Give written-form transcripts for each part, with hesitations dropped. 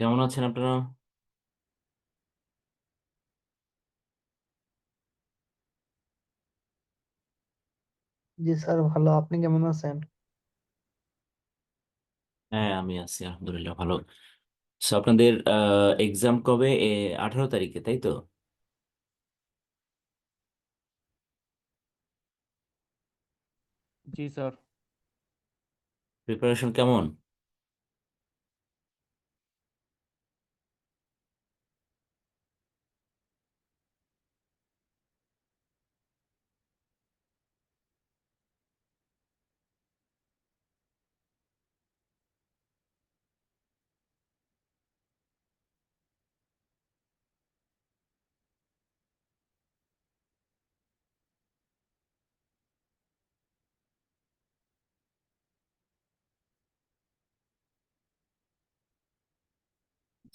কেমন আছেন আপনারা? জি স্যার, ভালো। আপনি কেমন আছেন? হ্যাঁ, আমি আছি আলহামদুলিল্লাহ ভালো। আপনাদের এক্সাম কবে? 18 তারিখে, তাই তো? জি স্যার। প্রিপারেশন কেমন?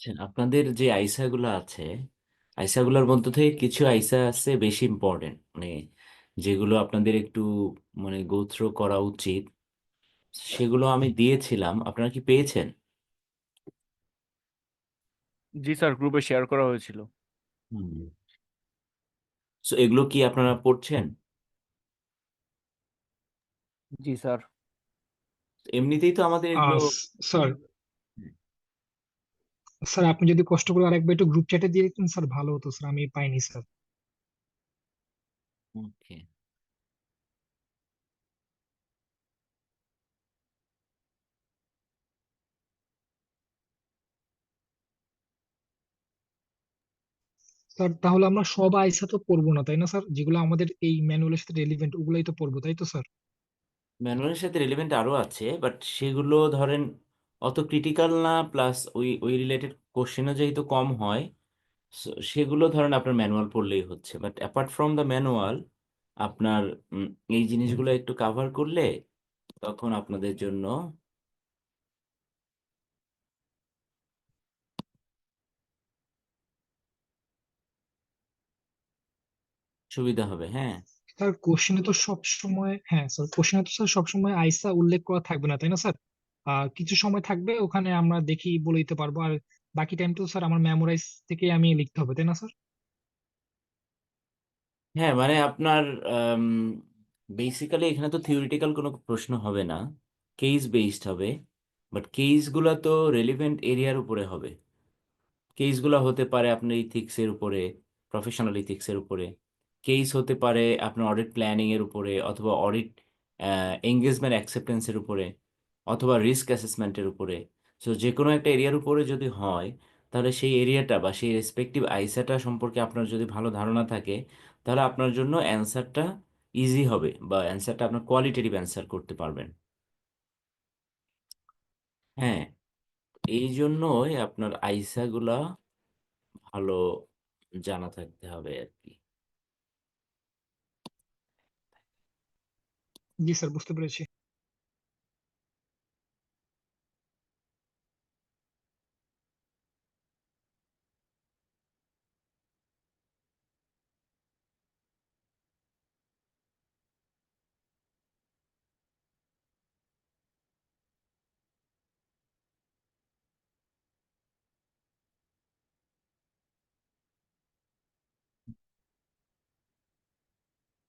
আচ্ছা, আপনাদের যে আইসা গুলো আছে, আইসা গুলোর মধ্যে থেকে কিছু আইসা আছে বেশি ইম্পর্টেন্ট, মানে যেগুলো আপনাদের একটু মানে গো থ্রু করা উচিত, সেগুলো আমি দিয়েছিলাম। আপনারা কি পেয়েছেন? জি স্যার, গ্রুপে শেয়ার করা হয়েছিল। হুম। এগুলো কি আপনারা পড়ছেন? জি স্যার। এমনিতেই তো আমাদের এগুলো। স্যার, স্যার আপনি যদি কষ্ট করে আরেকবার একটু গ্রুপ চ্যাটে দিয়ে দিতেন স্যার, ভালো হতো স্যার, আমি পাইনি স্যার। ওকে। স্যার তাহলে আমরা সব আইসা তো পড়বো না, তাই না স্যার? যেগুলো আমাদের এই ম্যানুয়ালের সাথে রেলিভেন্ট ওগুলোই তো পড়বো, তাই তো স্যার? ম্যানুয়ালের সাথে রিলেভেন্ট আরো আছে, বাট সেগুলো ধরেন অত ক্রিটিক্যাল না, প্লাস ওই ওই রিলেটেড কোশ্চেনও যেহেতু কম হয়, সেগুলো ধরেন আপনার ম্যানুয়াল পড়লেই হচ্ছে। But apart from the manual, আপনার উম, এই জিনিসগুলো একটু কাভার করলে তখন আপনাদের জন্য সুবিধা হবে। হ্যাঁ, স্যার কোশ্চেনে তো সব সময়, হ্যাঁ স্যার, কোশ্চেনে তো স্যার সবসময় আইসা উল্লেখ করা থাকবে না, তাই না স্যার? কিছু সময় থাকবে, ওখানে আমরা দেখি বলে দিতে পারবো। আর বাকি টাইম তো স্যার আমার মেমোরাইজ থেকে আমি লিখতে হবে, তাই না স্যার? হ্যাঁ, মানে আপনার বেসিক্যালি এখানে তো থিওরিটিক্যাল কোনো প্রশ্ন হবে না, কেস বেসড হবে। বাট কেসগুলো তো রেলিভেন্ট এরিয়ার উপরে হবে। কেসগুলো হতে পারে আপনার ইথিক্সের উপরে, প্রফেশনাল ইথিক্সের উপরে। কেস হতে পারে আপনার অডিট প্ল্যানিং এর উপরে, অথবা অডিট এঙ্গেজমেন্ট অ্যাকসেপ্টেন্সের উপরে, অথবা রিস্ক অ্যাসেসমেন্টের উপরে। সো যে কোনো একটা এরিয়ার উপরে যদি হয়, তাহলে সেই এরিয়াটা বা সেই রেসপেক্টিভ আইসাটা সম্পর্কে আপনার যদি ভালো ধারণা থাকে, তাহলে আপনার জন্য অ্যান্সারটা ইজি হবে, বা অ্যান্সারটা আপনার কোয়ালিটেটিভ অ্যান্সার করতে পারবেন। হ্যাঁ, এই জন্যই আপনার আইসাগুলা ভালো জানা থাকতে হবে আর কি। জি স্যার, বুঝতে পেরেছি।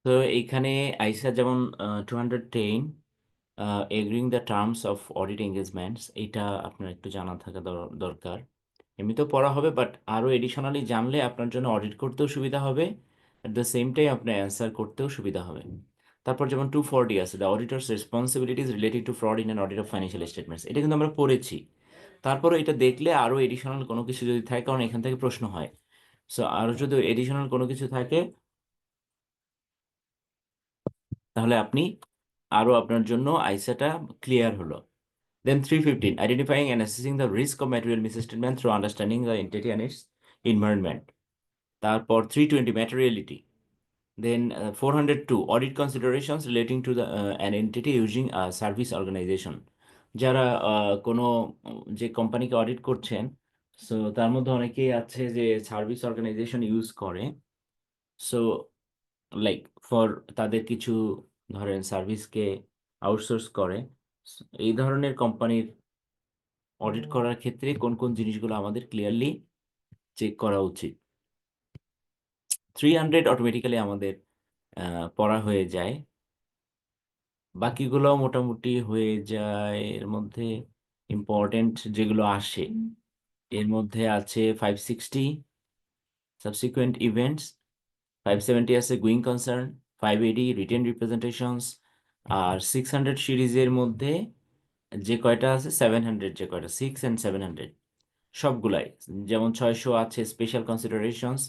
তো এইখানে আইসা যেমন 210, agreeing the terms of audit engagements, এটা আপনার একটু জানা থাকা দরকার। এমনিতেও পড়া হবে, বাট আরও এডিশনালি জানলে আপনার জন্য অডিট করতেও সুবিধা হবে, অ্যাট দ্য সেম টাইম আপনার অ্যান্সার করতেও সুবিধা হবে। তারপর যেমন 240 আছে, the auditors responsibilities related to fraud in an audit of financial statements, এটা কিন্তু আমরা পড়েছি। তারপরে এটা দেখলে আরও এডিশনাল কোনো কিছু যদি থাকে, কারণ এখান থেকে প্রশ্ন হয়, সো আরও যদি এডিশনাল কোনো কিছু থাকে, তাহলে আপনি আরও আপনার জন্য আইসাটা ক্লিয়ার হলো। Then 315, identifying and assessing the risk of material misstatement through understanding the entity and its environment. তারপর 320, materiality. Then 402, audit considerations relating to the an entity using service organisation. যারা কোনো যে কোম্পানিকে অডিট করছেন, সো তার মধ্যে অনেকেই আছে যে সার্ভিস অর্গানাইজেশন ইউজ করে। সো লাইক ফর তাদের কিছু, ধরেন সার্ভিসকে আউটসোর্স করে, এই ধরনের কোম্পানির অডিট করার ক্ষেত্রে কোন কোন জিনিসগুলো আমাদের ক্লিয়ারলি চেক করা উচিত। 300 অটোমেটিক্যালি আমাদের পড়া হয়ে যায়, বাকিগুলো মোটামুটি হয়ে যায়। এর মধ্যে ইম্পর্টেন্ট যেগুলো আসে এর মধ্যে আছে 560 সাবসিকুয়েন্ট ইভেন্টস, 570 আছে গোয়িং কনসার্ন, 580 রিটেন রিপ্রেজেন্টেশনস, আর 600 সিরিজের মধ্যে যে কয়টা আছে 700, যে কয়টা 6 and 700 সবগুলাই, যেমন 600 আছে special considerations,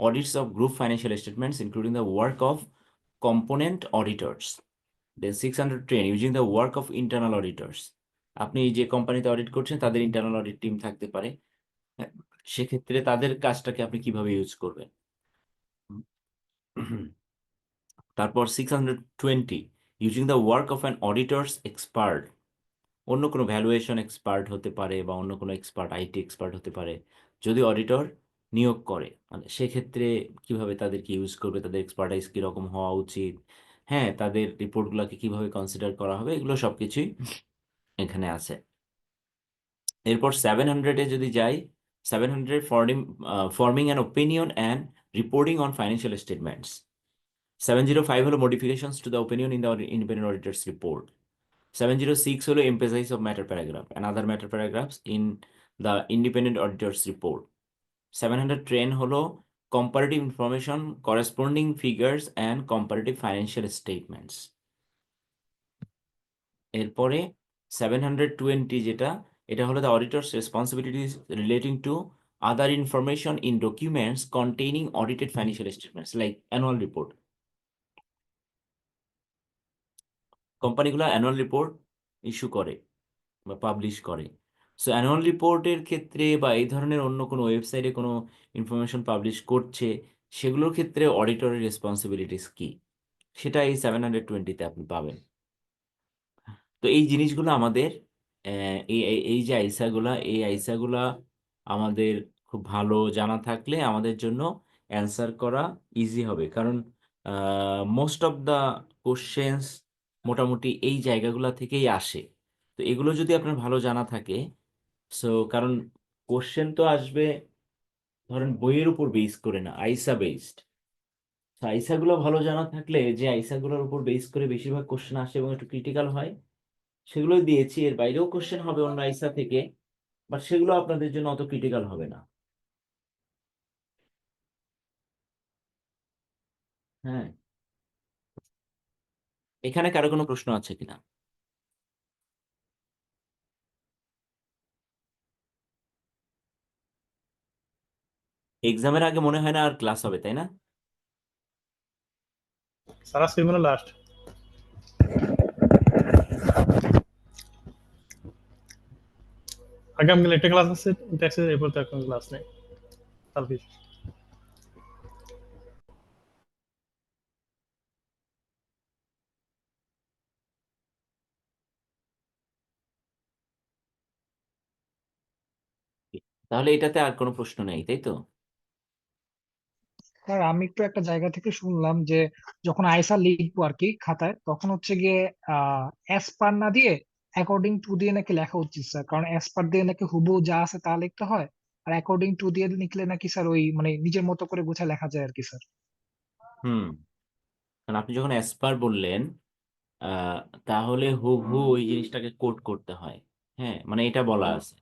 audits of group financial statements including the work of component auditors, then 610 using the work of internal auditors. আপনি যে কোম্পানিতে অডিট করছেন তাদের ইন্টারনাল অডিট টিম থাকতে পারে, হ্যাঁ, সেক্ষেত্রে তাদের কাজটাকে আপনি কিভাবে ইউজ করবেন। তারপর 620 using the work of an auditor's expert, অন্য কোনো ভ্যালুয়েশন এক্সপার্ট হতে পারে বা অন্য কোনো এক্সপার্ট, আইটি এক্সপার্ট হতে পারে, যদি অডিটর নিয়োগ করে মানে সেক্ষেত্রে কিভাবে তাদেরকে ইউজ করবে, তাদের এক্সপার্টাইজ কীরকম হওয়া উচিত, হ্যাঁ, তাদের রিপোর্টগুলোকে কিভাবে কনসিডার করা হবে, এগুলো সব কিছুই এখানে আছে। এরপর 700-এ যদি যাই, 700 forming an opinion and reporting on financial statements. 705 হলো modifications to the opinion in the independent auditor's report. 706 হলো emphasis of matter paragraph and other matter paragraphs in the independent auditor's report. 710 হলো comparative information, corresponding figures and comparative financial statements. এরপরে 720 যেটা, এটা হলো the auditor's responsibilities relating to other information in documents containing audited financial statements like annual report. কোম্পানিগুলো annual report issue করে বা publish করে। So annual রিপোর্টের ক্ষেত্রে বা এই ধরনের অন্য কোনো ওয়েবসাইটে কোনো ইনফরমেশন পাবলিশ করছে, সেগুলোর ক্ষেত্রে অডিটরের রেসপন্সিবিলিটিস কি, সেটা এই 720-তে আপনি পাবেন। তো এই জিনিসগুলো আমাদের এই যে আইসাগুলা আমাদের খুব ভালো জানা থাকলে আমাদের জন্য অ্যান্সার করা ইজি হবে, কারণ মোস্ট অফ দ্য কোশ্চেন্স মোটামুটি এই জায়গাগুলো থেকেই আসে। তো এগুলো যদি আপনার ভালো জানা থাকে, সো কারণ কোশ্চেন তো আসবে ধরেন বইয়ের উপর বেস করে না, আইসা বেসড। আইসাগুলো ভালো জানা থাকলে যে আইসাগুলোর উপর বেস করে বেশিরভাগ কোশ্চেন আসে এবং একটু ক্রিটিক্যাল হয়, সেগুলোই দিয়েছি। এর বাইরেও কোশ্চেন হবে অন্য আইসা থেকে, বাট সেগুলো আপনাদের জন্য অত ক্রিটিক্যাল হবে না। হ্যাঁ, এখানে কারো কোনো প্রশ্ন আছে কিনা? এক্সামের আগে মনে হয় না আর ক্লাস হবে, তাই না? স্যার আজকে মনে লাস্ট। আগামীকাল একটা ক্লাস আছে, ট্যাক্সের, এরপর তো এখন ক্লাস নেই কালকে। তাহলে এটাতে আর কোনো প্রশ্ন নেই, তাই তো? স্যার আমি একটু একটা জায়গা থেকে শুনলাম যে যখন আইসা লিখবো আর কি খাতায়, তখন হচ্ছে গিয়ে অ্যাজ পার না দিয়ে অ্যাকর্ডিং টু দিয়ে নাকি লেখা উচিত স্যার, কারণ অ্যাজ পার দিয়ে নাকি হুবহু যা আছে তা লিখতে হয়, আর অ্যাকর্ডিং টু দিয়ে লিখলে নাকি স্যার ওই মানে নিজের মতো করে গুছিয়ে লেখা যায় আর কি স্যার। হুম, কারণ আপনি যখন অ্যাসপার বললেন, আহ, তাহলে হুবহু ওই জিনিসটাকে কোড করতে হয়। হ্যাঁ, মানে এটা বলা আছে।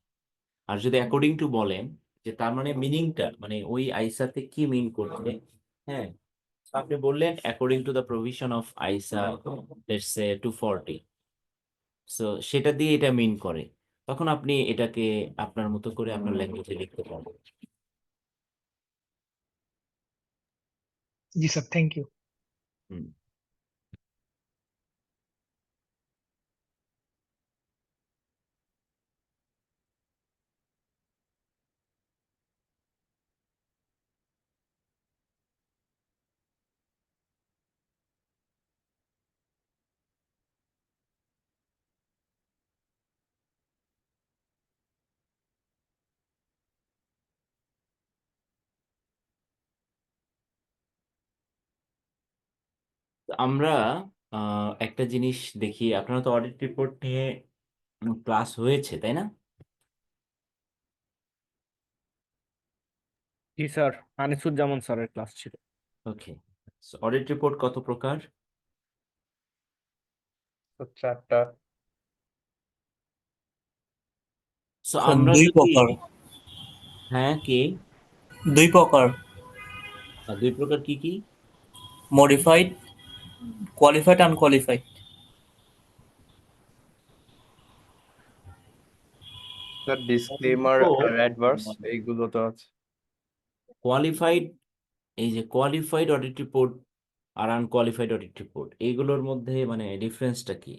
আর যদি অ্যাকর্ডিং টু বলেন, যে তার মানে মিনিংটা মানে ওই আইসাতে কি মিন করছে, হ্যাঁ, আপনি বললেন according to the provision of আইসা লেটস সে 240, সো সেটা দিয়ে এটা মিন করে, তখন আপনি এটাকে আপনার মতো করে আপনার ল্যাঙ্গুয়েজে লিখতে পারবেন। জি স্যার, থ্যাংক ইউ। হুম। তো আমরা একটা জিনিস দেখি, আপনারা তো অডিট রিপোর্ট নিয়ে ক্লাস হয়েছে, তাই না? জি স্যার, আনিসুজ্জামান স্যারের ক্লাস ছিল। ওকে, অডিট রিপোর্ট কত প্রকার? তো 4টা। সো স্যার আমরা দুই যদি প্রকার হ্যাঁ কি দুই প্রকার দুই প্রকার কি কি? Modified, qualified, unqualified. Sir disclaimer আর অ্যাডভার্স এইগুলো তো আছে। কোয়ালিফাইড, এই যে কোয়ালিফাইড অডিট রিপোর্ট আর আনকোয়ালিফাইড অডিট রিপোর্ট, এইগুলোর মধ্যে মানে ডিফারেন্সটা কি?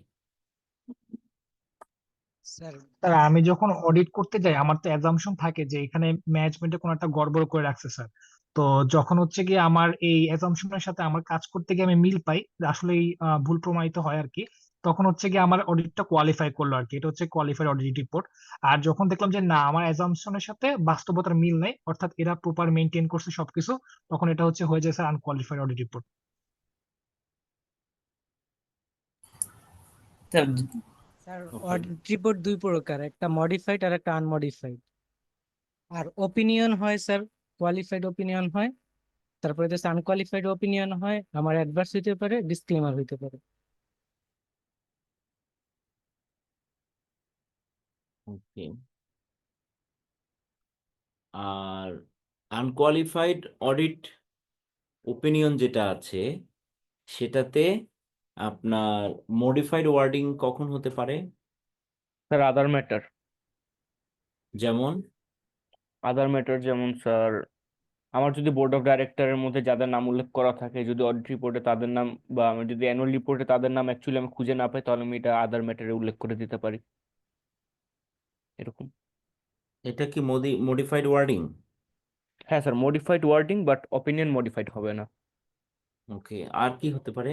স্যার স্যার আমি যখন অডিট করতে যাই আমার তো অ্যাজাম্পশন থাকে যে এখানে ম্যানেজমেন্টে কোনো একটা গড়বড় করে রাখছে স্যার। তো যখন হচ্ছে গিয়ে আমার এই অ্যাজাম্পশনের সাথে আমার কাজ করতে গিয়ে আমি মিল পাই যে আসলে ভুল প্রমাণিত হয় আর কি, তখন হচ্ছে গিয়ে আমার অডিটটা কোয়ালিফাই করলো আর কি, এটা হচ্ছে কোয়ালিফাইড অডিট রিপোর্ট। আর যখন দেখলাম যে না আমার অ্যাজাম্পশনের সাথে বাস্তবতার মিল নাই, অর্থাৎ এরা প্রপার মেনটেন করছে সবকিছু, তখন এটা হচ্ছে হয়ে যায় sir unqualified audit report. Sir sir okay, audit report দুই প্রকার, একটা মডিফাইড আর একটা আনমডিফাইড। আর ওপিনিয়ন হয় স্যার, কোয়ালিফাইড ওপিনিয়ন হয়, তারপরে হচ্ছে আনকোয়ালিফাইড ওপিনিয়ন হয়, আমার অ্যাডভার্স হইতে পারে, ডিসক্লেমার হইতে পারে। ওকে। আর আনকোয়ালিফাইড অডিট ওপিনিয়ন যেটা আছে সেটাতে আপনার মডিফাইড ওয়ার্ডিং কখন হতে পারে? স্যার আদার ম্যাটার। যেমন যেমন স্যার, আমার যদি বোর্ড অফ ডাইরেক্টরের মধ্যে যাদের নাম উল্লেখ করা থাকে, যদি অডিট রিপোর্টে তাদের নাম, বা আমি যদি অ্যানুয়াল রিপোর্টে তাদের নাম অ্যাকচুয়ালি আমি খুঁজে না পাই, তাহলে আমি এটা আদার ম্যাটারে উল্লেখ করে দিতে পারি, এরকম। এটা কি মডিফাইড ওয়ার্ডিং? হ্যাঁ sir, modified wording, but opinion modified হবে না। ওকে, আর কি হতে পারে?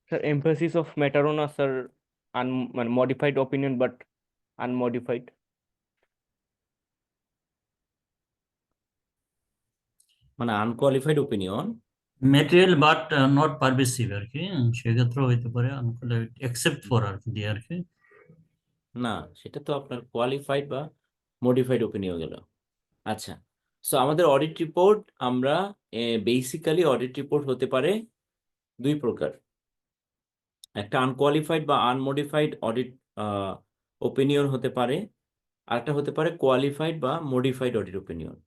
স্যার এমফেসিস অফ ম্যাটারও না স্যার, মানে মডিফাইড অপিনিয়ন বাট আনমডিফাইড। মানে unqualified opinion material but not permissive আর কি, সেক্ষেত্রেও হইতে পারে আনকোয়ালিফাইড এক্সেপ্ট ফর আর কি দিয়ে আর কি। না, সেটা তো আপনার কোয়ালিফাইড বা মডিফাইড ওপিনিয়ন গেল। আচ্ছা, সো আমাদের অডিট রিপোর্ট, আমরা বেসিক্যালি অডিট রিপোর্ট হতে পারে দুই প্রকার, একটা আনকোয়ালিফাইড বা আনমডিফাইড অডিট ওপিনিয়ন হতে পারে, আর একটা হতে পারে কোয়ালিফাইড বা মডিফাইড অডিট ওপিনিয়ন।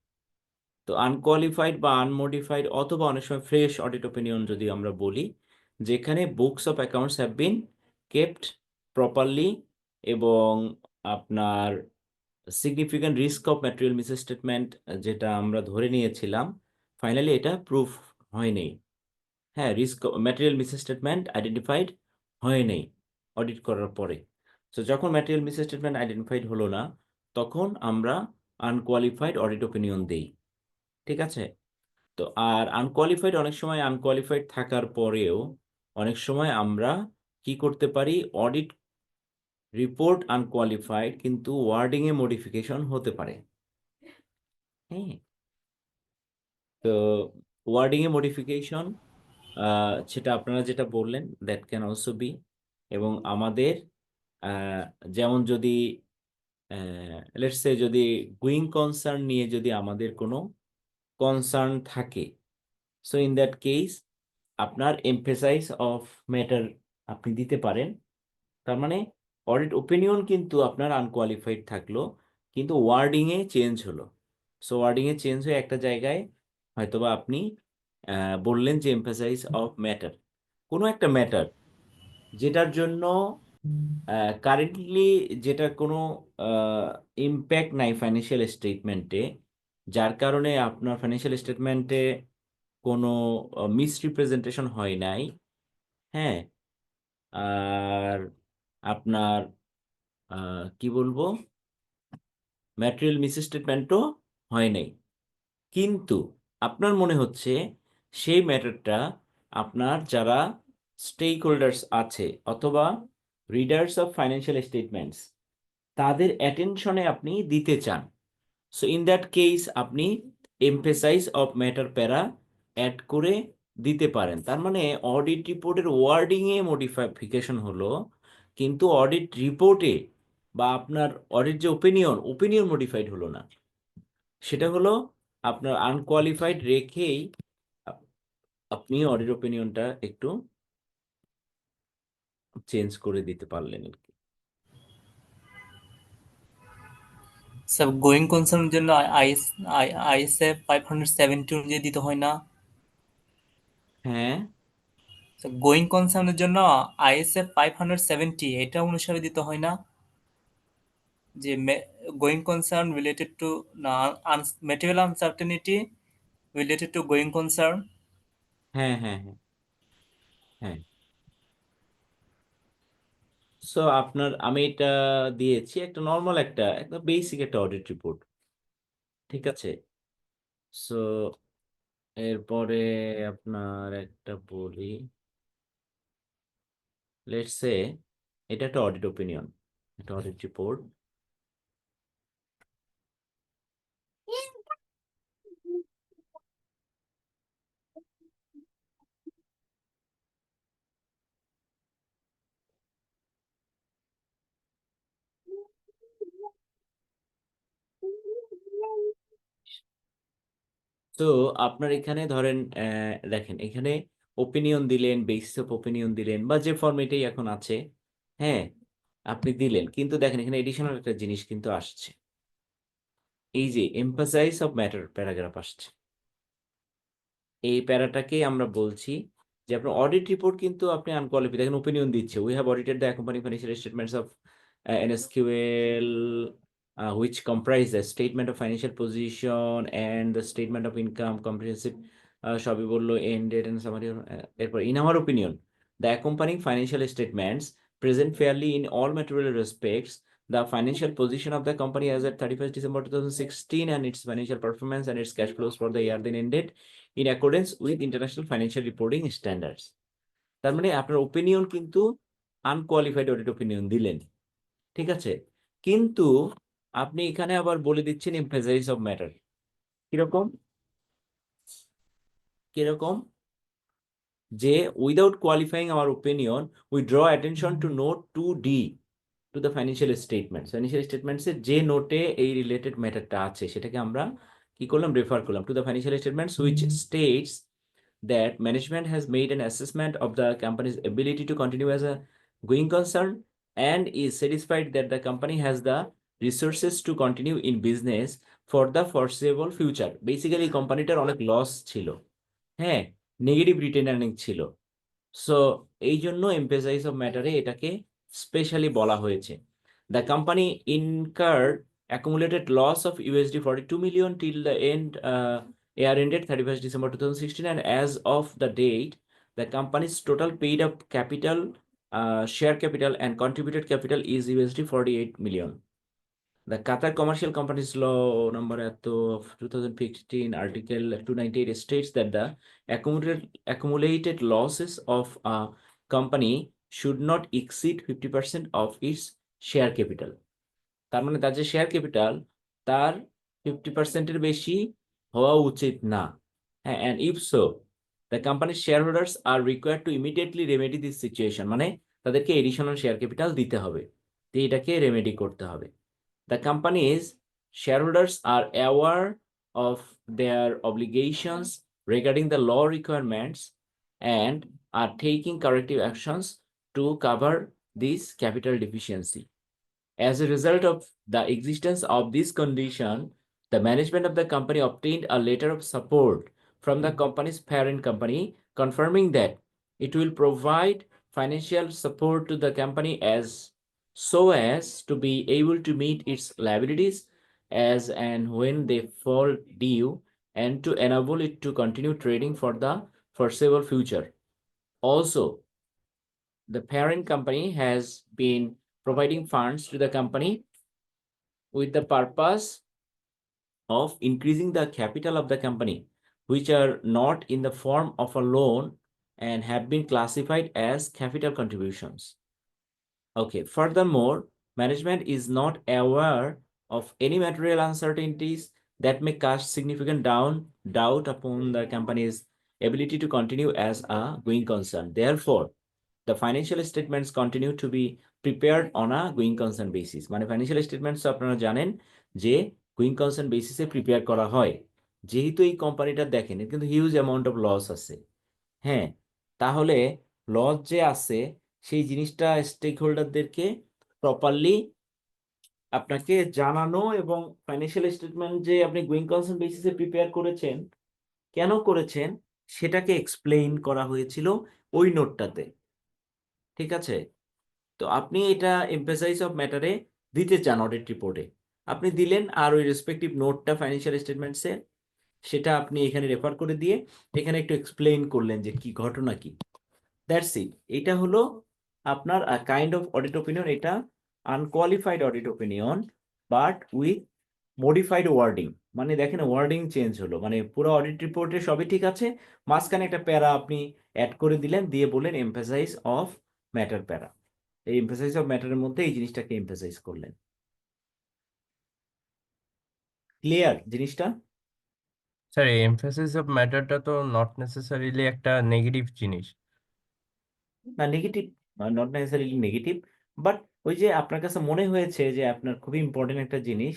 তো আনকোয়ালিফাইড বা আনমডিফাইড অথবা অনেক সময় ফ্রেশ অডিট ওপিনিয়ন যদি আমরা বলি, যেখানে books of accounts have been kept properly এবং আপনার significant risk of material misstatement যেটা আমরা ধরে নিয়েছিলাম, ফাইনালি এটা প্রুফ হয়নি। হ্যাঁ, রিস্ক ম্যাটেরিয়াল মিসস্টেটমেন্ট আইডেন্টিফাইড হয়নি অডিট করার পরে। তো যখন ম্যাটেরিয়াল মিসস্টেটমেন্ট আইডেন্টিফাইড হলো না, তখন আমরা আনকোয়ালিফাইড অডিট ওপিনিয়ন দেই। ঠিক আছে? তো আর আনকোয়ালিফাইড, অনেক সময় আনকোয়ালিফাইড থাকার পরেও অনেক সময় আমরা কি করতে পারি, অডিট রিপোর্ট আনকোয়ালিফাইড কিন্তু ওয়ার্ডিং এ মডিফিকেশন হতে পারে। হ্যাঁ, তো ওয়ার্ডিং এ মডিফিকেশন সেটা আপনারা যেটা বললেন দ্যাট ক্যান অলসো বি। এবং আমাদের আহ, যেমন যদি লেটস সে যদি গোয়িং কনসার্ন নিয়ে যদি আমাদের কোনো কনসার্ন থাকে, সো ইন দ্যাট কেস আপনার এমফেসাইজ অফ ম্যাটার আপনি দিতে পারেন। তার মানে অডিট ওপিনিয়ন কিন্তু আপনার আনকোয়ালিফাইড থাকলো, কিন্তু ওয়ার্ডিংয়ে চেঞ্জ হলো। সো ওয়ার্ডিংয়ে চেঞ্জ হয়ে একটা জায়গায় হয়তোবা আপনি বললেন যে এমফেসাইজ অফ ম্যাটার, কোনো একটা ম্যাটার যেটার জন্য কারেন্টলি যেটা কোনো ইম্প্যাক্ট নাই ফাইন্যান্সিয়াল স্টেটমেন্টে, যার কারণে আপনার ফাইন্যান্সিয়াল স্টেটমেন্টে কোনো মিসরিপ্রেজেন্টেশন হয় নাই। হ্যাঁ, আর আপনার কি বলবো, ম্যাটেরিয়াল মিসস্টেটমেন্টও হয় নাই, কিন্তু আপনার মনে হচ্ছে সেই ম্যাটারটা আপনার যারা স্টেক হোল্ডার্স আছে অথবা রিডার্স অফ ফাইন্যান্সিয়াল স্টেটমেন্টস তাদের অ্যাটেনশনে আপনি দিতে চান। সো ইন দ্যাট কেস আপনি এমফেসাইজ অফ ম্যাটার প্যারা অ্যাড করে দিতে পারেন। তার মানে অডিট রিপোর্টের ওয়ার্ডিংয়ে মডিফিকেশন হলো, কিন্তু অডিট রিপোর্টে বা আপনার অডিট যে ওপিনিয়ন মডিফাইড হলো না, সেটা হলো আপনার আনকোয়ালিফাইড রেখেই আপ- আপনি অডিট ওপিনিয়নটা একটু চেঞ্জ করে দিতে পারলেন আর কি। স্যার গোয়িং কনসার্নের জন্য আইএসএ 570 অনুযায়ী দিতে হয় না? হ্যাঁ, গোয়িং কনসার্নের জন্য আইএসএ 570 এটা অনুসারে দিতে হয় না? যে গোয়িং কনসার্ন রিলেটেড টু না material uncertainty related to going concern. হ্যাঁ, হ্যাঁ, হ্যাঁ, হ্যাঁ। সো আমি এটা দিয়েছি একটা নর্মাল একটা একদম বেসিক একটা অডিট রিপোর্ট, ঠিক আছে। সো এরপরে আপনার একটা বলি, লেটস সে এটা একটা অডিট ওপিনিয়ন, একটা অডিট রিপোর্ট। তো আপনার এখানে ধরেন দেখেন এখানে ওপিনিয়ন দিলেন, বেসিস অফ ওপিনিয়ন দিলেন, বা যে ফরম্যাটেই এখন আছে, হ্যাঁ, আপনি দিলেন। কিন্তু দেখেন এখানে এডিশনাল একটা জিনিস কিন্তু আসছে, এই যে এমফাসাইজ অফ ম্যাটার প্যারাগ্রাফ আসছে। এই প্যারাটাকেই আমরা বলছি যে আপনার অডিট রিপোর্ট কিন্তু আপনি আনকোয়ালিফাইড, দেখেন ওপিনিয়ন দিচ্ছে, we have audited the company financial statements of NSQL which comprise the statement of financial position and the statement of income comprehensive, সবই বললো end date and summary, এরপর in our opinion the accompanying financial statements present fairly in all material respects the financial position of the company as at 31st December 2016 and its financial performance and its cash flows for the year then ended in accordance with international financial reporting standards. তার মানে আপনার opinion কিন্তু unqualified audit opinion দিলেন, ঠিক আছে। কিন্তু আপনি এখানে আবার বলে দিচ্ছেন এমফাসাইজ অফ ম্যাটার। কিরকম কিরকম যে without qualifying our opinion we draw attention to note 2D to the financial statements. Financial স্টেটমেন্টসের যে নোটে এই রিলেটেড ম্যাটারটা আছে সেটাকে আমরা কি করলাম, রেফার করলাম two the financial statements which states that management has made an assessment of the company's ability to continue as a going concern and is satisfied that the company has the resources to continue in business for the foreseeable future. Basically কোম্পানিটার অনেক loss ছিল, হ্যাঁ, negative written earning ছিল। So এই জন্য emphasise of ম্যাটারে এটাকে specially বলা হয়েছে। The company incurred accumulated loss of $42 million till the year ended 31st December 2016, and as of the date the company's total paid up capital, share capital and contributed capital is $48 million. The Qatar Commercial Companies Law number of 2015 article 298 states that the accumulated losses of a company should not exceed 50% of its share capital. তার মানে তার যে share capital তার 50%-এর বেশি হওয়া উচিত না, হ্যাঁ। অ্যান্ড ইফ সো দ্য কোম্পানির share holders R required to immediately remedy this situation, মানে তাদেরকে এডিশনাল শেয়ার ক্যাপিটাল দিতে হবে, তো এটাকে রেমেডি করতে হবে। The company's shareholders are aware of their obligations regarding the law requirements and are taking corrective actions to cover this capital deficiency. As a result of the existence of this condition, the management of the company obtained a letter of support from the company's parent company confirming that it will provide financial support to the company so as to be able to meet its liabilities as and when they fall due and to enable it to continue trading for the foreseeable future. Also, the parent company has been providing funds to the company with the purpose of increasing the capital of the company, which are not in the form of a loan and have been classified as capital contributions. Okay, furthermore, management is not aware of any material uncertainties that may cast significant doubt upon the company's ability to continue as a going concern. Therefore, the financial statements continue to be prepared on a going concern basis. মানে financial statements তো আপনারা জানেন যে going concern basis এ prepare করা হয়। যেহেতু এই কোম্পানিটা দেখেন এর কিন্তু হিউজ অ্যামাউন্ট অফ লস আছে, হ্যাঁ, তাহলে লস যে আছে সেই জিনিসটা স্টেক হোল্ডারদেরকে প্রপারলি আপনাকে জানানো এবং ফাইন্যান্সিয়াল স্টেটমেন্ট যে আপনি গোয়িং কনসার্ন বেসিসে প্রিপেয়ার করেছেন, কেন করেছেন সেটাকে এক্সপ্লেইন করা হয়েছিল ওই নোটটাতে, ঠিক আছে? তো আপনি এটা এমফাসাইজ অফ ম্যাটারে দিতে চান অডিট রিপোর্টে, আপনি দিলেন, আর ওই রেসপেক্টিভ নোটটা ফাইন্যান্সিয়াল স্টেটমেন্টসে সেটা আপনি এখানে রেফার করে দিয়ে এখানে একটু এক্সপ্লেইন করলেন যে কি ঘটনা কি। That's it. এটা হলো আপনার কাইন্ড অফ অডিট ওপিনিয়ন। এটা unqualified audit opinion but with modified wording. মানে দেখেন ওয়ার্ডিং চেঞ্জ হলো, মানে পুরো অডিট রিপোর্টে সবই ঠিক আছে, মাঝখানে একটা প্যারা আপনি অ্যাড করে দিলেন, দিয়ে বললেন এমফাসাইজ অফ ম্যাটার প্যারা। এই এমফাসাইজ অফ ম্যাটারের মধ্যে এই জিনিসটাকে এমফাসাইজ করলেন। ক্লিয়ার জিনিসটা? স্যার এমফাসিস অফ ম্যাটারটা তো নট নেসেসারিলি একটা নেগেটিভ জিনিস। না negative, not necessarily negative, but ওই যে আপনার কাছে মনে হয়েছে যে আপনার খুবই ইম্পর্টেন্ট একটা জিনিস,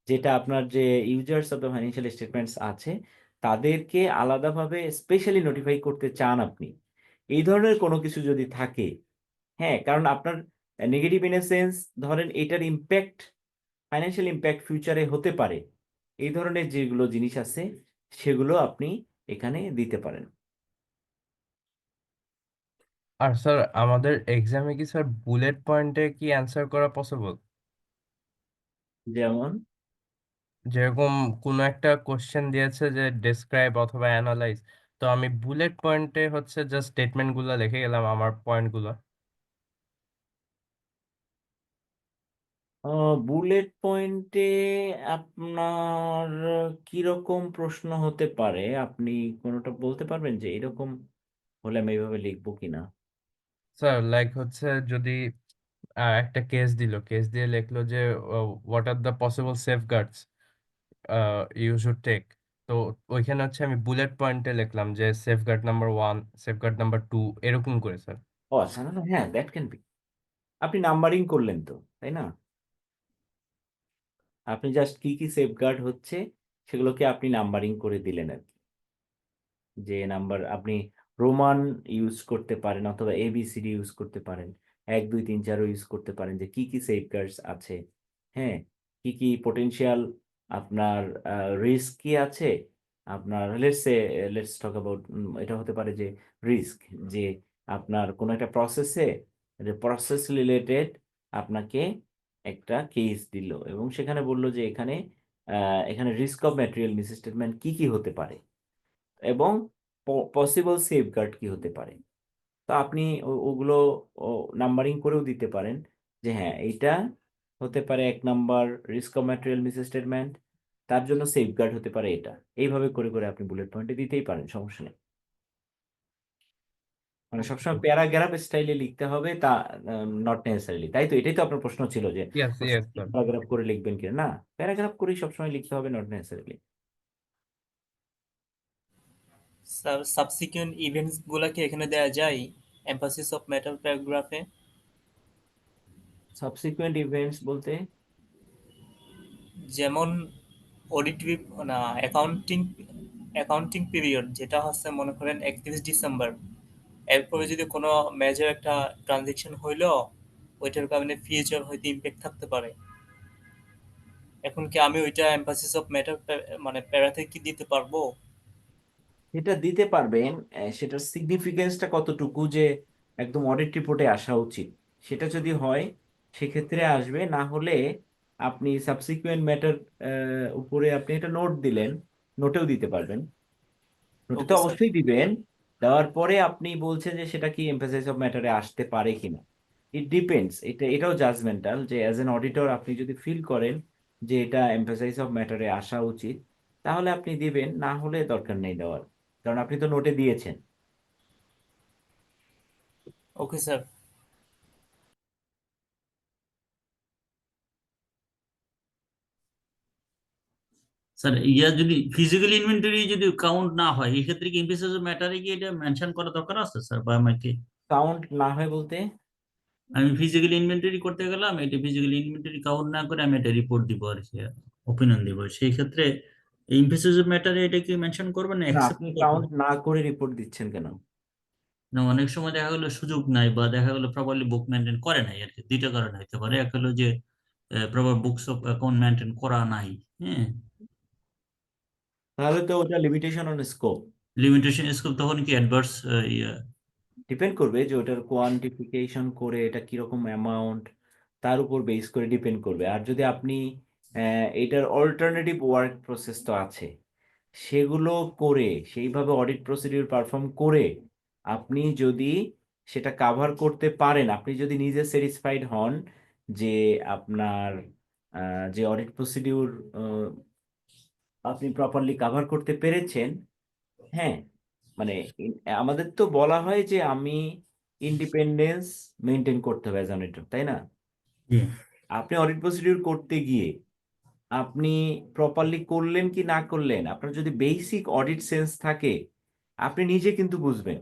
যেটা আপনার যে users of the financial statements আছে তাদেরকে আলাদাভাবে স্পেশালি নোটিফাই করতে চান আপনি, এই ধরনের কোনো কিছু যদি থাকে, হ্যাঁ, কারণ আপনার নেগেটিভ ইন এ সেন্স ধরেন এটার ইম্প্যাক্ট, ফাইন্যান্সিয়াল ইম্প্যাক্ট ফিউচারে হতে পারে, এই ধরনের যেগুলো জিনিস আছে সেগুলো আপনি এখানে দিতে পারেন। আর স্যার আমাদের এক্সামে কি স্যার বুলেট পয়েন্টে কি অ্যান্সার করা পসিবল? যেমন যেরকম কোনো একটা কোশ্চেন দিয়েছে যে ডেসক্রাইব অথবা অ্যানালাইজ, তো আমি বুলেট পয়েন্টে হচ্ছে জাস্ট স্টেটমেন্ট গুলো লিখে গেলাম আমার পয়েন্ট গুলো। বুলেট পয়েন্টে আপনার কিরকম প্রশ্ন হতে পারে, আপনি কোনোটা বলতে পারবেন যে এরকম হলে আমি এইভাবে লিখবো কিনা? স্যার লাইক হচ্ছে যদি একটা কেস দিল, কেস দিয়ে লিখলো যে what are the possible safeguards you should take, তো ওইখানে হচ্ছে আমি বুলেট পয়েন্টে লিখলাম যে সেফগার্ড নাম্বার 1, সেফগার্ড নাম্বার 2, এরকম করে স্যার। ও আচ্ছা, না না, হ্যাঁ, দ্যাট ক্যান বি। আপনি নাম্বারিং করলেন তো, তাই না? আপনি জাস্ট কি কি সেফগার্ড হচ্ছে সেগুলোকে আপনি নাম্বারিং করে দিলেন আর কি। যে নাম্বার আপনি রোমান ইউজ করতে পারেন অথবা এবিসিডি ইউজ করতে পারেন, 1 2 3 4 ইউজ করতে পারেন, যে কি কি সেফগার্ডস আছে, হ্যাঁ, কি কি পোটেনশিয়াল আপনার রিস্ক কি আছে আপনার, লেটস টক অ্যাবাউট, এটা হতে পারে যে রিস্ক, যে আপনার কোনো একটা প্রসেসে, যে প্রসেস রিলেটেড আপনাকে একটা কেস দিল এবং সেখানে বলল যে এখানে এখানে রিস্ক অফ ম্যাটেরিয়াল মিসস্টেটমেন্ট কি কি হতে পারে এবং পসিবল সেফগার্ড কি হতে পারে। তো আপনি ওগুলো নাম্বারিং করেও দিতে পারেন যে হ্যাঁ এইটা হতে পারে 1 number risk of material misstatement, তার জন্য সেফগার্ড হতে পারে এটা, এইভাবে করে করে আপনি বুলেট পয়েন্টে দিতেই পারেন, সমস্যা নেই। মানে সবসময় প্যারাগ্রাফ স্টাইলে লিখতে হবে তা নট নেসেসারিলি, তাই তো? এটাই তো আপনার প্রশ্ন ছিল যে ইয়েস ইয়েস স্যার। প্যারাগ্রাফ করে লিখবেন কিনা। না, প্যারাগ্রাফ করেই সবসময় লিখতে হবে, not necessarily. Sir subsequent events গুলা কি এখানে দেওয়া যায় এমফাসিস অফ ম্যাটার প্যারাগ্রাফে? সাবসিকুয়েন্ট ইভেন্টস বলতে যেমন অডিট না অ্যাকাউন্টিং পিরিয়ড যেটা হচ্ছে মনে করেন 31 ডিসেম্বর, এরপরে যদি কোনো মেজর একটা ট্রানজেকশন হইলো ওইটার কারণে ফিউচার হয়তো ইমপ্যাক্ট থাকতে পারে, এখন কি আমি ওইটা এমফাসিস অফ ম্যাটার মানে প্যারাতে কি দিতে পারবো? এটা দিতে পারবেন, সেটার সিগনিফিকেন্সটা কতটুকু যে একদম অডিট রিপোর্টে আসা উচিত, সেটা যদি হয় সেক্ষেত্রে আসবে, না হলে আপনি সাবসিকুয়েন্ট ম্যাটার উপরে আপনি এটা নোট দিলেন, নোটেও দিতে পারবেন। নোটে তো ওকে স্যার। অবশ্যই দিবেন, দেওয়ার পরে আপনি বলছেন যে সেটা কি এমফাসাইজ অফ ম্যাটারে আসতে পারে কিনা। ইট ডিপেন্ডস, এটাও জাজমেন্টাল, যে অ্যাজ এন অডিটর আপনি যদি ফিল করেন যে এটা এমফাসাইজ অফ ম্যাটারে আসা উচিত তাহলে আপনি দিবেন, না হলে দরকার নেই দেওয়ার, কারণ আপনি তো নোটে দিয়েছেন। ওকে স্যার। স্যার ইয়া যদি ফিজিক্যাল ইনভেন্টরি যদি কাউন্ট না হয় এই ক্ষেত্রে কি এমফেসিস ম্যাটারে কি এটা মেনশন করা দরকার আছে স্যার বা আমাকে কাউন্ট না হয় বলতে? আমি ফিজিক্যাল ইনভেন্টরি করতে গেলাম, এটা ফিজিক্যাল ইনভেন্টরি কাউন্ট না করে আমি একটা রিপোর্ট দিব আর কি, ওপিনিয়ন দিব, সেই ক্ষেত্রে ইমফেসিস অফ ম্যাটারে এটা কি মেনশন করবে না না, অ্যাকসেপ্ট আপনি করবে? কাউন্ট না করে রিপোর্ট দিচ্ছেন কেন? না, অনেক সময় দেখা গেলো সুযোগ নাই, বা দেখা গেলো প্রপারলি বুক মেনটেন করে নাই আর কি, দুইটা কারণে হতে পারে। এক হলো যে proper books of account maintain করা নাই, হ্যাঁ। তাহলে তো ওটা limitation on scope. Limitation scope তখন কি অ্যাডভার্স ডিপেন্ড করবে যে ওটার কোয়ান্টিফিকেশন করে এটা কিরকম অ্যামাউন্ট, তার উপর বেস করে ডিপেন্ড করবে। আর যদি আপনি এটার অল্টারনেটিভ ওয়ার্ক প্রসেস তো আছে, সেগুলো করে সেইভাবে অডিট প্রসিডিউর পারফর্ম করে আপনি যদি সেটা কাভার করতে পারেন, আপনি যদি নিজে স্যাটিসফাইড হন যে আপনার যে অডিট প্রসিডিউর আপনি প্রপারলি কাভার করতে পেরেছেন, হ্যাঁ, মানে আমাদের তো বলা হয় যে আমি ইন্ডিপেন্ডেন্স মেনটেন করতে হবে অ্যাজ অন অডিটর, তাই না? আপনি অডিট প্রসিডিউর করতে গিয়ে আপনি প্রপারলি করলেন কি না করলেন, আপনার যদি বেসিক অডিট সেন্স থাকে আপনি নিজে কিন্তু বুঝবেন।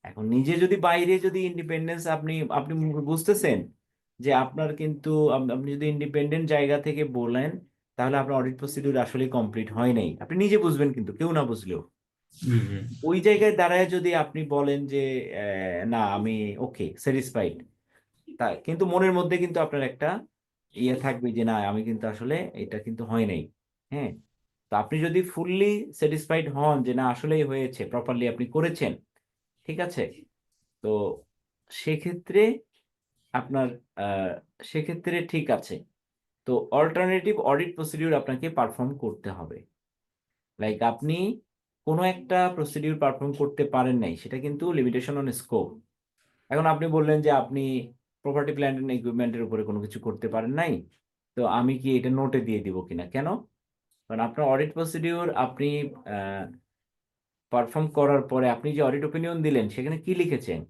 এখন নিজে যদি বাইরে যদি ইন্ডিপেন্ডেন্স আপনি আপনি বুঝতেছেন যে আপনার কিন্তু আপনি যদি ইন্ডিপেন্ডেন্ট জায়গা থেকে বলেন, তাহলে আপনার অডিট প্রসিডিউর আসলে কমপ্লিট হয় নাই, আপনি নিজে বুঝবেন কিন্তু কেউ না বুঝলেও। ওই জায়গায় দাঁড়ায় যদি আপনি বলেন যে না আমি ওকে স্যাটিসফাইড, তা কিন্তু মনের মধ্যে কিন্তু আপনার একটা ইয়ে থাকবে যে না আমি কিন্তু আসলে এটা কিন্তু হয় নাই, হ্যাঁ। তো আপনি যদি ফুললি স্যাটিসফাইড হন যে না আসলেই হয়েছে, প্রপারলি আপনি করেছেন, ঠিক আছে, তো সেক্ষেত্রে আপনার আহ, সেক্ষেত্রে ঠিক আছে। তো অল্টারনেটিভ অডিট প্রসিডিউর আপনাকে পারফর্ম করতে হবে। লাইক আপনি কোনো একটা প্রসিডিউর পারফর্ম করতে পারেন নাই, সেটা কিন্তু লিমিটেশন অন স্কোপ। এখন আপনি বললেন যে আপনি প্রপার্টি প্ল্যান্ট এন্ড ইকুইপমেন্টের উপরে কোনো কিছু করতে পারেন নাই, তো আমি কি এটা নোটে দিয়ে দিব কিনা? কেন? কারণ আপনার অডিট প্রসিডিউর আপনি পারফর্ম করার পরে আপনি যে অডিট ওপিনিয়ন দিলেন সেখানে কি লিখেছেন?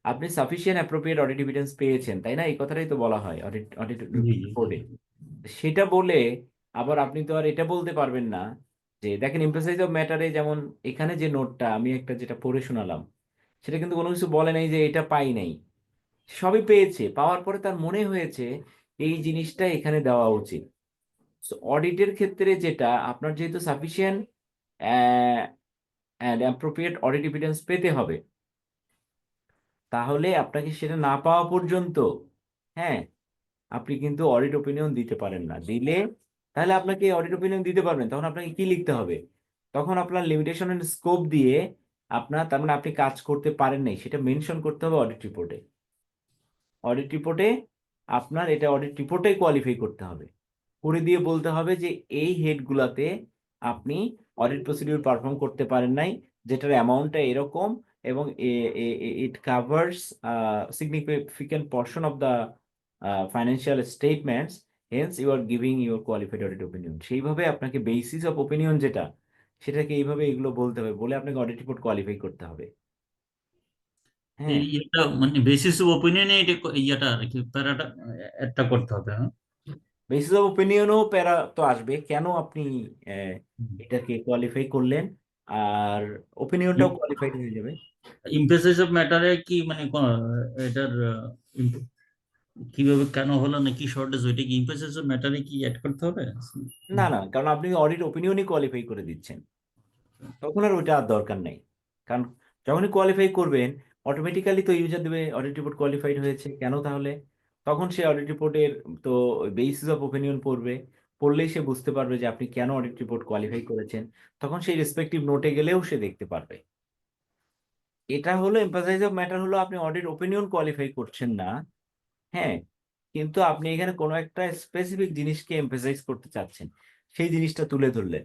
আপনি সাফিসিয়েন্ট অ্যাপ্রোপ্রিয়েট অডিট এভিডেন্স পেয়েছেন, তাই না? এই কথাটাই তো বলা হয় অডিট অডিট জি, রিপোর্টে। সেটা বলে আবার আপনি তো আর এটা বলতে পারবেন না যে দেখেন এমফাসাইজ অফ ম্যাটারে, যেমন এখানে যে নোটটা আমি একটা যেটা পড়ে শোনালাম, সেটা কিন্তু কোনো কিছু বলে নাই যে এটা পাই নাই, সবই পেয়েছে। পাওয়ার পরে তার মনে হয়েছে এই জিনিসটা এখানে দেওয়া উচিত। অডিটের ক্ষেত্রে যেটা আপনার যেহেতু sufficient and appropriate audit evidence পেতে হবে, তাহলে আপনাকে সেটা না পাওয়া পর্যন্ত, হ্যাঁ, আপনি কিন্তু অডিট ওপিনিয়ন দিতে পারেন না। দিলে তাহলে আপনাকে অডিট ওপিনিয়ন দিতে পারবেন, তখন আপনাকে কি লিখতে হবে? তখন আপনার লিমিটেশন এন্ড স্কোপ দিয়ে আপনার, তার মানে আপনি কাজ করতে পারেন নাই সেটা মেনশন করতে হবে অডিট রিপোর্টে। অডিট রিপোর্টে আপনার এটা অডিট রিপোর্টে কোয়ালিফাই করতে হবে, করে দিয়ে বলতে হবে যে এই হেডগুলাতে আপনি অডিট প্রসিডিউর পারফর্ম করতে পারেন নাই, যেটার অ্যামাউন্টটা এরকম, এবং it covers significant portion of the financial statements, hence you are giving your qualified audit opinion. সেইভাবে আপনাকে বেসিস অফ ওপিনিয়ন যেটা, সেটাকে এইভাবে এগুলো বলতে হবে, বলে আপনাকে অডিট রিপোর্ট কোয়ালিফাই করতে হবে, হ্যাঁ। এটা মানে বেসিস অফ ওপিনিয়নে এটা ইয়েটা আর কি, প্যারাটা একটা করতে হবে, হ্যাঁ। বেসিস অফ ওপিনিয়নও প্যারা তো আসবে, কেন আপনি আহ, এটাকে কোয়ালিফাই করলেন, আর ওপিনিয়নটাও কোয়ালিফাইড হয়ে যাবে। ইমফেসিস অফ ম্যাটারে কি মানে এটার কিভাবে কেন হলো না কি শর্টেজ, ওইটা কি ইমফেসিস অফ ম্যাটারে কি অ্যাড করতে হবে? না না, কারণ আপনি অডিট ওপিনিয়নই কোয়ালিফাই করে দিচ্ছেন, তখন আর ওইটা আর দরকার নেই। কারণ যখনই কোয়ালিফাই করবেন অটোমেটিক্যালি তো ইউজার দেবে অডিট রিপোর্ট কোয়ালিফাইড হয়েছে, কেন তাহলে? তখন সে অডিট রিপোর্টের তো বেসিস অফ ওপিনিয়ন পড়বে, পড়লেই সে বুঝতে পারবে যে আপনি কেন অডিট রিপোর্ট কোয়ালিফাই করেছেন, তখন সেই রেসপেক্টিভ নোটে গেলেও সে দেখতে পারবে। এটা হলো এমফাসাইজ অফ ম্যাটার, হলো আপনি অডিট ওপিনিয়ন কোয়ালিফাই করছেন না, হ্যাঁ, কিন্তু আপনি এখানে কোনো একটা স্পেসিফিক জিনিসকে এমফাসাইজ করতে চাচ্ছেন, সেই জিনিসটা তুলে ধরলেন।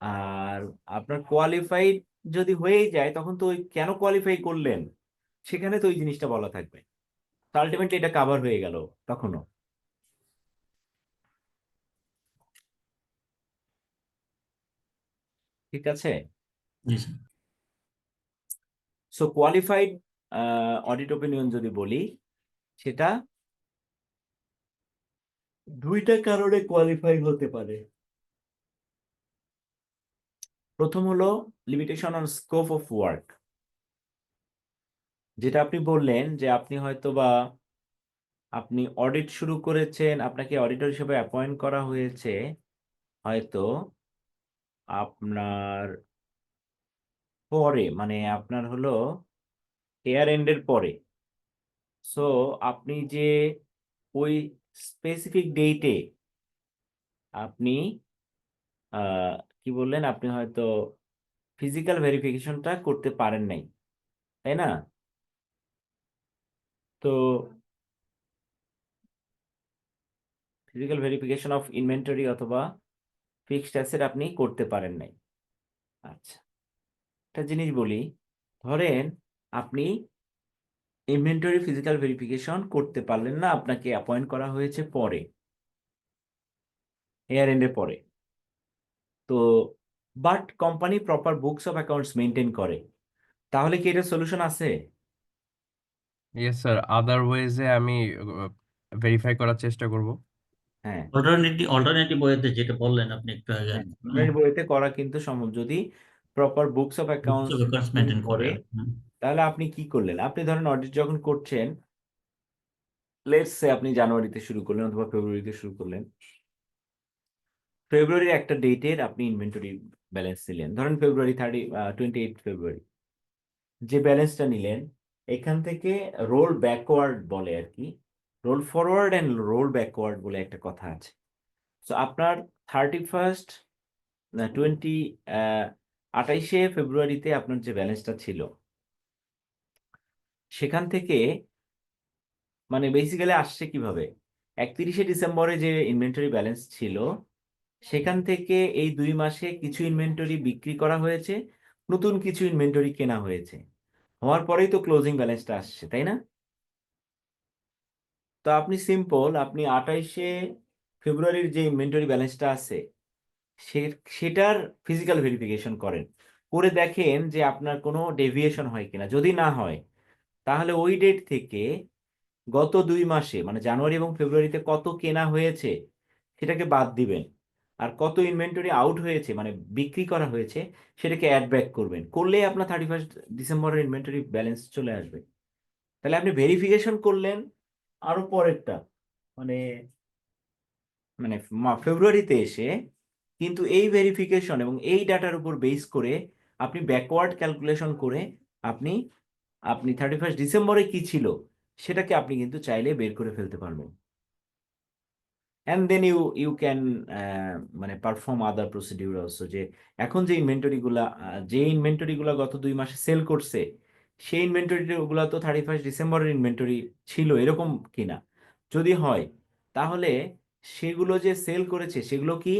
আর আপনার কোয়ালিফাইড যদি হয়েই যায়, তখন তো ওই কেন কোয়ালিফাই করলেন সেখানে তো ওই জিনিসটা বলা থাকবে, তো আলটিমেটলি এটা কাভার হয়ে গেল তখনও, ঠিক আছে। জি sir. So qualified audit opinion যদি বলি, সেটা দুইটা কারণে কোয়ালিফাই হতে পারে। প্রথম হলো limitation on scope of work. যেটা আপনি বললেন যে আপনি হয়তো বা আপনি অডিট শুরু করেছেন, আপনাকে অডিটর হিসেবে অ্যাপয়েন্ট করা হয়েছে হয়তো আপনার পরে, মানে আপনার হলো এয়ার এন্ডের পরে। সো আপনি যে ওই স্পেসিফিক ডেটে আপনি কি বললেন, আপনি হয়তো ফিজিক্যাল ভেরিফিকেশনটা করতে পারেন নাই, তাই না? তো ফিজিক্যাল ভেরিফিকেশন অফ ইনভেন্টরি অথবা ফিক্সড অ্যাসেট আপনি করতে পারেন নাই। আচ্ছা, একটা জিনিস বলি, ধরেন আপনি ইনভেন্টরি ফিজিক্যাল ভেরিফিকেশন করতে পারলেন না, আপনাকে অ্যাপয়েন্ট করা হয়েছে পরে, এয়ার এন্ডের পরে। তো but company proper books of accounts maintain করে, তাহলে কি এটা সলিউশন আছে? ইয়েস স্যার, আদার ওয়েজে আমি ভেরিফাই করার চেষ্টা করব। হ্যাঁ, অল্টারনেটিভ ওয়েতে যেটা বললেন আপনি একটু আগে হ্যাঁ, অনলাইন বইতে করা কিন্তু সম্ভব, যদি proper books of books accounts of accounts maintain maintain করে। করে। তাহলে আপনি কি করলেন, আপনি ধরেন অডিট যখন করছেন, লেটস সে আপনি জানুয়ারিতে শুরু করলেন অথবা ফেব্রুয়ারিতে শুরু করলেন, ফেব্রুয়ারির একটা ডেটের আপনি ইনভেন্টরি ব্যালেন্স নিলেন, ধরেন ফেব্রুয়ারি 28 ফেব্রুয়ারি। যে ব্যালেন্সটা নিলেন, এখান থেকে রোল ব্যাকওয়ার্ড বলে আর কি, roll forward and roll backward বলে একটা কথা আছে। তো আপনার 31 টোয়েন্টি 28শে ফেব্রুয়ারিতে আপনার যে ব্যালেন্সটা ছিল, সেখান থেকে মানে বেসিক্যালি আসছে কিভাবে, 31শে ডিসেম্বরে যে ইনভেন্টরি ব্যালেন্স ছিল, সেখান থেকে এই 2 মাসে কিছু ইনভেন্টরি বিক্রি করা হয়েছে, নতুন কিছু ইনভেন্টরি কেনা হয়েছে, হওয়ার পরেই তো ক্লোজিং ব্যালেন্সটা আসছে, তাই না? তো আপনি সিম্পল, আপনি 28শে ফেব্রুয়ারির যে ইনভেন্টরি ব্যালেন্সটা আছে সে সেটার ফিজিক্যাল ভেরিফিকেশন করেন, করে দেখেন যে আপনার কোনো ডেভিয়েশন হয় কিনা। যদি না হয়, তাহলে ওই ডেট থেকে গত 2 মাসে মানে জানুয়ারি এবং ফেব্রুয়ারিতে কত কেনা হয়েছে সেটাকে বাদ দিবেন, আর কত ইনভেন্টরি আউট হয়েছে মানে বিক্রি করা হয়েছে সেটাকে অ্যাড ব্যাক করবেন, করলেই আপনার 31 ডিসেম্বরের ইনভেন্টরি ব্যালেন্স চলে আসবে। তাহলে আপনি ভেরিফিকেশন করলেন আরো পরেরটা, মানে মানে ফেব্রুয়ারিতে এসে, কিন্তু এই ভেরিফিকেশন এবং এই ডাটার উপর বেস করে আপনি ব্যাকওয়ার্ড ক্যালকুলেশন করে আপনি আপনি 31 ডিসেম্বরে কি ছিল সেটাকে আপনি কিন্তু চাইলে বের করে ফেলতে পারবেন। অ্যান্ড দেন ইউ ক্যান মানে পারফর্ম আদার প্রসিডিউর অলসো, যে এখন যে ইনভেন্টরি গুলা গত 2 মাসে সেল করছে, সেই ইনভেন্টরি গুলা তো 31 ডিসেম্বরের ইনভেন্টরি ছিল এরকম কিনা। যদি হয়, তাহলে সেগুলো যে সেল করেছে সেগুলো কি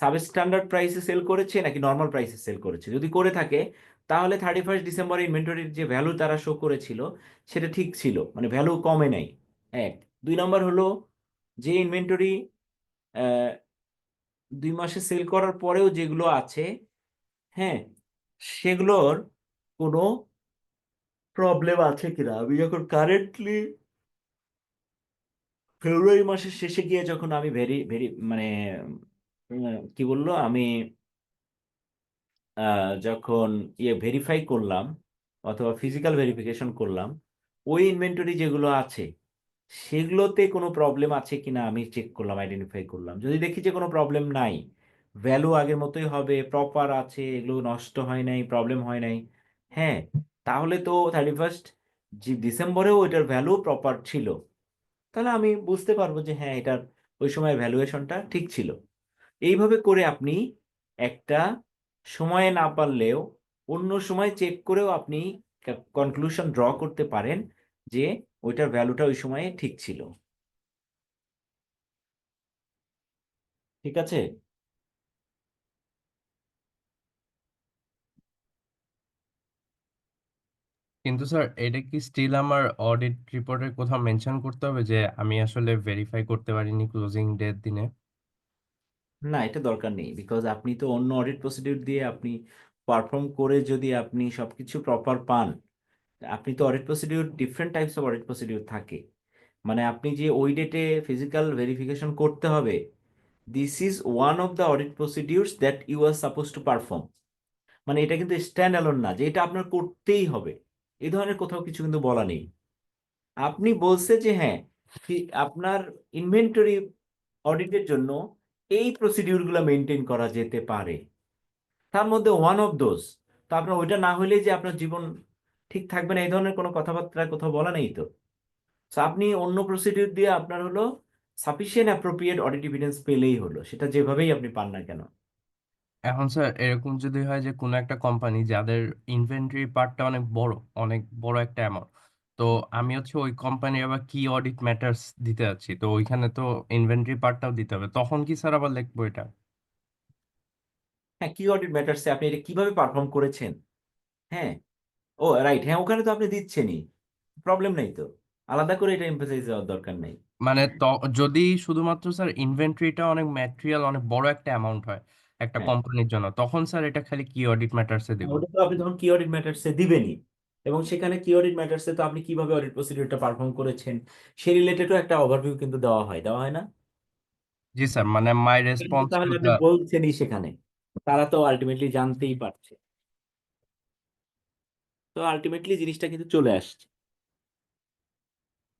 সাবস্ট্যান্ডার্ড প্রাইসে সেল করেছে নাকি নর্মাল প্রাইসে সেল করেছে, যদি করে থাকে তাহলে 31 ডিসেম্বরের ইনভেন্টরির যে ভ্যালু তারা শো করেছিল সেটা ঠিক ছিল, মানে ভ্যালু কমে নাই। 2 নম্বর হলো, যে ইনভেন্টরি 2 মাসে সেল করার পরেও যেগুলো আছে, হ্যাঁ, সেগুলোর কোনো প্রবলেম আছে কিনা। আমি যখন কারেন্টলি ফেব্রুয়ারি মাসের শেষে গিয়ে যখন আমি ভেরি ভেরি মানে কি বললো, আমি যখন ভেরিফাই করলাম অথবা ফিজিক্যাল ভেরিফিকেশন করলাম, ওই ইনভেন্টরি যেগুলো আছে সেগুলোতে কোনো প্রবলেম আছে কিনা আমি চেক করলাম, আইডেন্টিফাই করলাম। যদি দেখি যে কোনো প্রবলেম নাই, ভ্যালু আগের মতোই হবে, প্রপার আছে, এগুলো নষ্ট হয় নাই, প্রবলেম হয় নাই, হ্যাঁ, তাহলে তো 31 ডিসেম্বরেও এটার ভ্যালু প্রপার ছিল, তাহলে আমি বুঝতে পারবো যে হ্যাঁ এটার ওই সময় ভ্যালুয়েশনটা ঠিক ছিল। এইভাবে করে আপনি একটা সময়ে না পারলেও অন্য সময় চেক করেও আপনি কনক্লুশন ড্র করতে পারেন যে ওইটার ভ্যালুটা ওই সময়ে ঠিক ছিল। ঠিক আছে? কিন্তু স্যার, এটা কি স্টিল আমার অডিট রিপোর্টে কোথাও মেনশন করতে হবে যে আমি আসলে ভেরিফাই করতে পারিনি ক্লোজিং ডেট দিনে? না, এটা দরকার নেই, বিকজ আপনি তো অন্য অডিট প্রসিডিউর দিয়ে আপনি পারফর্ম করে যদি আপনি সবকিছু প্রপার পান, আপনি তো audit procedure different types of audit procedure থাকে, মানে আপনি যে ওই ডেটে ফিজিক্যাল ভেরিফিকেশন করতে হবে, this is one of the audit procedures that you are suppose to perform. মানে এটা কিন্তু স্ট্যান্ড অ্যালোন না যে এটা আপনার করতেই হবে, এই ধরনের কোথাও কিছু কিন্তু বলা নেই। আপনি বলছে যে হ্যাঁ, আপনার ইনভেন্টরি অডিটের জন্য এই প্রসিডিউরগুলো মেনটেন করা যেতে পারে, তার মধ্যে ওয়ান অফ দোজ। তো আপনার ওইটা না হলে যে আপনার জীবন ঠিক থাকবে না, এই ধরনের কোনো কথাবার্তা কোথাও বলা নেই তো। তো আপনি অন্য প্রসিডিউর দিয়ে আপনার হলো সাফিসিয়েন্ট অ্যাপ্রোপ্রিয়েট অডিট এভিডেন্স পেলেই হলো, সেটা যেভাবেই আপনি পান না কেন। এখন স্যার এরকম যদি হয় যে কোনো একটা কোম্পানি যাদের ইনভেন্টরি পার্টটা অনেক বড় একটা অ্যামাউন্ট, তো আমি হচ্ছে ওই কোম্পানির আবার কি অডিট ম্যাটার্স দিতে যাচ্ছি, তো ওইখানে তো ইনভেন্টরি পার্টটাও দিতে হবে, তখন কি স্যার আবার লিখবো এটা? হ্যাঁ, কি অডিট ম্যাটারসে আপনি এটা কিভাবে পারফর্ম করেছেন। হ্যাঁ, ও রাইট, হ্যাঁ ওখানে তো আপনি দিচ্ছেনই, প্রবলেম নেই তো, আলাদা করে এটা এমফাসাইজ দেওয়ার দরকার নেই। মানে যদি শুধুমাত্র স্যার ইনভেন্টরিটা অনেক ম্যাটেরিয়াল অনেক বড় একটা অ্যামাউন্ট হয় একটা হ্যাঁ, কোম্পানির জন্য, তখন স্যার এটা খালি কি অডিট ম্যাটার্সে দিব? ওটা তো আপনি তখন কি অডিট ম্যাটারসে দিবেনই, এবং সেখানে কি অডিট ম্যাটারসে তো আপনি কিভাবে অডিট প্রসিডিউরটা পারফর্ম করেছেন সে রিলেটেডও একটা ওভারভিউ কিন্তু দেওয়া হয় না? জি স্যার, মানে মাই সেটা তো রেসপন্স টু তাহলে আপনি দা। বলছেনই সেখানে, তারা তো আলটিমেটলি জানতেই পারছে, তো আলটিমেটলি জিনিসটা কিন্তু চলে আসছে।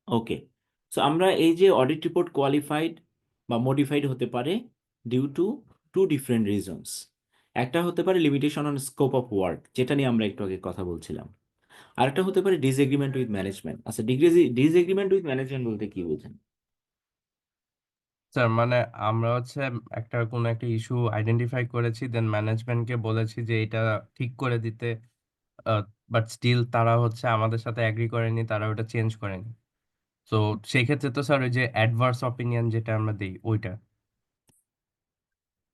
ওকে, সো আমরা এই যে অডিট রিপোর্ট কোয়ালিফাইড বা মডিফাইড হতে পারে due to two different reasons. একটা হতে পারে limitation on scope of work, যেটা নিয়ে আমরা একটু আগে কথা বলছিলাম। আরেকটা হতে পারে ডিসএগ্রিমেন্ট উইথ ম্যানেজমেন্ট। আচ্ছা, ডিসএগ্রিমেন্ট উইথ ম্যানেজমেন্ট বলতে কি বোঝেন? স্যার মানে আমরা হচ্ছে কোনো একটা ইস্যু আইডেন্টিফাই করেছি, দেন ম্যানেজমেন্টকে বলেছি যে এটা ঠিক করে দিতে, বাট স্টিল তারা হচ্ছে আমাদের সাথে অ্যাগ্রি করেনি, তারা ওটা চেঞ্জ করেনি। তো সেই ক্ষেত্রে তো স্যার ওই যে অ্যাডভার্স অপিনিয়ন যেটা আমরা দিই ওইটা।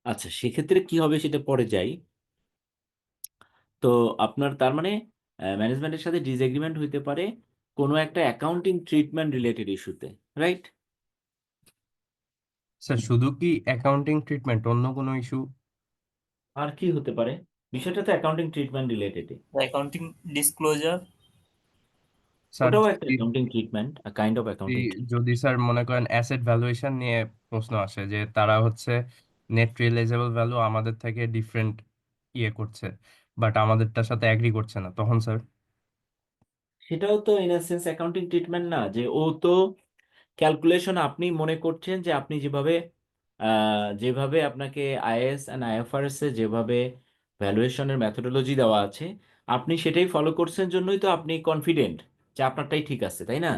আচ্ছা, সেক্ষেত্রে কি হবে সেটা পরে যাই। তো আপনার তার মানে ম্যানেজমেন্টের সাথে ডিসএগ্রিমেন্ট হইতে পারে কোনো একটা অ্যাকাউন্টিং ট্রিটমেন্ট রিলেটেড ইস্যুতে, রাইট? স্যার শুধু কি অ্যাকাউন্টিং ট্রিটমেন্ট, অন্য কোনো ইস্যু? আর কি হতে পারে? বিষয়টা তো accounting treatment related, accounting disclosure. Sir ওটাও একটা accounting treatment, kind of accounting treatment. যদি স্যার মনে করেন অ্যাসেট ভ্যালুয়েশন নিয়ে প্রশ্ন আসে, যে তারা হচ্ছে নেট রিয়েলাইজেবল ভ্যালু আমাদের থেকে ডিফারেন্ট ইয়ে করছে, বাট আমাদেরটার সাথে অ্যাগ্রি করছে না, তখন স্যার? সেটাও তো ইন সেন্স অ্যাকাউন্টিং ট্রিটমেন্ট না, যে ও তো ক্যালকুলেশন আপনি মনে করছেন যে আপনি যেভাবে আপনাকে আইএস অ্যান্ড আইএফআরএস এ যেভাবে ভ্যালুয়েশনের মেথোডোলজি দেওয়া আছে, আপনি সেটাই ফলো করছেন জন্যই তো আপনি কনফিডেন্ট যে আপনারটাই ঠিক আছে, তাই না?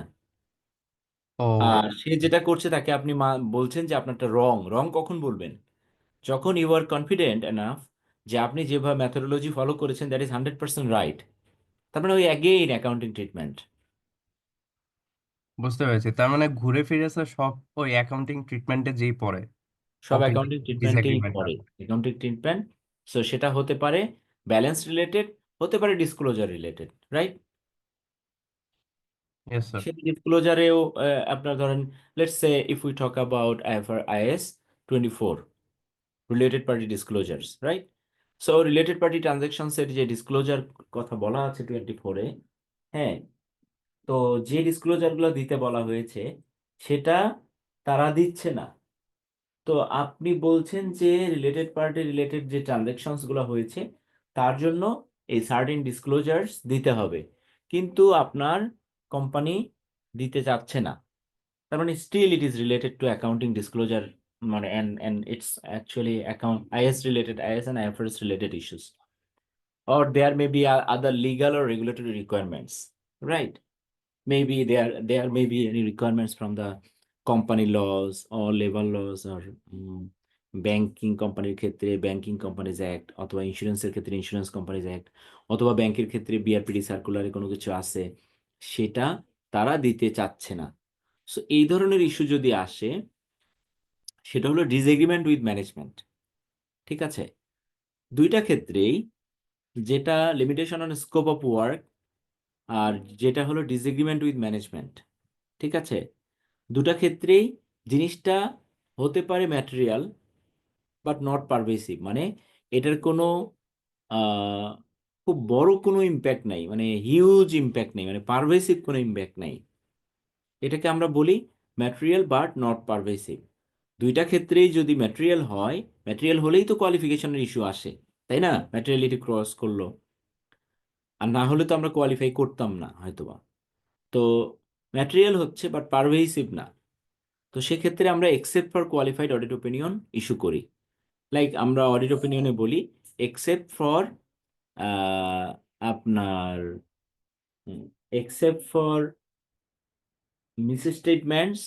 ও আর সে যেটা করছে তাকে আপনি বলছেন যে আপনারটা রং। রং কখন বলবেন? যখন ইউ আর কনফিডেন্ট এনাফ যে আপনি যেভাবে মেথোডোলজি ফলো করেছেন দ্যাট ইজ 100% রাইট। তার মানে ওই অ্যাগেইন অ্যাকাউন্টিং ট্রিটমেন্ট। বুঝতে পেরেছি, তার মানে ঘুরে ফিরে স্যার সব ওই অ্যাকাউন্টিং ট্রিটমেন্টে যেই পড়ে, সব ওপিনিয়ন অ্যাকাউন্টিং ট্রিটমেন্টেই ডিসএগ্রিমেন্টটা। পড়ে অ্যাকাউন্টিং ট্রিটমেন্ট। সো সেটা হতে পারে ব্যালেন্স রিলেটেড, হতে পারে disclosure related, right? Yes sir. সেই ডিসক্লোজারেও আপনার ধরেন, let's say if we talk about IS 24 related party disclosures, right? So related party transactions এর যে ডিসক্লোজার কথা বলা আছে 24-এ, হ্যাঁ, তো যে ডিসক্লোজার গুলো দিতে বলা হয়েছে সেটা তারা দিচ্ছে না। তো আপনি বলছেন যে রিলেটেড পার্টি রিলেটেড যে ট্রানজাকশনস গুলো হয়েছে তার জন্য এই সার্টেন ডিসক্লোজারস দিতে হবে, কিন্তু আপনার কোম্পানি দিতে চাচ্ছে না। তার মানে still it is related to accounting disclosure, মানে and it's actually account IS related, IS and IFRS related issues, or there may be other legal or regulatory requirements, right? Maybe there may be any requirements from the company laws or labor laws, or banking কোম্পানির ক্ষেত্রে banking companies act, অথবা ইন্স্যুরেন্সের ক্ষেত্রে insurance companies act, অথবা ব্যাংকের ক্ষেত্রে BRPD সার্কুলারে কোনো কিছু আছে, সেটা তারা দিতে চাচ্ছে না। সো এই ধরনের ইস্যু যদি আসে, সেটা হলো ডিসএগ্রিমেন্ট উইথ ম্যানেজমেন্ট, ঠিক আছে? দুইটা ক্ষেত্রেই, যেটা limitation on scope of work আর যেটা হলো ডিসএগ্রিমেন্ট উইথ ম্যানেজমেন্ট, ঠিক আছে? দুটা ক্ষেত্রেই জিনিসটা হতে পারে ম্যাটেরিয়াল বাট নট পারভেসিভ, মানে এটার কোনো আহ, খুব বড় কোনো ইম্প্যাক্ট নাই, মানে হিউজ ইম্প্যাক্ট নেই, মানে পারভেসিভ কোনো ইম্প্যাক্ট নাই। এটাকে আমরা বলি ম্যাটেরিয়াল বাট নট পারভেসিভ। দুইটা ক্ষেত্রেই যদি ম্যাটেরিয়াল হয়, ম্যাটেরিয়াল হলেই তো কোয়ালিফিকেশনের ইস্যু আসে, তাই না? ম্যাটেরিয়ালিটি ক্রস করলো। আর না হলে তো আমরা কোয়ালিফাই করতাম না হয়তোবা। তো ম্যাটেরিয়াল হচ্ছে বাট পারভেসিভ না। তো সেক্ষেত্রে আমরা except for qualified audit opinion issue করি। লাইক আমরা অডিট ওপিনিয়নে বলি এক্সেপ্ট ফর আপনার except for misstatements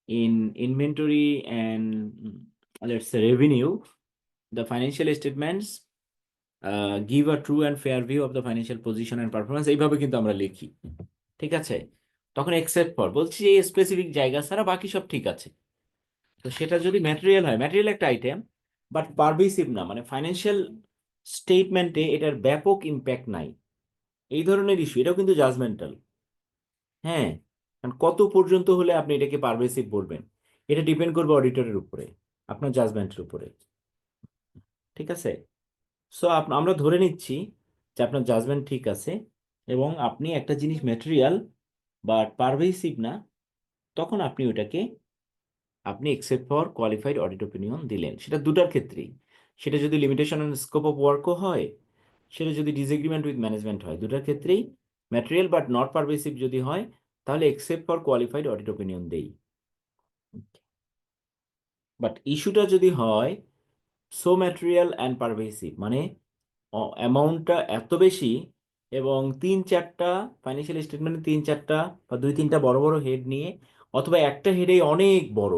in inventory and let's say revenue, the financial statements give a true and fair view of the financial position and performance, এইভাবে কিন্তু আমরা লিখি। ঠিক আছে, তখন এক্সেপ্ট ফর বলছি এই স্পেসিফিক জায়গা ছাড়া বাকি সব ঠিক আছে। তো সেটা যদি ম্যাটেরিয়াল হয়, ম্যাটেরিয়াল একটা আইটেম বাট পারভিসিভ না, মানে ফাইন্যান্সিয়াল স্টেটমেন্টে এটার ব্যাপক ইম্প্যাক্ট নাই, এই ধরনের ইস্যু, এটাও কিন্তু জাজমেন্টাল। হ্যাঁ, কারণ কত পর্যন্ত হলে আপনি এটাকে পারভেসিভ বলবেন, এটা ডিপেন্ড করবে অডিটরের উপরে, আপনার জাজমেন্টের উপরে। ঠিক আছে, সো আমরা ধরে নিচ্ছি যে আপনার জাজমেন্ট ঠিক আছে এবং আপনি একটা জিনিস ম্যাটেরিয়াল বাট পারভেসিভ না, তখন আপনি ওটাকে except for qualified audit opinion দিলেন। সেটা দুটার ক্ষেত্রেই, সেটা যদি লিমিটেশন অ্যান্ড স্কোপ অফ ওয়ার্কও হয়, সেটা যদি ডিসএগ্রিমেন্ট উইথ ম্যানেজমেন্ট হয়, দুটার ক্ষেত্রেই ম্যাটেরিয়াল বাট নট পারভেসিভ যদি হয় তাহলে except for qualified audit opinion দেই। বাট ইস্যুটা যদি হয় সো ম্যাটেরিয়াল অ্যান্ড পারভেসিভ, মানে অ্যামাউন্টটা এত বেশি এবং 3-4টা ফাইন্যান্সিয়াল স্টেটমেন্টে 3-4টা বা 2-3টা বড় বড় হেড নিয়ে, অথবা একটা হেডেই অনেক বড়,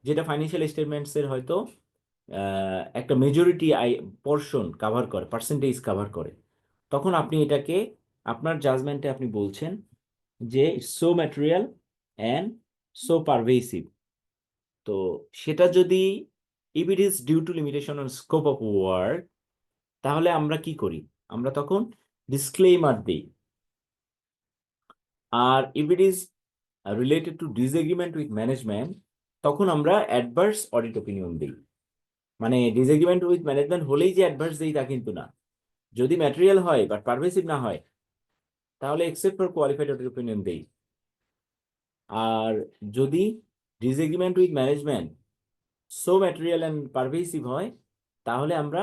যেটা ফাইন্যান্সিয়াল স্টেটমেন্টসের হয়তো একটা মেজরিটি পোর্শন কাভার করে, পার্সেন্টেজ কাভার করে, তখন আপনি এটাকে আপনার জাজমেন্টে আপনি বলছেন যে so material and so pervasive. তো সেটা যদি if it is due to limitation on scope of work, তাহলে আমরা কি করি, আমরা তখন ডিসক্লেইমার দিই। আর if it is related to disagreement with management, তখন আমরা অ্যাডভার্স অডিট ওপিনিয়ন দিই। মানে ডিসএগ্রিমেন্ট উইথ ম্যানেজমেন্ট হলেই যে অ্যাডভার্স দিই তা কিন্তু না, যদি ম্যাটেরিয়াল হয় বাট পারভেসিভ না হয় তাহলে except for qualified audit opinion দেই। আর যদি disagreement with management so material and পারভেসিভ হয় তাহলে আমরা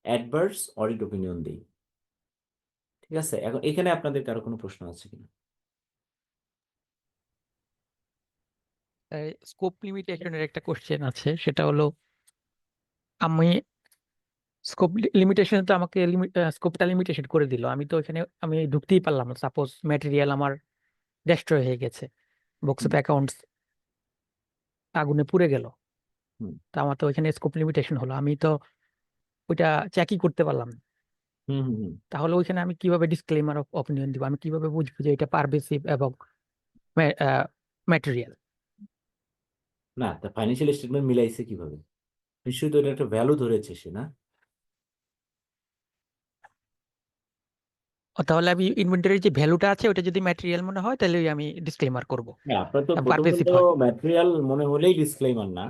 অ্যাডভার্স অডিট ওপিনিয়ন দিই। ঠিক আছে, এখন এখানে আপনাদের কারো কোনো প্রশ্ন আছে কিনা? স্কোপ লিমিটেশনের একটা কোশ্চেন আছে, সেটা হলো আমি স্কোপ লিমিটেশন তো আমাকে স্কোপটা লিমিটেশন করে দিল, আমি তো এখানে আমি ঢুকতেই পারলাম না। সাপোজ ম্যাটেরিয়াল আমার ডেস্ট্রয় হয়ে গেছে, বুকস অফ অ্যাকাউন্টস আগুনে পুড়ে গেল, হুম তো আমার তো ওইখানে স্কোপ লিমিটেশন হলো, আমি তো ওইটা চেকই করতে পারলাম না। হুম হুম হুম। তাহলে ওইখানে আমি কিভাবে ডিসক্লেমার অফ অপিনিয়ন দিব, আমি কিভাবে বুঝবো যে এটা পারভেসিভ এবং ম্যাটেরিয়াল? না, তা ফাইন্যান্সিয়াল স্টেটমেন্ট মিলাইছে কিভাবে? নিশ্চয়ই তো এটা একটা ভ্যালু ধরেছে সে, না? তাহলে আমি ইনভেন্টরির যে ভ্যালুটা আছে ওটা যদি ম্যাটেরিয়াল মনে হয় তাহলে ওই আমি ডিসক্লেমার করব, হ্যাঁ, আপনার তো প্রথমত পারভেসিভ হয়। ম্যাটেরিয়াল মনে হলেই ডিসক্লেইমার না।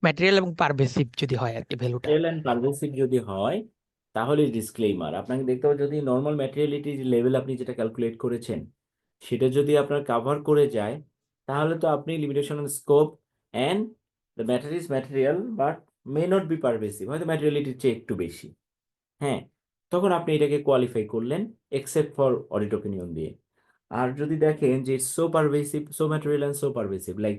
ম্যাটেরিয়াল এবং পারভেসিভ যদি হয় আর কি ভ্যালুটা। ম্যাটেরিয়াল অ্যান্ড পারভেসিভ যদি হয় তাহলে ডিসক্লেইমার। আপনাকে দেখতে হবে যদি নর্মাল ম্যাটেরিয়ালিটি লেভেল আপনি যেটা ক্যালকুলেট করেছেন সেটা যদি আপনার কাভার করে যায়, তাহলে তো আপনি limitation on scope and the matter is material but may not be pervasive, হয়তো ম্যাটেরিয়ালিটির চেয়ে একটু বেশি। হ্যাঁ, তখন আপনি এটাকে কোয়ালিফাই করলেন এক্সেপ্ট ফর অডিট ওপিনিয়ন দিয়ে। আর যদি দেখেন যে so পারভেসিভ, so material and so পারভেসিভ, like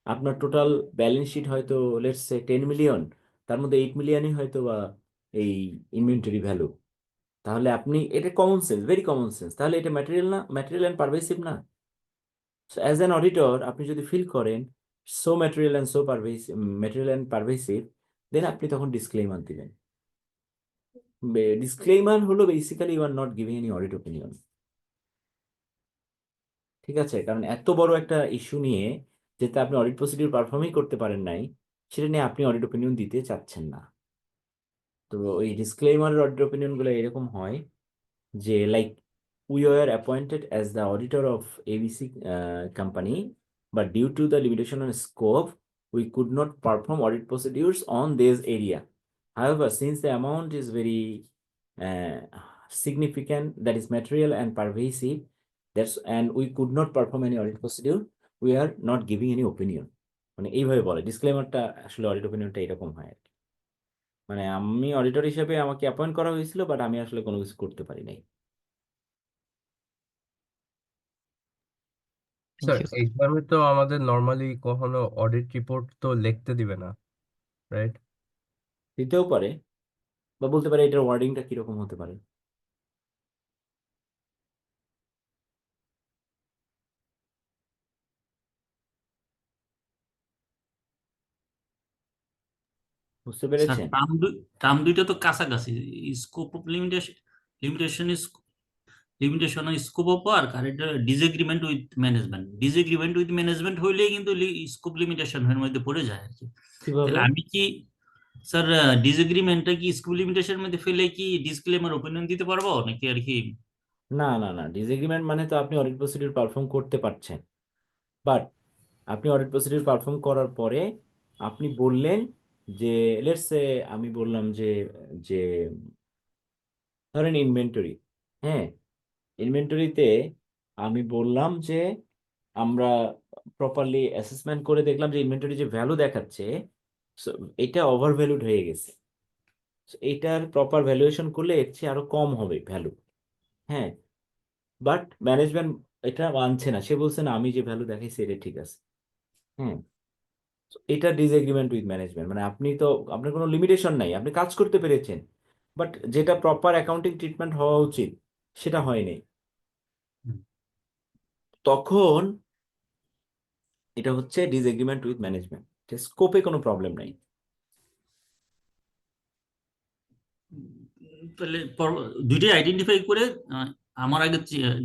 আপনার টোটাল ব্যালেন্স শিট হয়তো লেটস সে 10 মিলিয়ন, তার মধ্যে 8 মিলিয়নই হয়তো বা এই ইনভেন্টরি ভ্যালু, তাহলে আপনি এটা common sense, very common sense, তাহলে এটা ম্যাটেরিয়াল না, ম্যাটেরিয়াল অ্যান্ড পারভেসিভ না। সো অ্যাজ অ্যান অডিটর আপনি যদি ফিল করেন so material and so pervasive, material and pervasive, then আপনি তখন ডিসক্লেইমার দিবেন। ডিসক্লেইমার হলো basically you are not giving any audit opinion. ঠিক আছে, কারণ এত বড় একটা ইস্যু নিয়ে যেটা আপনি অডিট প্রসিডিউর পারফর্মই করতে পারেন নাই, সেটা নিয়ে আপনি অডিট ওপিনিয়ন দিতে চাচ্ছেন না। তো ওই ডিসক্লেইমারের অডিট ওপিনিয়ন গুলো এরকম হয় যে like we were appointed as the auditor of ABC company, but due to the limitation on scope, we could not perform audit procedures on this area. However, since the amount is very uh, significant, that is material and pervasive, and we could not perform any audit procedure, we are not giving any opinion. মানে এইভাবে বলে ডিসক্লেমারটা, আসলে audit ওপিনিয়নটা এরকম হয় আর কি। মানে আমি auditor হিসেবে আমাকে অ্যাপয়েন্ট করা হয়েছিল, বাট আমি আসলে কোনো কিছু করতে পারি নাই। Thank sir you sir. এক্সামে তো আমাদের নর্মালি কখনো অডিট রিপোর্ট তো লিখতে দিবে না, রাইট? দিতেও পারে, বা বলতে পারে এটার ওয়ার্ডিংটা কিরকম হতে পারে। বুঝতে স্যার পেরেছেন? টার্ম দুইটা তো কাছাকাছি। Scope of limitation limitation scope of work, আর এটা disagreement with management. Disagreement with management হইলেই কিন্তু স্কোপ লিমিটেশনের মধ্যে পড়ে যায় আর কি। কিভাবে? তাহলে আমি কি স্যার ডিসএগ্রিমেন্টটা কি স্কোপ লিমিটেশনের মধ্যে ফেলে কি ডিসক্লেমার ওপিনিয়ন দিতে পারবো নাকি আর কি? না না না, ডিসএগ্রিমেন্ট মানে তো আপনি অডিট প্রসিডিউর পারফর্ম করতে পারছেন, বাট আপনি অডিট প্রসিডিউর পারফর্ম করার পরে আপনি বললেন যে, লেটস সে আমি বললাম যে যে ধরেন ইনভেন্টরি, হ্যাঁ, ইনভেন্টরিতে আমি বললাম যে আমরা প্রপারলি অ্যাসেসমেন্ট করে দেখলাম যে ইনভেন্টরি যে ভ্যালু দেখাচ্ছে, so এটা ওভার ভ্যালুড হয়ে গেছে। So এটার প্রপার ভ্যালুয়েশন করলে এর চেয়ে আরো কম হবে ভ্যালু, হ্যাঁ, বাট ম্যানেজমেন্ট এটা মানছে না, সে বলছে না আমি যে ভ্যালু দেখাইছি এটা ঠিক আছে। হ্যাঁ, তো এটা ডিসএগ্রিমেন্ট উইথ ম্যানেজমেন্ট, মানে আপনি তো আপনার কোনো লিমিটেশন নাই, আপনি কাজ করতে পেরেছেন, বাট যেটা প্রপার অ্যাকাউন্টিং ট্রিটমেন্ট হওয়া উচিত সেটা হয়নি। তখন এটা হচ্ছে ডিসএগ্রিমেন্ট উইথ ম্যানেজমেন্ট, স্কোপে কোনো প্রবলেম নাই। তাহলে দুইটাই আইডেন্টিফাই করে আমার আগে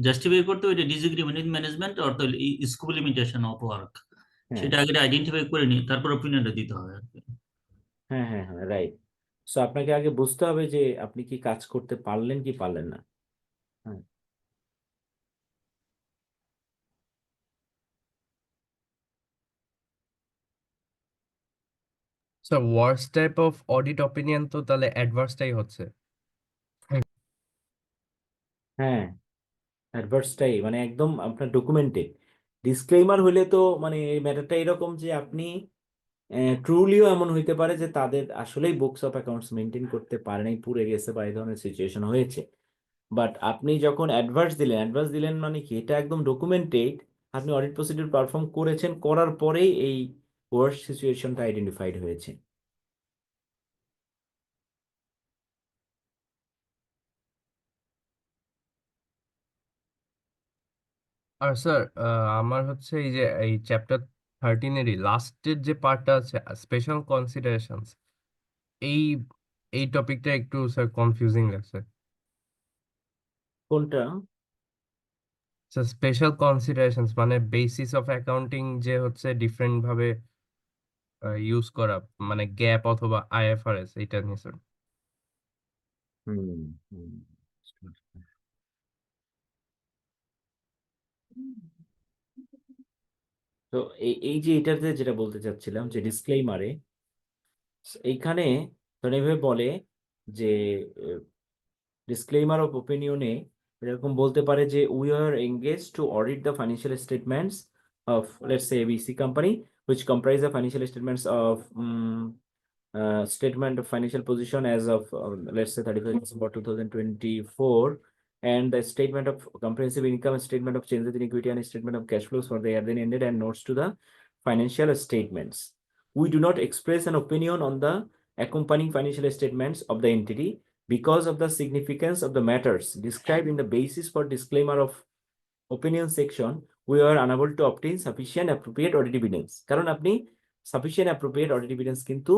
জাস্টিফাই করতে হবে এটা ডিসএগ্রিমেন্ট উইথ ম্যানেজমেন্ট অর্থাৎ স্কোপ লিমিটেশন অফ ওয়ার্ক, হ্যাঁ সেটা আগে আইডেন্টিফাই করে নিয়ে তারপর ওপিনিয়নটা দিতে হবে আর কি। হ্যাঁ হ্যাঁ হ্যাঁ, রাইট। সো আপনাকে আগে বুঝতে হবে যে আপনি কি কাজ করতে পারলেন কি পারলেন না। হ্যাঁ, sir worst type of audit opinion তো তাহলে অ্যাডভার্সটাই হচ্ছে। হ্যাঁ, অ্যাডভার্সটাই মানে একদম আপনার ডকুমেন্টে ডিসক্লেইমার হইলে তো মানে এই ম্যাটারটা এরকম যে আপনি ট্রুলিও এমন হইতে পারে যে তাদের আসলেই বুকস অফ অ্যাকাউন্টস মেনটেন করতে পারে নাই, পুড়ে গেছে বা এই ধরনের সিচুয়েশন হয়েছে। বাট আপনি যখন অ্যাডভার্স দিলেন মানে কি এটা একদম ডকুমেন্টেড, আপনি অডিট প্রসিডিউর পারফর্ম করেছেন, করার পরেই এই ওয়ার্স্ট সিচুয়েশনটা আইডেন্টিফাইড হয়েছে। আর স্যার আমার হচ্ছে এই যে এই চ্যাপ্টার 13-এরই লাস্টের যে পার্টটা আছে স্পেশাল কনসিডারেশনস, এই এই টপিকটা একটু স্যার কনফিউজিং লাগছে। কোনটা? স্পেশাল কনসিডারেশনস মানে বেসিস অফ অ্যাকাউন্টিং যে হচ্ছে ডিফারেন্ট ভাবে ইউজ করা, মানে গ্যাপ অথবা আইএফআরএস, এটা নিয়ে স্যার। হুম হুম। তো এই যে এটাতে যেটা বলতে চাচ্ছিলাম যে ডিসক্লেইমারে এইখানে ধরেন এভাবে বলে যে ডিসক্লেইমার অফ ওপিনিয়নে এরকম বলতে পারে যে we are engage two audit the financial statements of let's say ABC company which comprise the financial statements of statement of financial position as of let's say 31st December 2024, and the statement of comprehensive income, statement of changes in equity, and statement of cash flows for the year then ended, and notes to the financial statements. We do not express an opinion on the accompanying financial statements of the entity because of the significance of the matters described in the basis for disclaimer of opinion section. We are unable to obtain sufficient appropriate audit evidence, কারণ আপনি sufficient appropriate audit evidence কিন্তু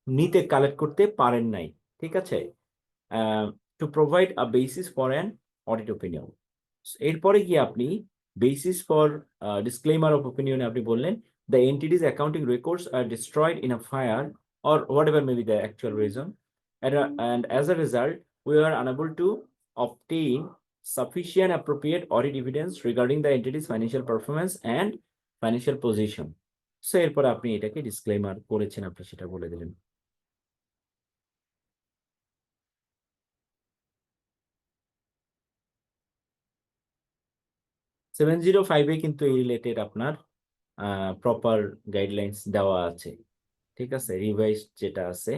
নিতে collect করতে পারেন নাই, ঠিক আছে, to provide a basis for an audit opinion. এরপরে গিয়ে আপনি basis for disclaimer of opinion আপনি বললেন the entity's accounting records are destroyed in a fire or whatever may be the actual reason, and as a result we are unable to obtain sufficient appropriate audit evidence regarding the entity's financial performance and financial position. So এরপর আপনি এটাকে disclaimer করেছেন, আপনি সেটা বলে দিলেন। 705-এ কিন্তু এই রিলেটেড আপনার প্রপার গাইডলাইন্স দেওয়া আছে, ঠিক আছে, রিভাইজ যেটা আছে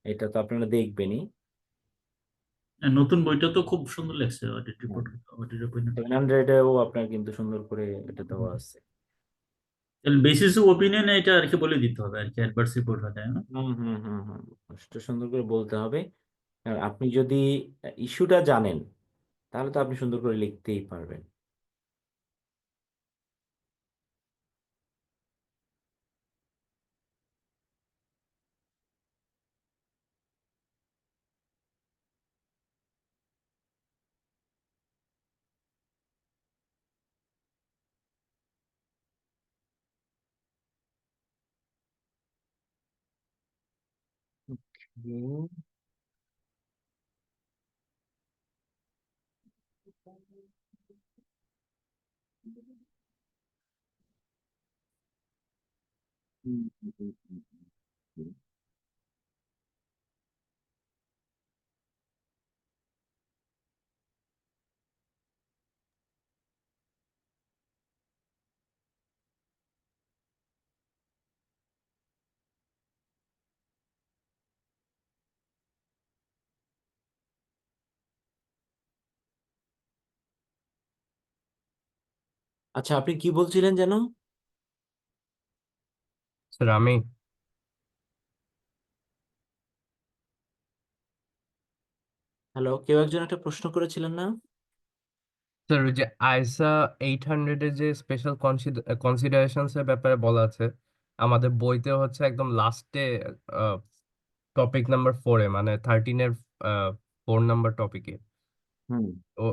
এটা তো আপনারা দেখবেনই। নতুন বইটা তো খুব সুন্দর লাগছে, অডিট রিপোর্ট, অডিট অপিনিয়ন। 700-এও আপনার কিন্তু সুন্দর করে এটা দেওয়া আছে। বেসিস ওপিনিয়ন এটা আর কি বলে দিতে হবে আর কি, অ্যাডভার্স রিপোর্ট হয়, তাই না? হুম হুম হুম হুম, সেটা সুন্দর করে বলতে হবে। আর আপনি যদি ইস্যুটা জানেন তাহলে তো আপনি সুন্দর করে লিখতেই পারবেন। হুম। হুম, হুম, হুম, হুম, হুম। আচ্ছা, আপনি কি বলছিলেন যেন? স্যার আমি হ্যালো, কেউ একজন একটা প্রশ্ন করেছিলেন না? স্যার ওই যে আইসা 800-এর যে স্পেশাল কনসিডারেশনস এর ব্যাপারে বলা আছে, আমাদের বইতে হচ্ছে একদম লাস্টে টপিক নাম্বার 4-এ, মানে 13-এর 4 নাম্বার টপিকে। হুম। তো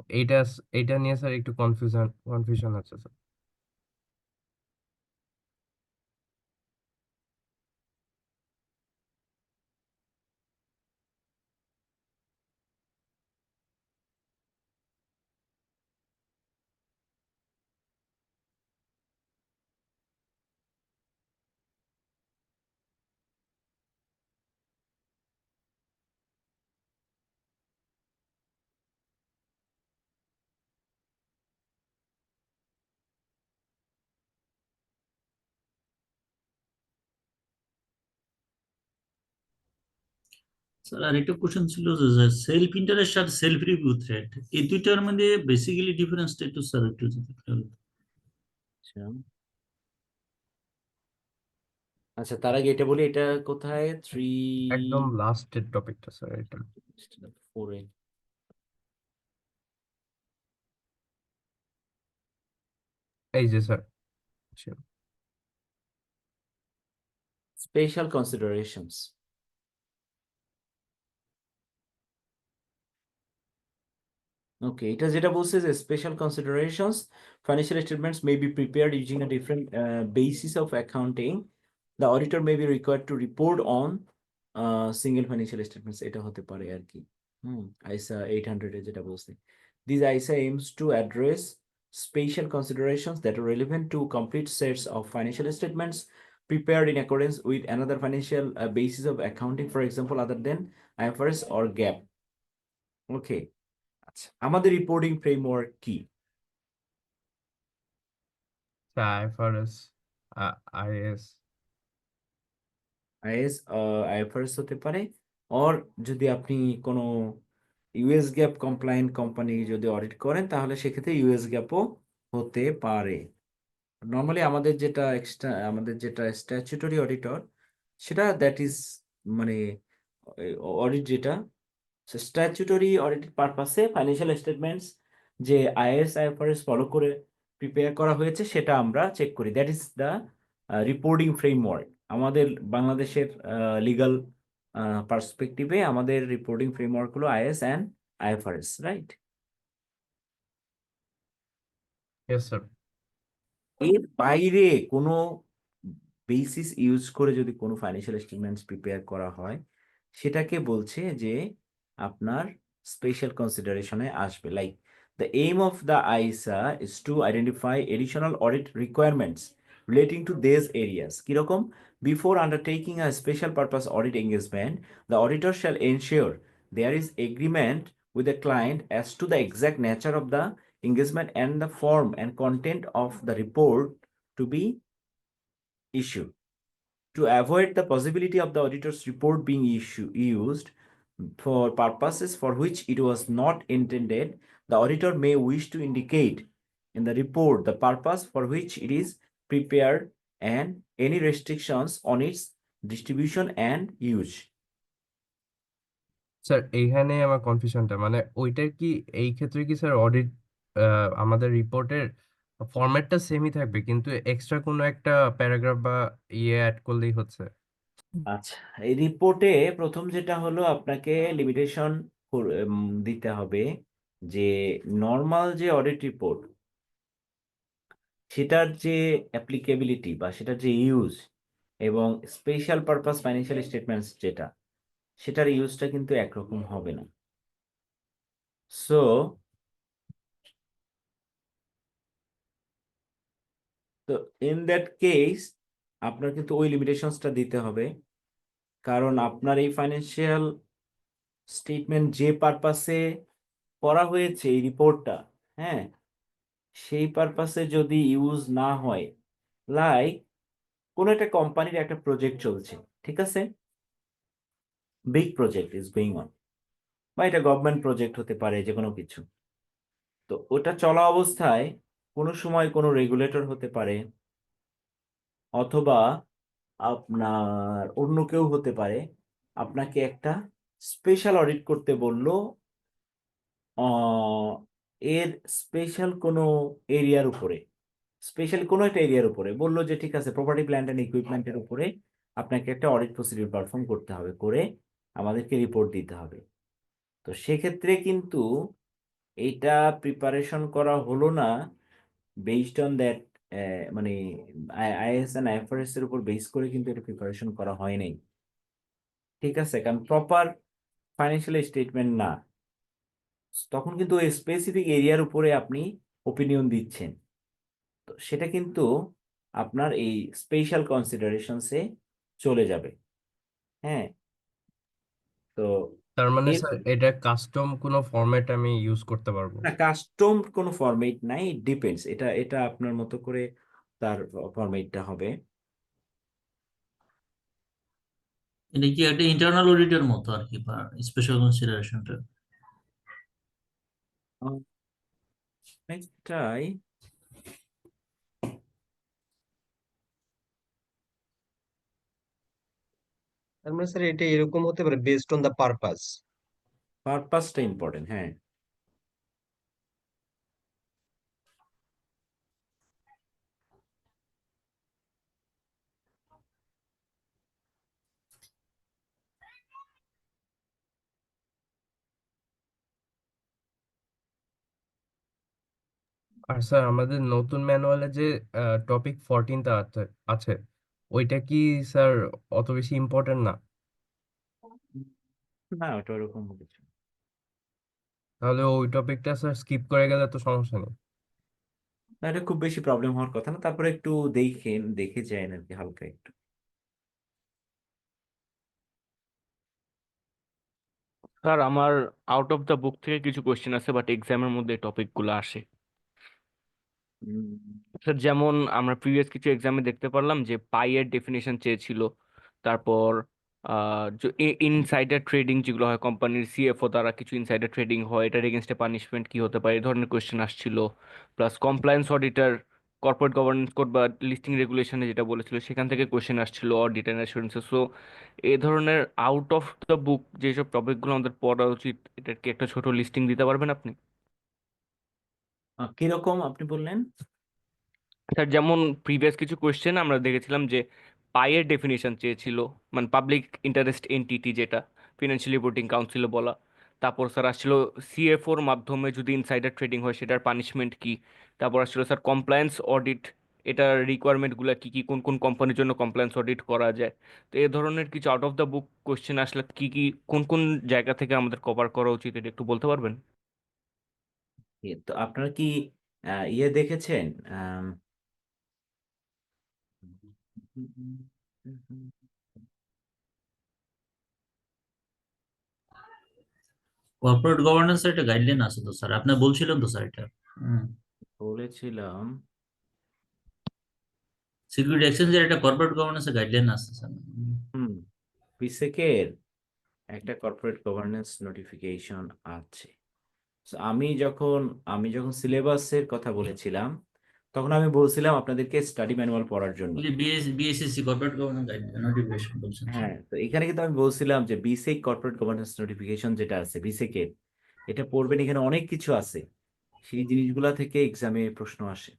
এইটা নিয়ে স্যার একটু কনফিউশন আছে স্যার। স্যার আরেকটা কোশ্চেন ছিল যে সেলফ ইন্টারেস্ট আর সেলফ রিভিউ থ্রেড, এই দুইটার মধ্যে বেসিক্যালি ডিফারেন্সটা একটু স্যার একটু যদি একটু- আচ্ছা আচ্ছা, তার আগে এটা বলি, এটা কোথায়? একদম লাস্টের টপিকটা স্যার এটা। 4-এ। এই যে স্যার, স্পেশাল কনসিডারেশনস। ওকে, এটা যেটা বলছে যে special considerations, financial statements may be prepared using a different basis of accounting, the auditor may be required to report on single financial statements, এটা হতে পারে আর কি। আইসা 800-এ যেটা বলছে, দিস আইসা aims to address special considerations that are relevant to complete sets of financial statements prepared in accordance with another financial basis of accounting, for example other than IFRS or GAAP. Okay, আচ্ছা, আমাদের reporting framework কি? IFRS, is. Is, IFRS হতে পারে, or যদি আপনি কোনো US gap compliant company যদি audit করেন তাহলে সেক্ষেত্রে ইউএস গ্যাপও হতে পারে। নর্মালি আমাদের যেটা স্ট্যাচুটরি অডিটর, সেটা দ্যাট ইজ মানে অডিট যেটা স্ট্যাচুটরি অডিট পারপাসে ফাইন্যান্সিয়াল স্টেটমেন্টস যে আইএস আইএফআরএস ফলো করে প্রিপেয়ার করা হয়েছে সেটা আমরা চেক করি। That is the reporting framework. আমাদের বাংলাদেশের লিগাল পার্সপেক্টিভে আমাদের রিপোর্টিং ফ্রেমওয়ার্ক হলো is and IFRS, right? Yes sir. এর বাইরে কোনো বেসিস ইউজ করে যদি কোনো ফাইন্যান্সিয়াল স্টেটমেন্টস প্রিপেয়ার করা হয় সেটাকে বলছে যে আপনার স্পেশাল কনসিডারেশনে আসবে। Like the aim of the ISA is to identify additional audit requirements relating to these areas. কিরকম? Before undertaking a special purpose audit engagement, the auditor shall ensure there is agreement with the client as to the exact nature of the engagement and the form and content of the report to be issued. To avoid the possibility of the auditor's report being used for purposes for which it was not intended, the auditor may wish to indicate in the report the purpose for which it is prepared and any restrictions on its distribution and use. Sir এইখানে আমার কনফিউশনটা, মানে ওইটার কি এই ক্ষেত্রে কি sir audit আমাদের রিপোর্টের ফরম্যাটটা সেমই থাকবে, কিন্তু এক্সট্রা কোনো একটা প্যারাগ্রাফ বা ইয়ে অ্যাড করলেই হচ্ছে? আচ্ছা, এই রিপোর্টে প্রথম যেটা হলো আপনাকে লিমিটেশন দিতে হবে যে নর্মাল যে অডিট রিপোর্ট সেটার যে অ্যাপ্লিকেবিলিটি বা সেটার যে ইউজ এবং স্পেশাল পারপাস ফাইন্যান্সিয়াল স্টেটমেন্টস যেটা সেটার ইউজটা কিন্তু একরকম হবে না। সো তো ইন দ্যাট কেস আপনার কিন্তু ওই লিমিটেশনসটা দিতে হবে, কারণ আপনার এই ফাইন্যান্সিয়াল স্টেটমেন্ট যে পারপাসে করা হয়েছে এই রিপোর্টটা, হ্যাঁ, সেই পারপাসে যদি ইউজ না হয়, লাইক কোনো একটা কোম্পানির একটা প্রজেক্ট চলছে, ঠিক আছে, big project is going on, বা এটা গভর্নমেন্ট প্রজেক্ট হতে পারে, যে কোনো কিছু। তো ওটা চলা অবস্থায় কোনো সময় কোনো রেগুলেটর হতে পারে, অথবা আপনার অন্য কেউ হতে পারে, আপনাকে একটা স্পেশাল অডিট করতে বললো এর স্পেশাল কোনো এরিয়ার উপরে, স্পেশাল কোনো একটা এরিয়ার উপরে বললো যে ঠিক আছে প্রপার্টি প্ল্যান্ট অ্যান্ড ইকুইপমেন্টের উপরে আপনাকে একটা অডিট প্রসিডিউর পারফর্ম করতে হবে, করে আমাদেরকে রিপোর্ট দিতে হবে। তো সেক্ষেত্রে কিন্তু এইটা প্রিপারেশন করা হলো না বেসড অন দ্যাট, মানে আইএস অ্যান্ড আইএফআরএস এর উপর বেস করে কিন্তু এটা প্রিপারেশন করা হয় নাই, ঠিক আছে, কারণ প্রপার ফাইন্যান্সিয়াল স্টেটমেন্ট না, তখন কিন্তু ওই স্পেসিফিক এরিয়ার উপরে আপনি ওপিনিয়ন দিচ্ছেন, তো সেটা কিন্তু আপনার এই স্পেশাল কনসিডারেশনসে চলে যাবে। হ্যাঁ, তো তার মানে এর স্যার এটা কাস্টম কোনো ফরম্যাট আমি ইউজ করতে পারবো? না, কাস্টম কোনো ফরম্যাট নাই, ডিপেন্ডস, এটা এটা আপনার মতো করে তার ফরম্যাটটা হবে। এটা কি একটা ইন্টারনাল অডিটের মতো আর কি, স্পেশাল কনসিডারেশনটা? অনেকটাই তার মানে স্যার এটা এরকম হতে পারে বেসড অন দা পারপাস। পারপাসটা ইম্পর্টেন্ট, হ্যাঁ। আর স্যার আমাদের নতুন ম্যানুয়ালে যে টপিক 14টা আছে আছে ওইটা কি স্যার অত বেশি ইম্পর্টেন্ট না? না, ওটা ওরকম কিছু না। তাহলে ওই টপিকটা স্যার স্কিপ করে গেলে তো সমস্যা নেই? না, এটা খুব বেশি প্রবলেম হওয়ার কথা না, তারপরে একটু দেখে যায় আর কি, হালকা একটু। স্যার আমার আউট অফ দ্য বুক থেকে কিছু কোশ্চেন আছে, বাট এক্সামের মধ্যে টপিকগুলো আসে। উম, স্যার যেমন আমরা প্রিভিয়াস কিছু এক্সামে দেখতে পারলাম যে পাই এর ডেফিনেশন চেয়েছিল, তারপর ইনসাইডার ট্রেডিং যেগুলো হয় কোম্পানির সিএফও দ্বারা কিছু ইনসাইডার ট্রেডিং হয়, এটার এগেনস্টে পানিশমেন্ট কি হতে পারে, এই ধরনের কোয়েশ্চেন আসছিল। Plus compliance auditor corporate governance code বা লিস্টিং রেগুলেশনে যেটা বলেছিল সেখান থেকে কোয়েশ্চেন আসছিল, অডিট অ্যান্ড অ্যাসুরেন্সে। সো এই ধরনের আউট অফ দ্য বুক যেসব টপিকগুলো আমাদের পড়া উচিত, এটার কি একটা ছোট লিস্টিং দিতে পারবেন আপনি? কিরকম আপনি বললেন? স্যার যেমন প্রিভিয়াস কিছু কোয়েশ্চেন আমরা দেখেছিলাম যে পাইয়ের ডেফিনেশন চেয়েছিল, মানে পাবলিক ইন্টারেস্ট এন্টিটি, যেটা ফিনান্সিয়াল রিপোর্টিং কাউন্সিলে বলা। তারপর স্যার আসছিল সিএফওর মাধ্যমে যদি ইনসাইডার ট্রেডিং হয় সেটার পানিশমেন্ট কি। তারপর আসছিল স্যার কমপ্লায়েন্স অডিট, এটার রিকোয়ারমেন্টগুলো কি কি, কোন কোন কোম্পানির জন্য কমপ্লায়েন্স অডিট করা যায়। তো এই ধরনের কিছু out of the book question আসলে কি কি, কোন কোন জায়গা থেকে আমাদের কভার করা উচিত, এটা একটু বলতে পারবেন? তো আপনারা কি ইয়ে দেখেছেন? কর্পোরেট গভর্নেন্সের একটা গাইডলাইন আছে তো স্যার, আপনি বলছিলেন তো স্যার এটা। হুম। বলেছিলাম, সিকিউরিটি এক্সচেঞ্জের একটা কর্পোরেট গভর্নেন্সের গাইডলাইন আছে স্যার। হুম, বিসেকের একটা কর্পোরেট গভর্নেন্স নোটিফিকেশন আছে। So, আমি যখন সিলেবাসের কথা বলেছিলাম তখন আমি বলছিলাম আপনাদেরকে স্টাডি ম্যানুয়াল পড়ার জন্য। বিএসএসসি কর্পোরেট গভর্নেন্স নোটিফিকেশন বলছেন স্যার। হ্যাঁ, তো এখানে কিন্তু আমি বলছিলাম যে বিসেক কর্পোরেট গভর্নেন্স নোটিফিকেশন যেটা আছে বিসেকের, এটা পড়বেন। এখানে অনেক কিছু আছে, সেই জিনিসগুলা থেকে এক্সামে প্রশ্ন আসে।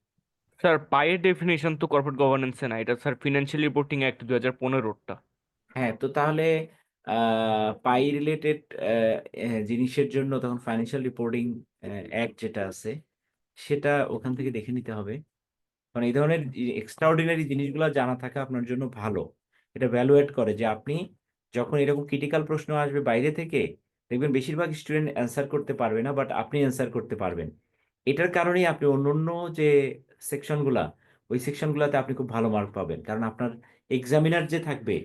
স্যার পাইয়ের ডেফিনেশন তো কর্পোরেট গভর্নেন্সে না, এটা স্যার ফিনান্সিয়াল রিপোর্টিং অ্যাক্ট 2015-টা। হ্যাঁ, তো তাহলে পাই রিলেটেড জিনিসের জন্য তখন ফাইন্যান্সিয়াল রিপোর্টিং অ্যাক্ট যেটা আছে সেটা ওখান থেকে দেখে নিতে হবে। কারণ এই ধরনের এক্সট্রাঅর্ডিনারি জিনিসগুলো জানা থাকা আপনার জন্য ভালো। এটা ভ্যালু অ্যাড করে যে আপনি যখন এরকম ক্রিটিক্যাল প্রশ্ন আসবে বাইরে থেকে, দেখবেন বেশিরভাগ স্টুডেন্ট অ্যান্সার করতে পারবে না, বাট আপনি অ্যান্সার করতে পারবেন। এটার কারণেই আপনি অন্য যে সেকশনগুলা, ওই সেকশনগুলোতে আপনি খুব ভালো মার্ক পাবেন, কারণ আপনার এক্সামিনার যে থাকবে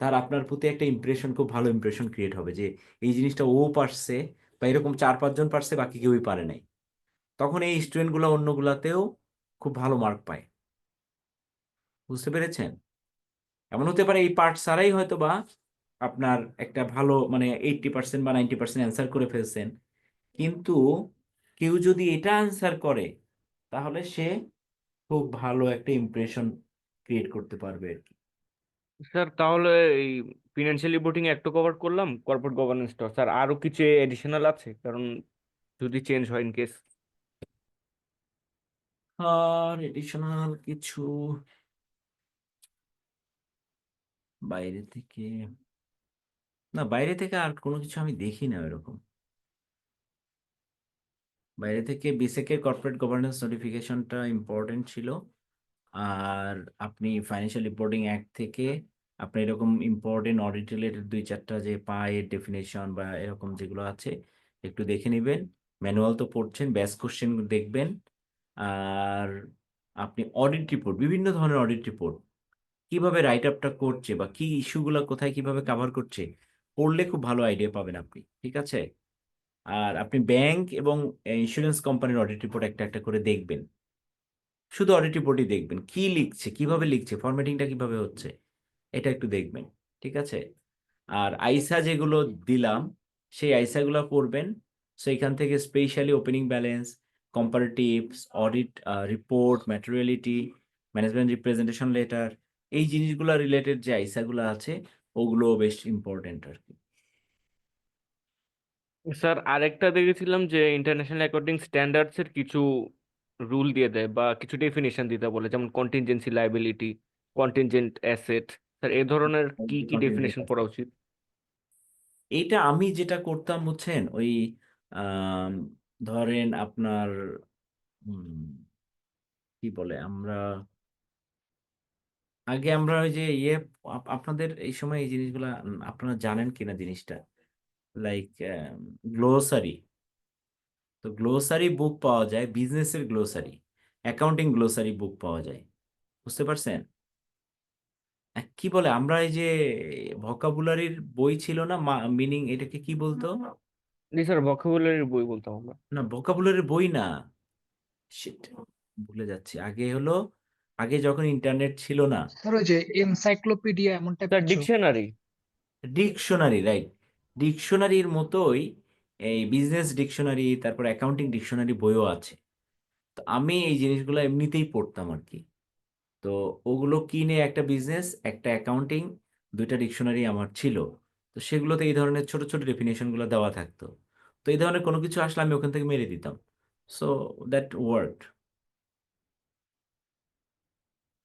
তার আপনার প্রতি একটা ইমপ্রেশন, খুব ভালো ইমপ্রেশন ক্রিয়েট হবে যে এই জিনিসটা ও পারছে, বা এরকম 4-5 জন পারছে, বাকি কেউই পারে নাই। তখন এই স্টুডেন্টগুলো অন্যগুলাতেও খুব ভালো মার্ক পায়। বুঝতে পেরেছেন? এমন হতে পারে এই পার্ট ছাড়াই হয়তো বা আপনার একটা ভালো মানে 80% বা 90% অ্যান্সার করে ফেলছেন, কিন্তু কেউ যদি এটা অ্যান্সার করে তাহলে সে খুব ভালো একটা ইমপ্রেশন ক্রিয়েট করতে পারবে আর কি। স্যার তাহলে এই ফিনান্সিয়াল রিপোর্টিং অ্যাক্টও কভার করলাম, কর্পোরেট গভর্নেন্সটা স্যার আরো কিছু এডিশনাল আছে কারণ যদি চেঞ্জ হয় ইন কেস। আর এডিশনাল কিছু বাইরে থেকে, না বাইরে থেকে আর কোনো কিছু আমি দেখি না এরকম। বাইরে থেকে বিসেকের কর্পোরেট গভর্নেন্স নোটিফিকেশনটা ইম্পর্টেন্ট ছিল। আর আপনি ফাইন্যান্সিয়াল রিপোর্টিং অ্যাক্ট থেকে আপনি এরকম ইম্পর্টেন্ট অডিট রিলেটেড 2-4টা যে পায়ের ডেফিনেশন বা এরকম যেগুলো আছে একটু দেখে নেবেন। ম্যানুয়াল তো পড়ছেন, ব্যাস কোশ্চেন দেখবেন। আর আপনি অডিট রিপোর্ট, বিভিন্ন ধরনের অডিট রিপোর্ট কিভাবে রাইট আপটা করছে বা কি ইস্যুগুলো কোথায় কিভাবে কভার করছে পড়লে খুব ভালো আইডিয়া পাবেন আপনি, ঠিক আছে? আর আপনি ব্যাংক এবং ইন্স্যুরেন্স কোম্পানির অডিট রিপোর্ট একটা একটা করে দেখবেন। শুধু অডিট রিপোর্টই দেখবেন, কি লিখছে, কিভাবে লিখছে, ফরম্যাটিংটা কিভাবে হচ্ছে, এটা একটু দেখবেন, ঠিক আছে? আর আইসা যেগুলো দিলাম সেই আইসাগুলো পড়বেন। সো এখান থেকে specially opening balance, comparatives, audit report, materiality, management representation letter, এই জিনিসগুলো রিলেটেড যে আইসাগুলো আছে ওগুলো বেশ ইম্পর্টেন্ট আর কি। স্যার আরেকটা দেখেছিলাম যে ইন্টারন্যাশনাল অ্যাকাউন্টিং স্ট্যান্ডার্ডস এর কিছু রুল দিয়ে দেয় বা কিছু ডেফিনেশন দিতে বলে, যেমন contingency liability, contingent asset. Sir এই ধরনের কি কি ডেফিনেশন পড়া উচিত? এইটা আমি যেটা করতাম বুঝছেন, ওই আম, ধরেন আপনার কি বলে, আমরা ওই যে আপনাদের এই সময় এই জিনিসগুলা আপনারা জানেন কিনা জিনিসটা, লাইক গ্লোসারি। তো গ্লোসারি বুক পাওয়া যায়, বিজনেসের গ্লোসারি, অ্যাকাউন্টিং গ্লোসারি বুক পাওয়া যায়। বুঝতে পারছেন? কি বলে, আমরা এই যে ভোকাবুলারির বই ছিল না, মিনিং এটাকে কি বলতো? জি স্যার, ভোকাবুলারি বই বলতাম আমরা। না, ভোকাবুলারির বই না, শিট, ভুলে যাচ্ছি। আগে যখন ইন্টারনেট ছিল না, স্যার ওই যে এনসাইক্লোপিডিয়া এমন টাইপ স্যার কিছু। ডিকশনারি। Dictionary, right. ডিকশনারির মতোই এই বিজনেস ডিকশনারি, তারপর অ্যাকাউন্টিং ডিকশনারি বইও আছে। তো আমি এই জিনিসগুলো এমনিতেই পড়তাম আর কি। তো ওগুলো কিনে একটা বিজনেস, একটা অ্যাকাউন্টিং, 2টা ডিকশনারি আমার ছিল। তো সেগুলোতে এই ধরনের ছোট ছোট ডেফিনেশনগুলো দেওয়া থাকতো। তো এই ধরনের কোনো কিছু আসলে আমি ওখান থেকে মেরে দিতাম। So that worked.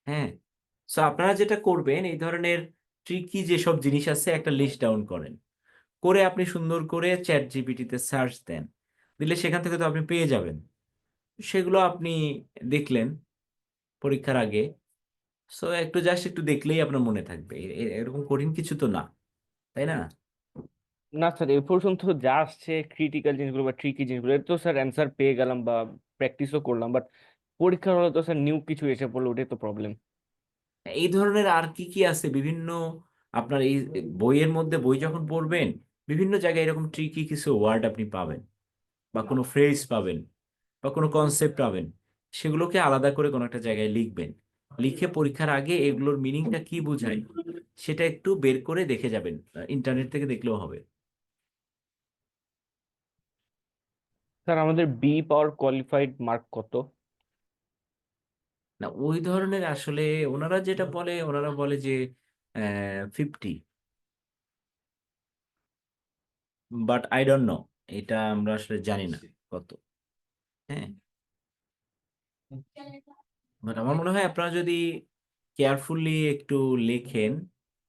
হ্যাঁ, সো আপনারা যেটা করবেন, এই ধরনের ট্রিকি যেসব জিনিস আছে একটা লিস্ট ডাউন করেন, করে আপনি সুন্দর করে চ্যাট জিপিটিতে সার্চ দেন, দিলে সেখান থেকে তো আপনি পেয়ে যাবেন। সেগুলো আপনি দেখলেন পরীক্ষার আগে। সো একটু জাস্ট একটু দেখলেই আপনার মনে থাকবে, এরকম কঠিন কিছু তো না, তাই না? না স্যার, এ পর্যন্ত যা আসছে ক্রিটিক্যাল জিনিসগুলো বা ট্রিকি জিনিসগুলো এর তো স্যার অ্যান্সার পেয়ে গেলাম বা প্র্যাকটিসও করলাম, বাট পরীক্ষার হলে তো স্যার নিউ কিছু এসে পড়লো, ওটাই তো প্রবলেম। এই ধরনের আর কি কি আছে বিভিন্ন, আপনার এই বইয়ের মধ্যে, বই যখন পড়বেন বিভিন্ন জায়গায় এরকম ট্রিকি কিছু ওয়ার্ড আপনি পাবেন, বা কোনো ফ্রেজ পাবেন, বা কোনো কনসেপ্ট পাবেন, সেগুলোকে আলাদা করে কোনো একটা জায়গায় লিখবেন। লিখে পরীক্ষার আগে এগুলোর মিনিংটা কি বোঝায় সেটা একটু বের করে দেখে যাবেন, ইন্টারনেট থেকে দেখলেও হবে। স্যার আমাদের বি পাওয়ার কোয়ালিফাইড মার্ক কত? না ওই ধরনের আসলে ওনারা যেটা বলে, ওনারা বলে যে 50, বাট আই ডোন্ট নো, এটা আমরা আসলে জানি না কত। হ্যাঁ, বাট আমার মনে হয় আপনারা যদি কেয়ারফুলি একটু লেখেন,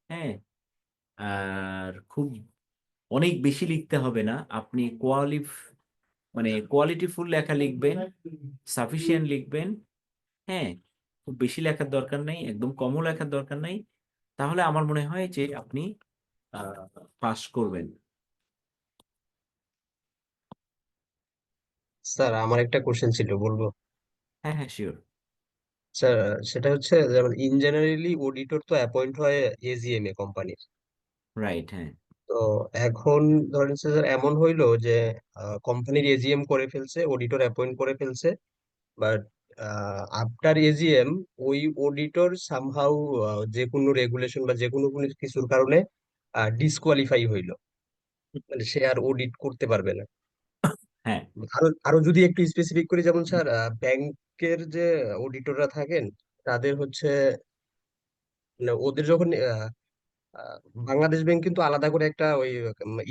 হ্যাঁ, আর খুব অনেক বেশি লিখতে হবে না, আপনি মানে কোয়ালিটিফুল লেখা লিখবেন, সাফিসিয়েন্ট লিখবেন, হ্যাঁ, খুব বেশি লেখার দরকার নেই, একদম কমও লেখার দরকার নেই, তাহলে আমার মনে হয় যে আপনি পাস করবেন। স্যার আমার একটা কোশ্চেন ছিল, বলবো? হ্যাঁ হ্যাঁ, শিওর। স্যার সেটা হচ্ছে যেমন ইন জেনারেলি অডিটর তো অ্যাপয়েন্ট হয় এজিএম এ কোম্পানির। রাইট, হ্যাঁ। তো এখন ধরেন স্যার এমন হইলো যে কোম্পানির এজিএম করে ফেলছে, অডিটর অ্যাপয়েন্ট করে ফেলছে, বাট আফটার এজিএম ওই অডিটর সামহাউ যে কোনো রেগুলেশন বা যে কোনো কোনো কিছুর কারণে ডিসকোয়ালিফাই হইলো, মানে সে আর অডিট করতে পারবে না। হ্যাঁ, আরো আরো যদি একটু স্পেসিফিক করি, যেমন স্যার ব্যাংকের যে অডিটররা থাকেন তাদের হচ্ছে মানে ওদের যখন আহ, বাংলাদেশ ব্যাংক কিন্তু আলাদা করে একটা ওই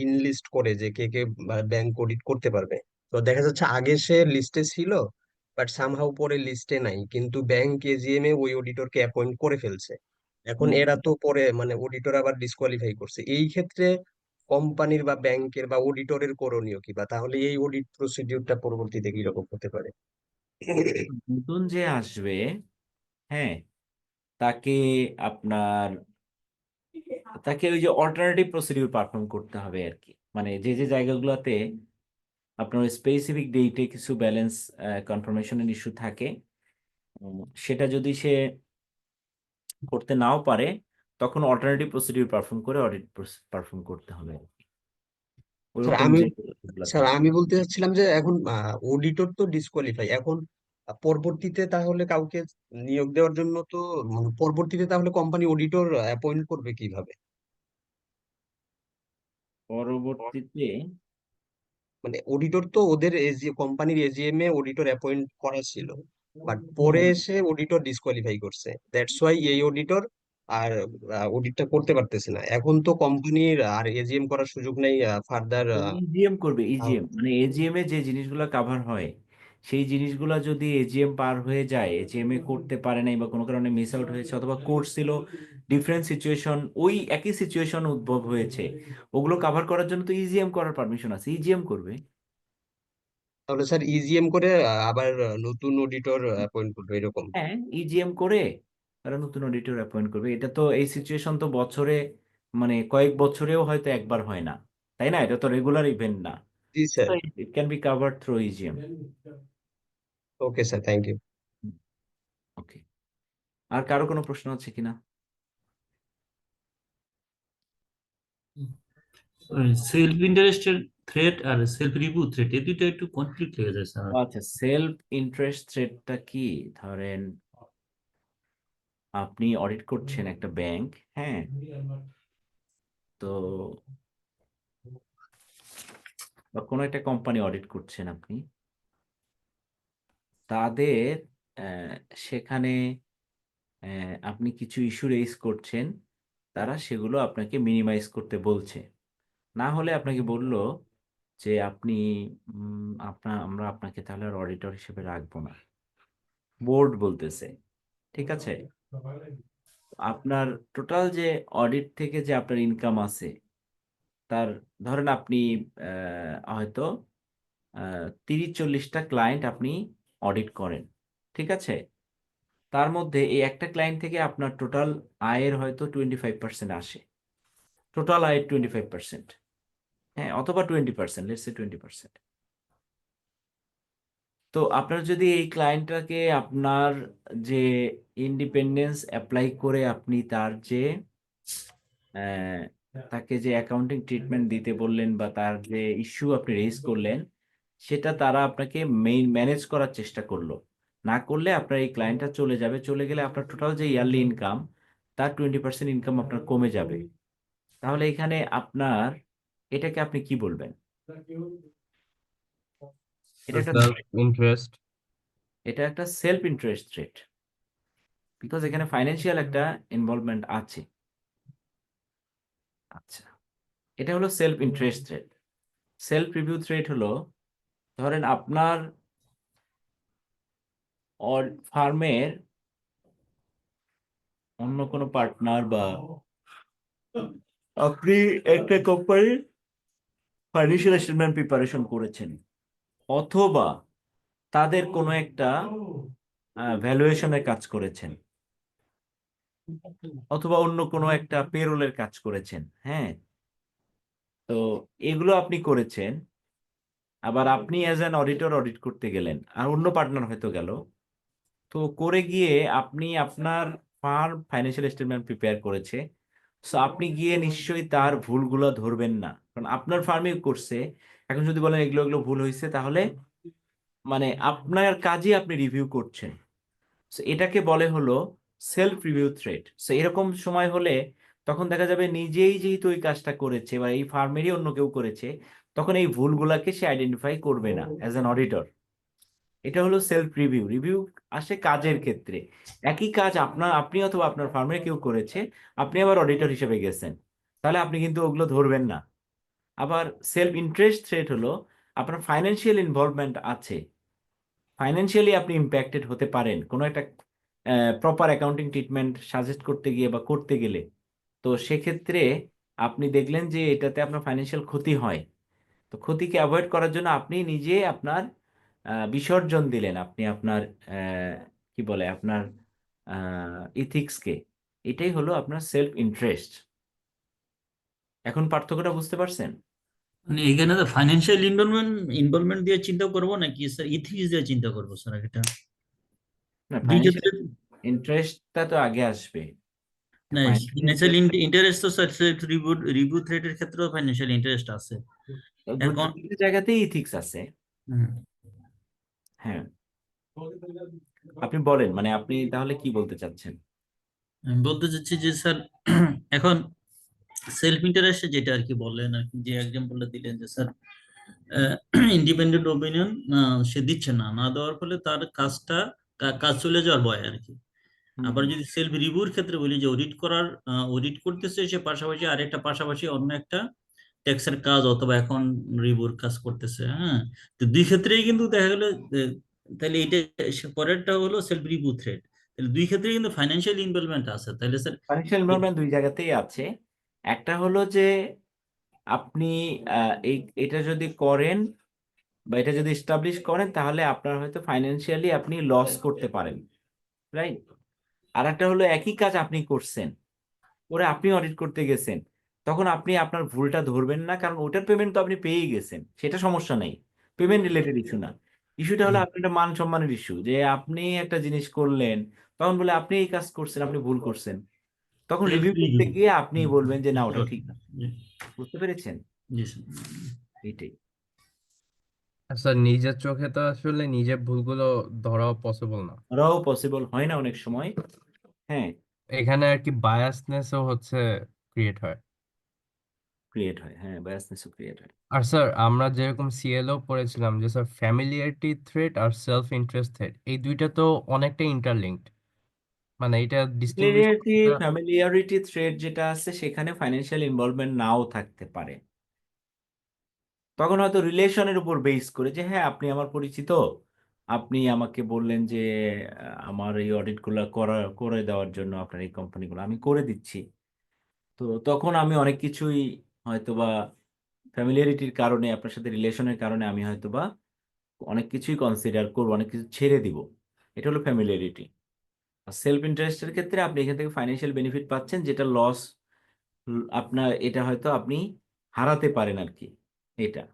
ইনলিস্ট করে যে কে কে ব্যাংক অডিট করতে পারবে। তো দেখা যাচ্ছে আগে সে লিস্টে ছিল, বাট সামহাউ পরে লিস্টে নাই, কিন্তু ব্যাংক এজিএম এ ওই অডিটরকে অ্যাপয়েন্ট করে ফেলছে। এখন এরা তো পরে মানে অডিটর আবার ডিসকোয়ালিফাই করছে, এই ক্ষেত্রে কোম্পানির বা ব্যাংকের বা অডিটরের করণীয় কি, বা তাহলে এই অডিট প্রসিডিউরটা পরবর্তীতে কিরকম হতে পারে? নতুন যে আসবে, হ্যাঁ, তাকে আপনার তাকে ওই যে অল্টারনেটিভ প্রসিডিউর পারফর্ম করতে হবে আর কি, মানে যে যে জায়গাগুলোতে আপনার স্পেসিফিক ডেটে কিছু ব্যালেন্স কনফার্মেশনের ইস্যু থাকে, সেটা যদি সে করতে নাও পারে, তখন অল্টারনেটিভ প্রসিডিউর পারফর্ম করে অডিট পারফর্ম করতে হবে আর কি। স্যার ওরকম আমি যেগুলোতে। স্যার আমি বলতে চাচ্ছিলাম যে এখন অডিটর তো ডিসকোয়ালিফাই, এখন পরবর্তীতে তাহলে কাউকে নিয়োগ দেওয়ার জন্য তো মানে পরবর্তীতে তাহলে কোম্পানি অডিটর অ্যাপয়েন্ট করবে কিভাবে? পরবর্তীতে মানে অডিটর তো ওদের কোম্পানির এজিএম এ অডিটর অ্যাপয়েন্ট করা ছিল, বাট পরে হুম, এসে অডিটর ডিসকোয়ালিফাই করছে, দ্যাটস ওয়াই এই অডিটর আর অডিটটা করতে পারতেছে না। এখন তো কোম্পানির আর এজিএম করার সুযোগ নেই ফার্দার। ইজিএম করবে, ইজিএম মানে এজিএম এ যে জিনিসগুলো কাভার হয়, সেই জিনিসগুলো যদি এজিএম পার হয়ে যায়, এজিএম এ করতে পারে নাই বা কোনো কারণে মিস আউট হয়েছে, অথবা করছিল ডিফারেন্ট সিচুয়েশন, ওই একই সিচুয়েশন উদ্ভব হয়েছে, ওগুলো কাভার করার জন্য তো ইজিএম করার পারমিশন আছে, ইজিএম করবে। তাহলে স্যার ইজিএম করে আবার নতুন অডিটর অ্যাপয়েন্ট করবে এরকম? হ্যাঁ, ইজিএম করে তারা নতুন অডিটর অ্যাপয়েন্ট করবে। এটা তো এই সিচুয়েশন তো বছরে, মানে কয়েক বছরেও হয়তো একবার হয় না, তাই না? এটা তো রেগুলার ইভেন্ট না, জি sir. It can be covered through EGM. Okay sir, thank you. Okay, আর কারো কোনো প্রশ্ন আছে কিনা? সেলফ ইন্টারেস্টেড থ্রেট আর সেলফ রিভিউ থ্রেট, এই দুইটা একটু কনফ্লিক্ট লেগে যায় স্যার। আচ্ছা, সেলফ ইন্টারেস্ট থ্রেটটা কি? ধরেন আপনি অডিট করছেন একটা ব্যাংক, হ্যাঁ, তো বা কোনো একটা কোম্পানি অডিট করছেন আপনি, তাদের আহ, সেখানে আপনি কিছু ইস্যু রেজ করছেন, তারা সেগুলো আপনাকে মিনিমাইজ করতে বলছে, না হলে আপনাকে বলল যে আপনি আমরা আপনাকে তাহলে আর অডিটর হিসেবে রাখবো না, বোর্ড বলতেছে, ঠিক আছে? আপনার টোটাল যে অডিট থেকে যে আপনার ইনকাম আছে, তার ধরেন আপনি হয়তো 30-40টা ক্লায়েন্ট আপনি অডিট করেন, ঠিক আছে? তার মধ্যে এই একটা ক্লায়েন্ট থেকে আপনার টোটাল আয়ের হয়তো 25% আসে, টোটাল আয়ের 25%, হ্যাঁ, অথবা 20%, লেটস সে 20%। তো আপনার যদি এই ক্লায়েন্টটাকে আপনার যে ইন্ডিপেন্ডেন্স অ্যাপ্লাই করে আপনি তার যে আহ, তাকে যে অ্যাকাউন্টিং ট্রিটমেন্ট দিতে বললেন বা তার যে ইস্যু আপনি রেজ করলেন, সেটা তারা আপনাকে ম্যানেজ করার চেষ্টা করলো, না করলে আপনার এই ক্লায়েন্টটা চলে যাবে, চলে গেলে আপনার টোটাল যে ইয়ারলি ইনকাম তার 20% ইনকাম আপনার কমে যাবে। তাহলে এখানে আপনার এটাকে আপনি কি বলবেন? এটা একটা সেলফ ইন্টারেস্ট। এটা একটা সেলফ ইন্টারেস্ট রেট, বিকজ এখানে ফাইন্যান্সিয়াল একটা ইনভলভমেন্ট আছে। আচ্ছা, এটা হলো self interest rate. Self review rate হলো, ধরেন আপনার ফার্মের অন্য কোনো পার্টনার বা আপনি একটা কোম্পানির ফাইন্যান্সিয়াল স্টেটমেন্ট প্রিপারেশন করেছেন, অথবা তাদের কোনো একটা ভ্যালুয়েশনের কাজ করেছেন, অথবা অন্য কোনো একটা পেরোলের কাজ করেছেন। হ্যাঁ, তো এগুলো আপনি করেছেন। আবার আপনি অ্যাজ অ্যান অডিটর অডিট করতে গেলেন, আর অন্য পার্টনার হয়তো গেল, তো করে গিয়ে আপনি আপনার ফার্ম ফাইন্যান্সিয়াল স্টেটমেন্ট প্রিপেয়ার করেছে, সো আপনি গিয়ে নিশ্চয়ই তার ভুলগুলো ধরবেন না, কারণ আপনার ফার্মে করছে। এখন যদি বলেন এগুলো এগুলো ভুল হয়েছে, তাহলে মানে আপনার কাজই আপনি রিভিউ করছেন। সো এটাকে বলে হলো সেলফ রিভিউ থ্রেট। সো এরকম সময় হলে তখন দেখা যাবে নিজেই যেহেতু ওই কাজটা করেছে বা এই ফার্মেরই অন্য কেউ করেছে, তখন এই ভুলগুলাকে সে আইডেন্টিফাই করবে না অ্যাজ অ্যান অডিটর। এটা হলো সেলফ রিভিউ। রিভিউ আসে কাজের ক্ষেত্রে, একই কাজ আপনি অথবা আপনার ফার্মের কেউ করেছে, আপনি আবার অডিটর হিসেবে গেছেন, তাহলে আপনি কিন্তু ওগুলো ধরবেন না। আবার সেলফ ইন্টারেস্ট থ্রেট হলো আপনার ফাইন্যান্সিয়াল ইনভলভমেন্ট আছে, ফাইন্যান্সিয়ালি আপনি ইম্প্যাক্টেড হতে পারেন কোনো একটা প্রপার অ্যাকাউন্টিং ট্রিটমেন্ট সাজেস্ট করতে গিয়ে বা করতে গেলে। তো সেক্ষেত্রে আপনি দেখলেন যে এটাতে আপনার ফাইন্যান্সিয়াল ক্ষতি হয়, তো ক্ষতিকে অ্যাভয়েড করার জন্য আপনি নিজে আপনার বিসর্জন দিলেন, আপনি আপনার কি বলে আপনার ইথিক্সকে। এটাই হলো আপনার সেলফ ইন্টারেস্ট। এখন পার্থক্যটা বুঝতে পারছেন? মানে এখানে তো ফাইন্যান্সিয়াল ইনভলভমেন্ট দিয়ে চিন্তা করবো নাকি স্যার ইথিক্স দিয়ে চিন্তা করবো স্যার এটা? না, দুই ফাইন্যান্সিয়াল ক্ষেত্রে ইন্টারেস্টটা তো আগে আসবে। না, ফাইন্যান্সিয়াল ফিনান্সিয়াল ইন্টারেস্ট তো স্যার রিভিউ থ্রেটের ক্ষেত্রেও ফাইন্যান্সিয়াল ইন্টারেস্ট আছে এখন। দুটো জায়গাতেই ইথিক্স আছে। হুম, হ্যাঁ, আপনি বলেন, মানে আপনি তাহলে কি বলতে চাচ্ছেন? আমি বলতে চাচ্ছি যে স্যার এখন সেলফ ইন্টারেস্ট যেটা আর কি বললেন আর কি, যে এক্সাম্পলটা দিলেন যে স্যার ইন্ডিপেন্ডেন্ট ওপিনিয়ন সে দিচ্ছে না, না দেওয়ার ফলে তার কাজ চলে যাওয়ার ভয় আর কি। আবার যদি সেলফ রিভিউর ক্ষেত্রে বলি যে অডিট করতেছে সে, পাশাপাশি আরেকটা পাশাপাশি অন্য একটা ট্যাক্সের কাজ অথবা এখন রিভিউর কাজ করতেছে। হ্যাঁ, তো দুই ক্ষেত্রেই কিন্তু দেখা গেল তাহলে এইটা পরেরটা হলো সেলফ রিভিউ থ্রেড, তাহলে দুই ক্ষেত্রে কিন্তু ফাইন্যান্সিয়াল ইনভলভমেন্ট আছে তাহলে স্যার। ফাইন্যান্সিয়াল ইনভলভমেন্ট দুই জায়গাতেই আছে। একটা হলো যে আপনি এটা যদি করেন বা এটা যদি এস্টাবলিশ করেন, তাহলে আপনার হয়তো ফাইন্যান্সিয়ালি আপনি লস করতে পারেন, রাইট? আর একটা হলো একই কাজ আপনি করছেন, করে আপনি অডিট করতে গেছেন, তখন আপনি আপনার ভুলটা ধরবেন না, কারণ ওটার পেমেন্ট তো আপনি পেয়েই গেছেন, সেটা সমস্যা নেই, পেমেন্ট রিলেটেড ইস্যু না। ইস্যুটা হলো আপনার একটা মান সম্মানের ইস্যু, যে আপনি একটা জিনিস করলেন, তখন বলে আপনি এই কাজ করছেন, আপনি ভুল করছেন, তখন সেলফ রিভিউ করতে রিভিউ। গিয়ে আপনি বলবেন যে না, ওটা ঠিক না। বুঝতে পেরেছেন? জি স্যার। এইটাই। আচ্ছা, নিজের চোখে তো আসলে নিজের ভুলগুলো ধরাও পসিবল না। ওরাও পসিবল হয় না অনেক সময়। হ্যাঁ, এখানে আর কি বায়াসনেসও হচ্ছে ক্রিয়েট হয়। ক্রিয়েট হয়, হ্যাঁ, বায়াসনেসও ক্রিয়েট হয়। আর স্যার আমরা যেরকম সিএলও পড়েছিলাম যে স্যার ফ্যামিলিয়ারিটি থ্রেট আর সেলফ ইন্টারেস্ট থ্রেট এই দুইটা তো অনেকটা ইন্টারলিঙ্কড, মানে এটা ডিস্টিংগুইশ করা। ফ্যামিলিয়ারিটি থ্রেড যেটা আছে, সেখানে ফাইন্যান্সিয়াল ইনভলভমেন্ট নাও থাকতে পারে, তখন হয়তো রিলেশনের উপর বেস করে, যে হ্যাঁ আপনি আমার পরিচিত, আপনি আমাকে বললেন যে আমার এই অডিটগুলো করে দেওয়ার জন্য আপনার এই কোম্পানিগুলো আমি করে দিচ্ছি, তো তখন আমি অনেক কিছুই হয়তোবা ফ্যামিলিয়ারিটির কারণে, আপনার সাথে রিলেশনের কারণে আমি হয়তোবা অনেক কিছুই কনসিডার করবো, অনেক কিছু ছেড়ে দিব। এটা হলো ফ্যামিলিয়ারিটি। আর সেলফ ইন্টারেস্টের ক্ষেত্রে আপনি এখান থেকে ফাইন্যান্সিয়াল বেনিফিট পাচ্ছেন, যেটা লস আপনার, এটা হয়তো আপনি হারাতে পারেন আর কি, এটা।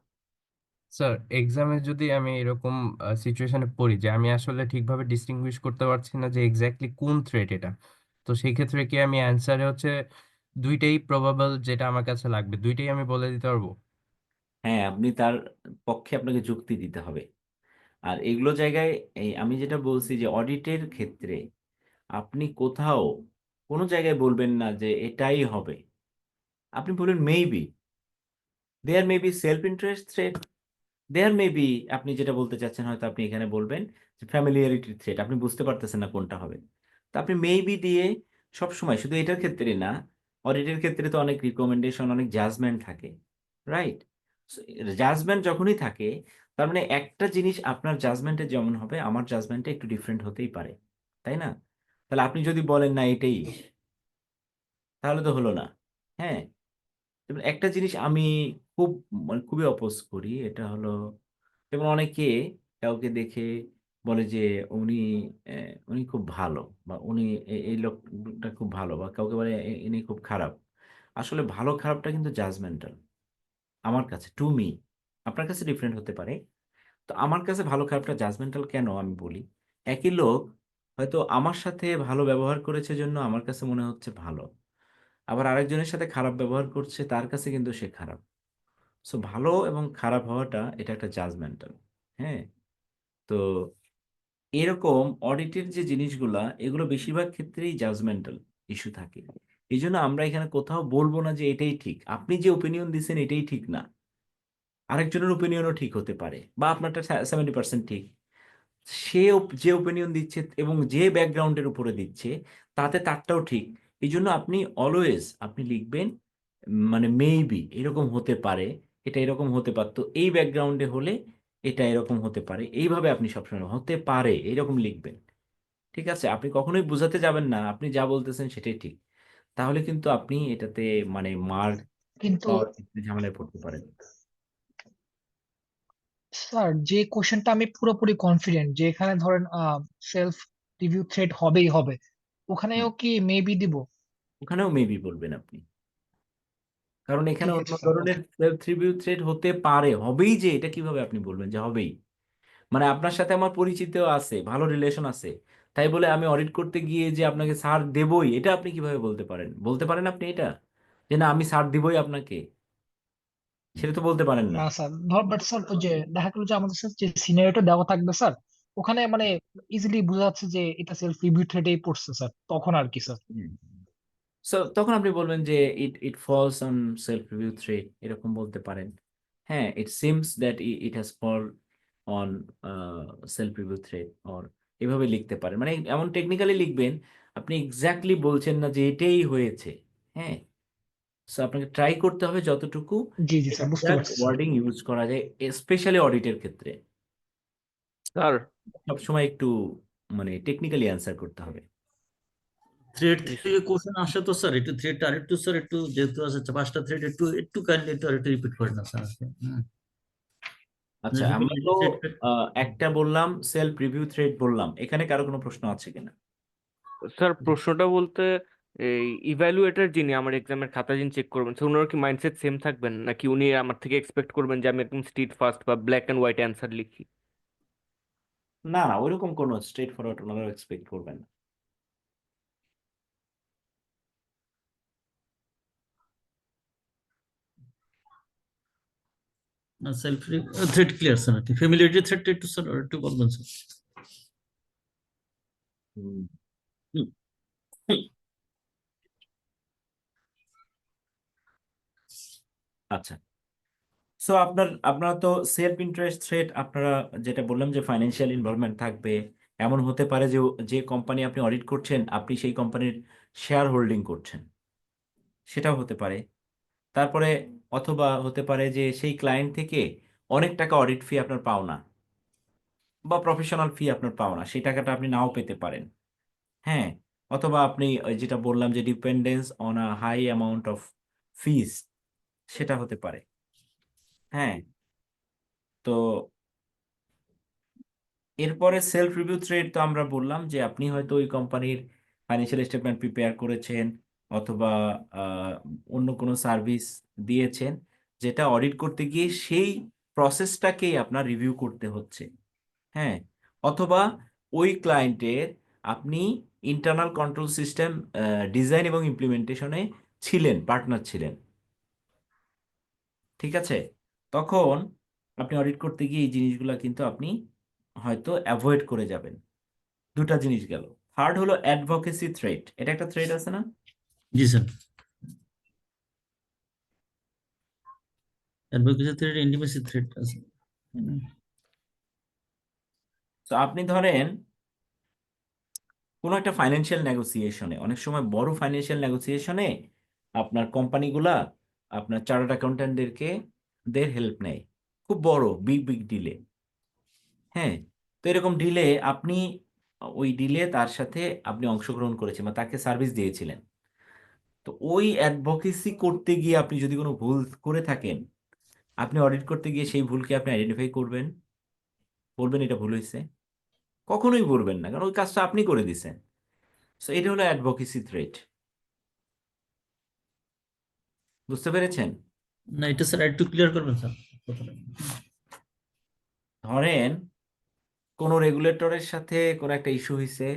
স্যার এক্সামে যদি আমি এরকম সিচুয়েশনে পড়ি যে আমি আসলে ঠিকভাবে ডিস্টিংগুইশ করতে পারছি না যে এক্স্যাক্টলি কোন থ্রেট এটা, তো সেই ক্ষেত্রে কি আমি অ্যান্সারে হচ্ছে দুইটাই প্রবাবল যেটা আমার কাছে লাগবে দুইটাই আমি বলে দিতে পারবো? হ্যাঁ, আপনি তার পক্ষে আপনাকে যুক্তি দিতে হবে। আর এগুলো জায়গায় এই আমি যেটা বলছি যে অডিটের ক্ষেত্রে আপনি কোথাও কোনো জায়গায় বলবেন না যে এটাই হবে, আপনি বলবেন maybe, there may be self interest threat, there may be, আপনি যেটা বলতে চাচ্ছেন হয়তো আপনি এখানে বলবেন যে ফ্যামিলিয়ারিটি থ্রেট, আপনি বুঝতে পারতেছেন না কোনটা হবে। তো আপনি মেবি দিয়ে সব সময়, শুধু এটার ক্ষেত্রে না, অডিটের ক্ষেত্রে তো অনেক রিকমেন্ডেশন, অনেক জাজমেন্ট থাকে, রাইট? জাজমেন্ট যখনই থাকে, তার মানে একটা জিনিস আপনার জাজমেন্টে যেমন হবে আমার জাজমেন্টে একটু ডিফারেন্ট হতেই পারে, তাই না? তাহলে আপনি যদি বলেন না এটাই, তাহলে তো হলো না। হ্যাঁ, যেমন একটা জিনিস আমি খুব মানে খুবই অপোজ করি, এটা হলো যেমন অনেকে কাউকে দেখে বলে যে উনি উনি খুব ভালো, বা উনি এই লোকটা খুব ভালো, বা কাউকে বলে ইনি খুব খারাপ। আসলে ভালো খারাপটা কিন্তু জাজমেন্টাল আমার কাছে, টু মি। আপনার কাছে ডিফারেন্ট হতে পারে। তো আমার কাছে ভালো খারাপটা জাজমেন্টাল কেন আমি বলি, একই লোক হয়তো আমার সাথে ভালো ব্যবহার করেছে জন্য আমার কাছে মনে হচ্ছে ভালো, আবার আরেকজনের সাথে খারাপ ব্যবহার করছে তার কাছে কিন্তু সে খারাপ। সো ভালো এবং খারাপ হওয়াটা এটা একটা জাজমেন্টাল। হ্যাঁ, তো এরকম অডিটের যে জিনিসগুলা এগুলো বেশিরভাগ ক্ষেত্রেই জাজমেন্টাল ইস্যু থাকে। এই জন্য আমরা এখানে কোথাও বলবো না যে এটাই ঠিক, আপনি যে ওপিনিয়ন দিচ্ছেন এটাই ঠিক না, আরেকজনের ওপিনিয়নও ঠিক হতে পারে, বা আপনারটা 70% ঠিক। সে যে ওপিনিয়ন দিচ্ছে এবং যে ব্যাকগ্রাউন্ডের উপরে দিচ্ছে তাতে তারটাও ঠিক। এই জন্য আপনি অলওয়েজ আপনি লিখবেন মানে মেবি এরকম হতে পারে, এটা এরকম হতে পারতো এই ব্যাকগ্রাউন্ডে হলে, এটা এরকম হতে পারে, এইভাবে আপনি সবসময় হতে পারে এরকম লিখবেন। ঠিক আছে, আপনি কখনোই বোঝাতে যাবেন না আপনি যা বলতেছেন সেটাই ঠিক, তাহলে কিন্তু আপনি এটাতে মানে মার্ক কিন্তু পাওয়ার ক্ষেত্রে ঝামেলায় পড়তে পারেন। স্যার, যে কোশ্চেনটা আমি পুরোপুরি কনফিডেন্ট যে এখানে ধরেন সেলফ রিভিউ থ্রেড হবেই হবে, হুম, ওখানেও কি মেবি দিব? ওখানেও মেবি বলবেন আপনি, কারণ এখানে ঠিক অন্য আছে স্যার, ধরনের ওকে। থ্রিভিউ থ্রেড হতে পারে, হবেই যে এটা কিভাবে আপনি বলবেন যে হবেই? মানে আপনার সাথে আমার পরিচিত আছে, ভালো রিলেশন আছে, তাই বলে আমি অডিট করতে গিয়ে যে আপনাকে ছাড় দেবই, এটা আপনি কিভাবে বলতে পারেন? বলতে পারেন আপনি এটা যে না আমি ছাড় দিবই আপনাকে? সেটা তো বলতে পারেন না। না স্যার, ধর বাট স্যার ওই যে দেখা গেল যে আমাদের সাথে যে সিনারিওটা দেওয়া থাকবে স্যার, ওখানে মানে ইজিলি বোঝা যাচ্ছে যে এটা সেলফ রিভিউ থ্রেডেই পড়ছে স্যার, তখন আর কি স্যার? সো তখন আপনি বলবেন যে it it falls on self review threat, এরকম বলতে পারেন। হ্যাঁ, it seems that it has fall on self review threat, or এভাবে লিখতে পারেন, মানে এমন টেকনিক্যালি লিখবেন আপনি এক্স্যাক্টলি বলছেন না যে এটাই হয়েছে। হ্যাঁ, সো আপনাকে ট্রাই করতে হবে যতটুকু জি জি স্যার, বুঝতে এক্সাক্ট পারছি স্যার। ওয়ার্ডিং ইউজ করা যায়, স্পেশালি অডিটের ক্ষেত্রে স্যার। সবসময় একটু মানে টেকনিক্যালি অ্যান্সার করতে হবে। থ্রেড জি থেকে কোশ্চেন আসে তো স্যার, একটু থ্রেড আরেকটু স্যার, একটু যেহেতু আছে 5টা থ্রেড, একটু একটু কাইন্ডলি একটু আরেকটু রিপিট করেন না স্যার আজকে। আচ্ছা, আমরা তো একটা বললাম, সেলফ রিভিউ থ্রেড বললাম, এখানে কারো কোনো প্রশ্ন আছে কিনা? স্যার, প্রশ্নটা বলতে এই ইভ্যালুয়েটর যিনি আমার এক্সামের খাতা যিনি চেক করবেন, স্যার ওনার কি মাইন্ডসেট সেম থাকবেন, নাকি উনি আমার থেকে এক্সপেক্ট করবেন যে আমি একদম স্ট্রিট ফাস্ট বা ব্ল্যাক অ্যান্ড হোয়াইট অ্যান্সার লিখি? না না, ওইরকম কোনো স্ট্রেট ফরওয়ার্ড ওনারা এক্সপেক্ট করবেন না। সেলফ থ্রেড ক্লিয়ার স্যার, আর কি ফ্যামিলিয়ারিটি থ্রেডটা একটু স্যার একটু বলবেন স্যার। হুম, হুম, হুম। আচ্ছা, সো আপনারা তো সেলফ ইন্টারেস্ট থ্রেট, আপনারা যেটা বললাম যে ফাইন্যান্সিয়াল ইনভলভমেন্ট থাকবে, এমন হতে পারে যে যে কোম্পানি আপনি অডিট করছেন আপনি সেই কোম্পানির শেয়ার হোল্ডিং করছেন, সেটাও হতে পারে। তারপরে অথবা হতে পারে যে সেই ক্লায়েন্ট থেকে অনেক টাকা অডিট ফি আপনার পাওনা, বা প্রফেশনাল ফি আপনার পাওনা, সেই টাকাটা আপনি নাও পেতে পারেন। হ্যাঁ, অথবা আপনি ওই যেটা বললাম যে dependence on a high amount of fees, সেটা হতে পারে। হ্যাঁ, তো এরপরে সেলফ রিভিউ থ্রেড তো আমরা বললাম যে আপনি হয়তো ওই কোম্পানির ফাইন্যান্সিয়াল স্টেটমেন্ট প্রিপেয়ার করেছেন, অথবা আহ, অন্য কোনো সার্ভিস দিয়েছেন, যেটা অডিট করতে গিয়ে সেই প্রসেসটাকেই আপনার রিভিউ করতে হচ্ছে। হ্যাঁ, অথবা ওই ক্লায়েন্টের আপনি ইন্টারনাল কন্ট্রোল সিস্টেম ডিজাইন এবং ইমপ্লিমেন্টেশনে ছিলেন, পার্টনার ছিলেন। ঠিক আছে, তখন আপনি অডিট করতে গিয়ে এই জিনিসগুলো কিন্তু আপনি হয়তো অ্যাভয়েড করে যাবেন। দুটা জিনিস গেল। থার্ড হলো অ্যাডভোকেসি থ্রেট। এটা একটা থ্রেট আছে না? জি sir, advocacy threat, intimacy threat আছে। তো আপনি ধরেন কোনো একটা ফাইন্যান্সিয়াল নেগোসিয়েশনে, অনেক সময় বড় ফাইন্যান্সিয়াল নেগোসিয়েশনে আপনার কোম্পানিগুলা আপনার চার্টার্ড অ্যাকাউন্ট্যান্টদেরকে দের হেল্প নেয়, খুব বড় বিগ বিগ ডিলে। হ্যাঁ, তো এরকম ডিলে আপনি ওই ডিলে তার সাথে আপনি অংশগ্রহণ করেছেন বা তাকে সার্ভিস দিয়েছিলেন। তো ওই অ্যাডভোকেসি করতে গিয়ে আপনি যদি কোনো ভুল করে থাকেন, আপনি অডিট করতে গিয়ে সেই ভুলকে আপনি আইডেন্টিফাই করবেন, বলবেন এটা ভুল হয়েছে? কখনোই বলবেন না, কারণ ওই কাজটা আপনি করে দিছেন। সো এটা হলো অ্যাডভোকেসি থ্রেট। বুঝতে পেরেছেন? না, এটা স্যার একটু ক্লিয়ার করবেন স্যার কথাটা। ধরেন কোনো রেগুলেটরের সাথে কোনো একটা ইস্যু হয়েছে,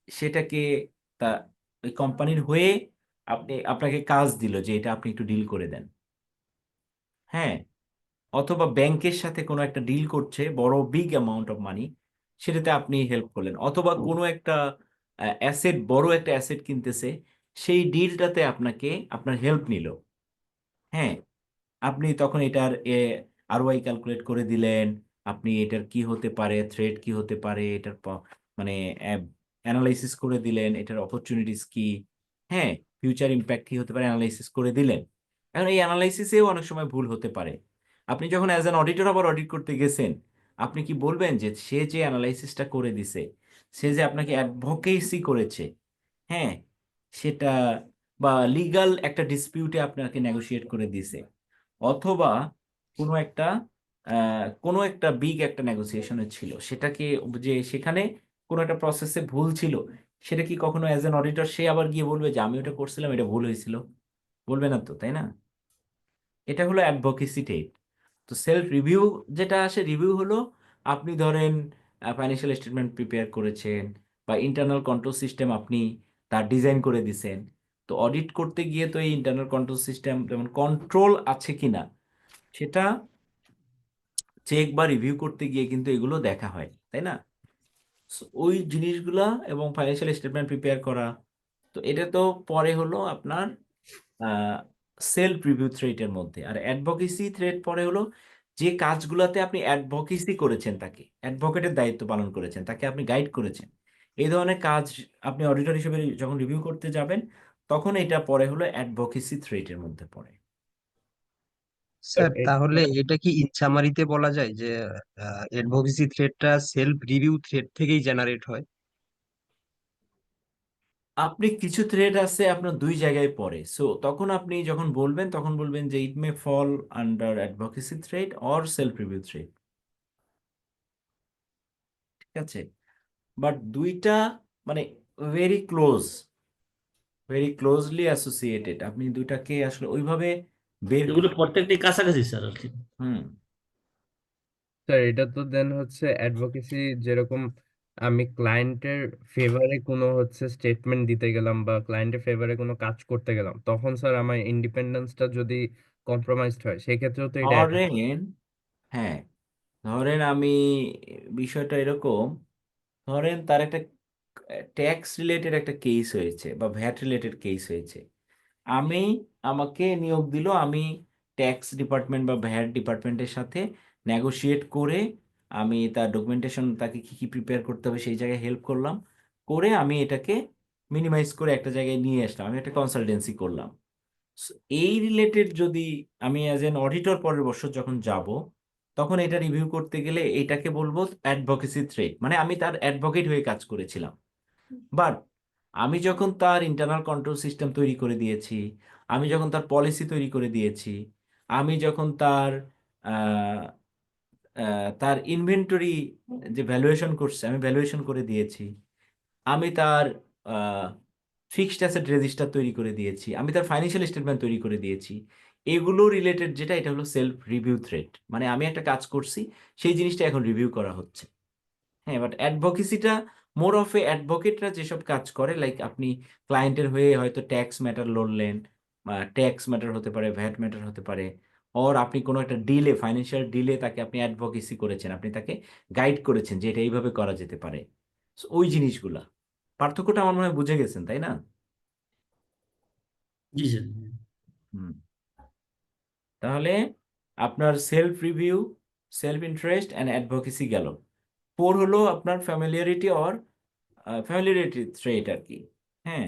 সেটাকে তা ওই কোম্পানির হয়ে আপনাকে কাজ দিল যে এটা আপনি একটু ডিল করে দেন। হ্যাঁ, অথবা ব্যাংকের সাথে কোনো একটা ডিল করছে বড় বিগ অ্যামাউন্ট অফ মানি, সেটাতে আপনি হেল্প করলেন। অথবা কোনো একটা অ্যাসেট, বড় একটা অ্যাসেট কিনতেছে, সেই ডিলটাতে আপনার হেল্প নিল। হ্যাঁ, আপনি তখন এটার আরওআই ক্যালকুলেট করে দিলেন, আপনি এটার কি হতে পারে, থ্রেট কি হতে পারে, এটার মানে অ্যানালাইসিস করে দিলেন, এটার অপরচুনিটিস কি, হ্যাঁ, ফিউচার ইম্প্যাক্ট কি হতে পারে অ্যানালাইসিস করে দিলেন। এখন এই অ্যানালাইসিসেও অনেক সময় ভুল হতে পারে। আপনি যখন অ্যাজ অ্যান অডিটর আবার অডিট করতে গেছেন, আপনি কি বলবেন যে সে যে অ্যানালাইসিসটা করে দিছে, সে যে আপনাকে অ্যাডভোকেসি করেছে, হ্যাঁ, সেটা বা লিগ্যাল একটা ডিসপিউটে আপনাকে নেগোশিয়েট করে দিছে, অথবা কোনো একটা কোনো একটা বিগ একটা নেগোসিয়েশনে ছিল, সেটাকে যে সেখানে কোনো একটা প্রসেসে ভুল ছিল, সেটা কি কখনো অ্যাজ এন অডিটর সে আবার গিয়ে বলবে যে আমি ওটা করছিলাম, এটা ভুল হয়েছিল? বলবে না তো, তাই না? এটা হলো অ্যাডভোকেসি টেট। তো সেলফ রিভিউ যেটা আসে, রিভিউ হলো আপনি ধরেন ফাইন্যান্সিয়াল স্টেটমেন্ট প্রিপেয়ার করেছেন বা ইন্টারনাল কন্ট্রোল সিস্টেম আপনি তার ডিজাইন করে দিছেন। তো অডিট করতে গিয়ে তো এই ইন্টারনাল কন্ট্রোল সিস্টেম যেমন কন্ট্রোল আছে কিনা সেটা চেক বা রিভিউ করতে গিয়ে কিন্তু এগুলো দেখা হয়, তাই না? So, ওই জিনিসগুলা এবং ফাইন্যান্সিয়াল স্টেটমেন্ট প্রিপেয়ার করা, তো এটা তো পরে হলো আপনার সেলফ রিভিউ থ্রেটের মধ্যে। আর অ্যাডভোকেসি থ্রেট পরে হলো যে কাজগুলোতে আপনি অ্যাডভোকেসি করেছেন, তাকে অ্যাডভোকেটের দায়িত্ব পালন করেছেন, তাকে আপনি গাইড করেছেন, এই ধরনের কাজ আপনি অডিটর হিসেবে যখন রিভিউ করতে যাবেন, তখন এটা পরে হলো অ্যাডভোকেসি থ্রেটের মধ্যে পড়ে। স্যার তাহলে এটা কি ইন সামারিতে বলা যায় যে অ্যাডভোকেসি থ্রেডটা সেলফ রিভিউ থ্রেড থেকেই জেনারেট হয়? আপনি কিছু থ্রেড আছে আপনার দুই জায়গায় পড়ে, সো তখন আপনি যখন বলবেন তখন বলবেন যে it may fall under advocacy threat or self review threat. ঠিক আছে, বাট দুইটা মানে very close, very closely associated, আপনি দুইটাকে আসলে ওইভাবে বের এগুলো প্রত্যেকটি কাছাকাছি স্যার আর কি। হুম। স্যার এটা তো দেন হচ্ছে অ্যাডভোকেসি, যেরকম আমি ক্লায়েন্টের ফেভারে কোনো হচ্ছে স্টেটমেন্ট দিতে গেলাম বা ক্লায়েন্টের ফেভারে কোনো কাজ করতে গেলাম, তখন স্যার আমার ইন্ডিপেন্ডেন্সটা যদি কম্প্রোমাইজড হয় সেই ক্ষেত্রেও তো এটা ধরেন, হ্যাঁ, ধরেন আমি বিষয়টা এরকম, ধরেন তার একটা ট্যাক্স রিলেটেড একটা কেস হয়েছে বা ভ্যাট রিলেটেড কেস হয়েছে, আমি আমাকে নিয়োগ দিল, আমি ট্যাক্স ডিপার্টমেন্ট বা ভ্যাট ডিপার্টমেন্টের সাথে নেগোশিয়েট করে আমি তার ডকুমেন্টেশন, তাকে কি কি প্রিপেয়ার করতে হবে সেই জায়গায় হেল্প করলাম, করে আমি এটাকে মিনিমাইজ করে একটা জায়গায় নিয়ে আসলাম, আমি একটা কনসালটেন্সি করলাম। So, এই রিলেটেড যদি আমি অ্যাজ এন অডিটর পরের বছর যখন যাব, তখন এটা রিভিউ করতে গেলে এটাকে বলবো অ্যাডভোকেসি থ্রেড, মানে আমি তার অ্যাডভোকেট হয়ে কাজ করেছিলাম। বাট আমি যখন তার ইন্টারনাল কন্ট্রোল সিস্টেম তৈরি করে দিয়েছি, আমি যখন তার পলিসি তৈরি করে দিয়েছি, আমি যখন আহ, তার ইনভেন্টরি যে ভ্যালুয়েশন করছে আমি ভ্যালুয়েশন করে দিয়েছি, আমি তার ফিক্সড অ্যাসেট রেজিস্টার তৈরি করে দিয়েছি, আমি তার ফাইন্যান্সিয়াল স্টেটমেন্ট তৈরি করে দিয়েছি, এগুলো রিলেটেড যেটা, এটা হলো সেলফ রিভিউ থ্রেড, মানে আমি একটা কাজ করছি, সেই জিনিসটা এখন রিভিউ করা হচ্ছে। হ্যাঁ, বাট অ্যাডভোকেসিটা মোর অফ এ অ্যাডভোকেটরা যেসব কাজ করে, লাইক আপনি ক্লায়েন্টের হয়ে হয়তো ট্যাক্স ম্যাটার লড়লেন, বা ট্যাক্স ম্যাটার হতে পারে, ভ্যাট ম্যাটার হতে পারে, ওর আপনি কোনো একটা ডিলে, ফাইন্যান্সিয়াল ডিলে তাকে আপনি অ্যাডভোকেসি করেছেন, আপনি তাকে গাইড করেছেন যে এটা এইভাবে করা যেতে পারে। So, ওই জিনিসগুলা পার্থক্যটা আমার মনে হয় বুঝে গেছেন, তাই না? জি স্যার। হুম। তাহলে আপনার self review, self interest and advocacy গেল। 4 হলো আপনার ফ্যামিলিয়ারিটি অর ফ্যামিলিয়ারিটি ট্রেট আর কি। হ্যাঁ,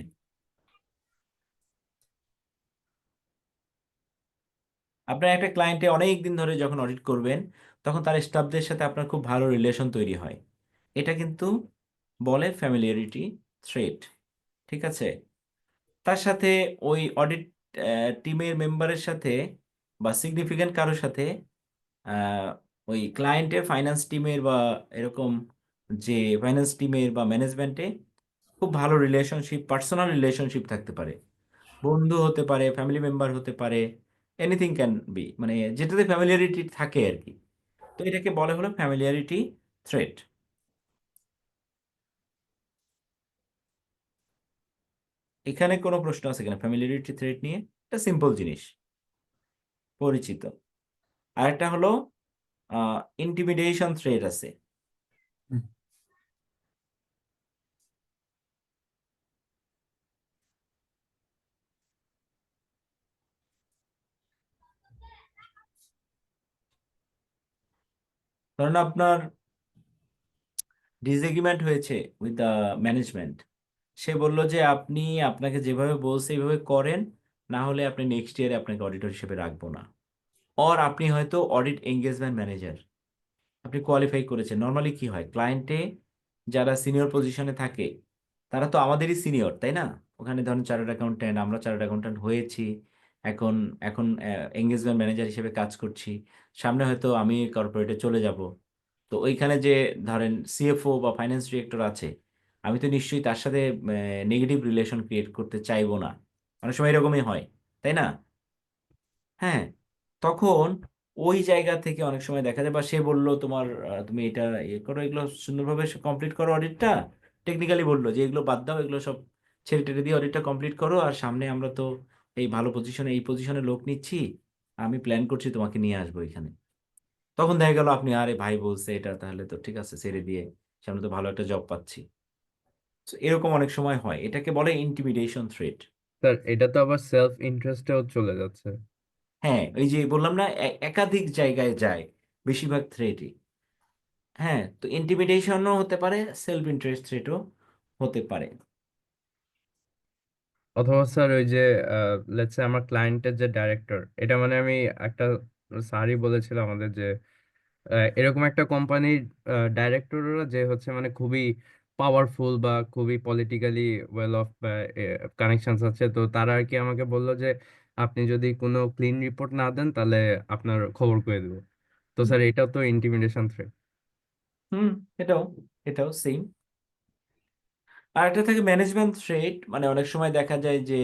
আপনার একটা ক্লায়েন্টে অনেক দিন ধরে যখন অডিট করবেন, তখন তার স্টাফদের সাথে আপনার খুব ভালো রিলেশন তৈরি হয়। এটা কিন্তু বলে ফ্যামিলিয়ারিটি থ্রেট। ঠিক আছে? তার সাথে ওই অডিট টিমের মেম্বারের সাথে বা সিগনিফিক্যান্ট কারোর সাথে আহ, ওই ক্লায়েন্টের ফাইন্যান্স টিমের বা এরকম যে ফাইন্যান্স টিমের বা ম্যানেজমেন্টে খুব ভালো রিলেশনশিপ, পার্সোনাল রিলেশনশিপ থাকতে পারে। বন্ধু হতে পারে, ফ্যামিলি মেম্বার হতে পারে, এনিথিং ক্যান বি, মানে যেটাতে ফ্যামিলিয়ারিটি থাকে আর কি। তো এটাকে বলে হলো ফ্যামিলিয়ারিটি থ্রেট। এখানে কোনো প্রশ্ন আছে কিনা ফ্যামিলিয়ারিটি থ্রেট নিয়ে? এটা সিম্পল জিনিস, পরিচিত। আরেকটা হলো ইন্টিমিডেশন থ্রেট আছে। ধরুন আপনার ডিসএগ্রিমেন্ট হয়েছে উইথ দ্য ম্যানেজমেন্ট। সে বলল যে আপনি আপনাকে যেভাবে বলছে এইভাবে করেন, না হলে আপনি নেক্সট ইয়ারে আপনাকে অডিটর হিসেবে রাখবো না। অর আপনি হয়তো অডিট এঙ্গেজমেন্ট ম্যানেজার, আপনি কোয়ালিফাই করেছেন। নর্মালি কি হয়, ক্লায়েন্টে যারা সিনিয়র পজিশনে থাকে তারা তো আমাদেরই সিনিয়র, তাই না? ওখানে ধরুন চার্টার্ড অ্যাকাউন্ট্যান্ট, আমরা চার্টার্ড অ্যাকাউন্ট্যান্ট হয়েছি, এখন এখন এঙ্গেজমেন্ট ম্যানেজার হিসেবে কাজ করছি। সামনে হয়তো আমি কর্পোরেটে চলে যাব। তো ওইখানে যে ধরেন সিএফও বা ফাইন্যান্স ডিরেক্টর আছে, আমি তো নিশ্চয়ই তার সাথে নেগেটিভ রিলেশন ক্রিয়েট করতে চাইবো না। অনেক সময় এরকমই হয়, তাই না? হ্যাঁ, তখন ওই জায়গা থেকে অনেক সময় দেখা যায়, বা সে বললো তোমার তুমি এটা ইয়ে করো, এগুলো সুন্দরভাবে কমপ্লিট করো অডিটটা। টেকনিক্যালি বললো যে এগুলো বাদ দাও, এগুলো সব ছেড়ে টেড়ে দিয়ে অডিটটা কমপ্লিট করো, আর সামনে আমরা তো এই ভালো পজিশনে, এই পজিশনে লোক নিচ্ছি, আমি প্ল্যান করছি তোমাকে নিয়ে আসবো এখানে। তখন দেখা গেল আপনি, আরে ভাই বলছে এটা, তাহলে তো ঠিক আছে, ছেড়ে দিয়ে সামনে তো ভালো একটা জব পাচ্ছি। So, এরকম অনেক সময় হয়, এটাকে বলে ইন্টিমিডেশন থ্রেট। স্যার এটা তো আবার সেলফ ইন্টারেস্টেও চলে যাচ্ছে। হ্যাঁ, ওই যে বললাম না, একাধিক জায়গায় যায় বেশিরভাগ থ্রেটই। হ্যাঁ, তো ইন্টিমিডেশনও হতে পারে, সেলফ ইন্টারেস্ট থ্রেটও হতে পারে। অথবা স্যার ওই যে লেটস সে আমার ক্লায়েন্টের যে ডাইরেক্টর, এটা মানে আমি একটা স্যারই বলেছিল আমাদের যে এরকম একটা কোম্পানির ডাইরেক্টররা যে হচ্ছে মানে খুবই পাওয়ারফুল বা খুবই পলিটিক্যালি ওয়েল অফ কানেকশনস আছে, তো তারা আর কি আমাকে বললো যে আপনি যদি কোনো ক্লিন রিপোর্ট না দেন তাহলে আপনার খবর করে দেবো। তো হুম। স্যার এটাও তো ইন্টিমিডেশন থ্রেট। হুম, এটাও এটাও সেম। আর একটা থাকে ম্যানেজমেন্ট থ্রেট, মানে অনেক সময় দেখা যায় যে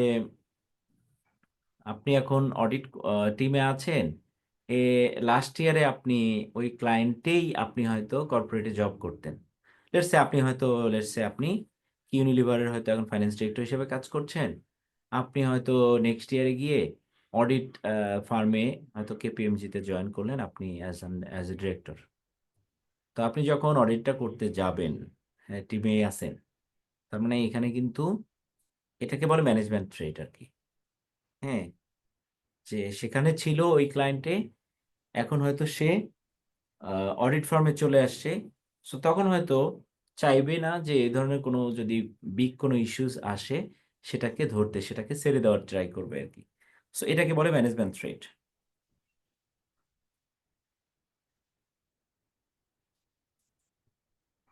আপনি এখন অডিট টিমে আছেন, এ লাস্ট ইয়ারে আপনি ওই ক্লায়েন্টেই আপনি হয়তো কর্পোরেটে জব করতেন। লেটস সে আপনি ইউনিলিভারের হয়তো এখন ফাইন্যান্স ডিরেক্টর হিসেবে কাজ করছেন। আপনি হয়তো নেক্সট ইয়ারে গিয়ে অডিট ফার্মে হয়তো কেপিএমজিতে জয়েন করলেন আপনি অ্যাজ এ ডিরেক্টর। তো আপনি যখন অডিটটা করতে যাবেন, হ্যাঁ, টিমে আছেন, তার মানে এখানে কিন্তু এটাকে বলে ম্যানেজমেন্ট ট্রেট আর কি। হ্যাঁ, যে সেখানে ছিল ওই ক্লায়েন্টে, এখন হয়তো সে অডিট ফার্মে চলে আসছে। সো তখন হয়তো চাইবে না যে এই ধরনের কোনো যদি বিগ কোনো ইস্যুস আসে সেটাকে ধরতে, সেটাকে ছেড়ে দেওয়ার ট্রাই করবে আর কি। সো এটাকে বলে ম্যানেজমেন্ট থ্রেট।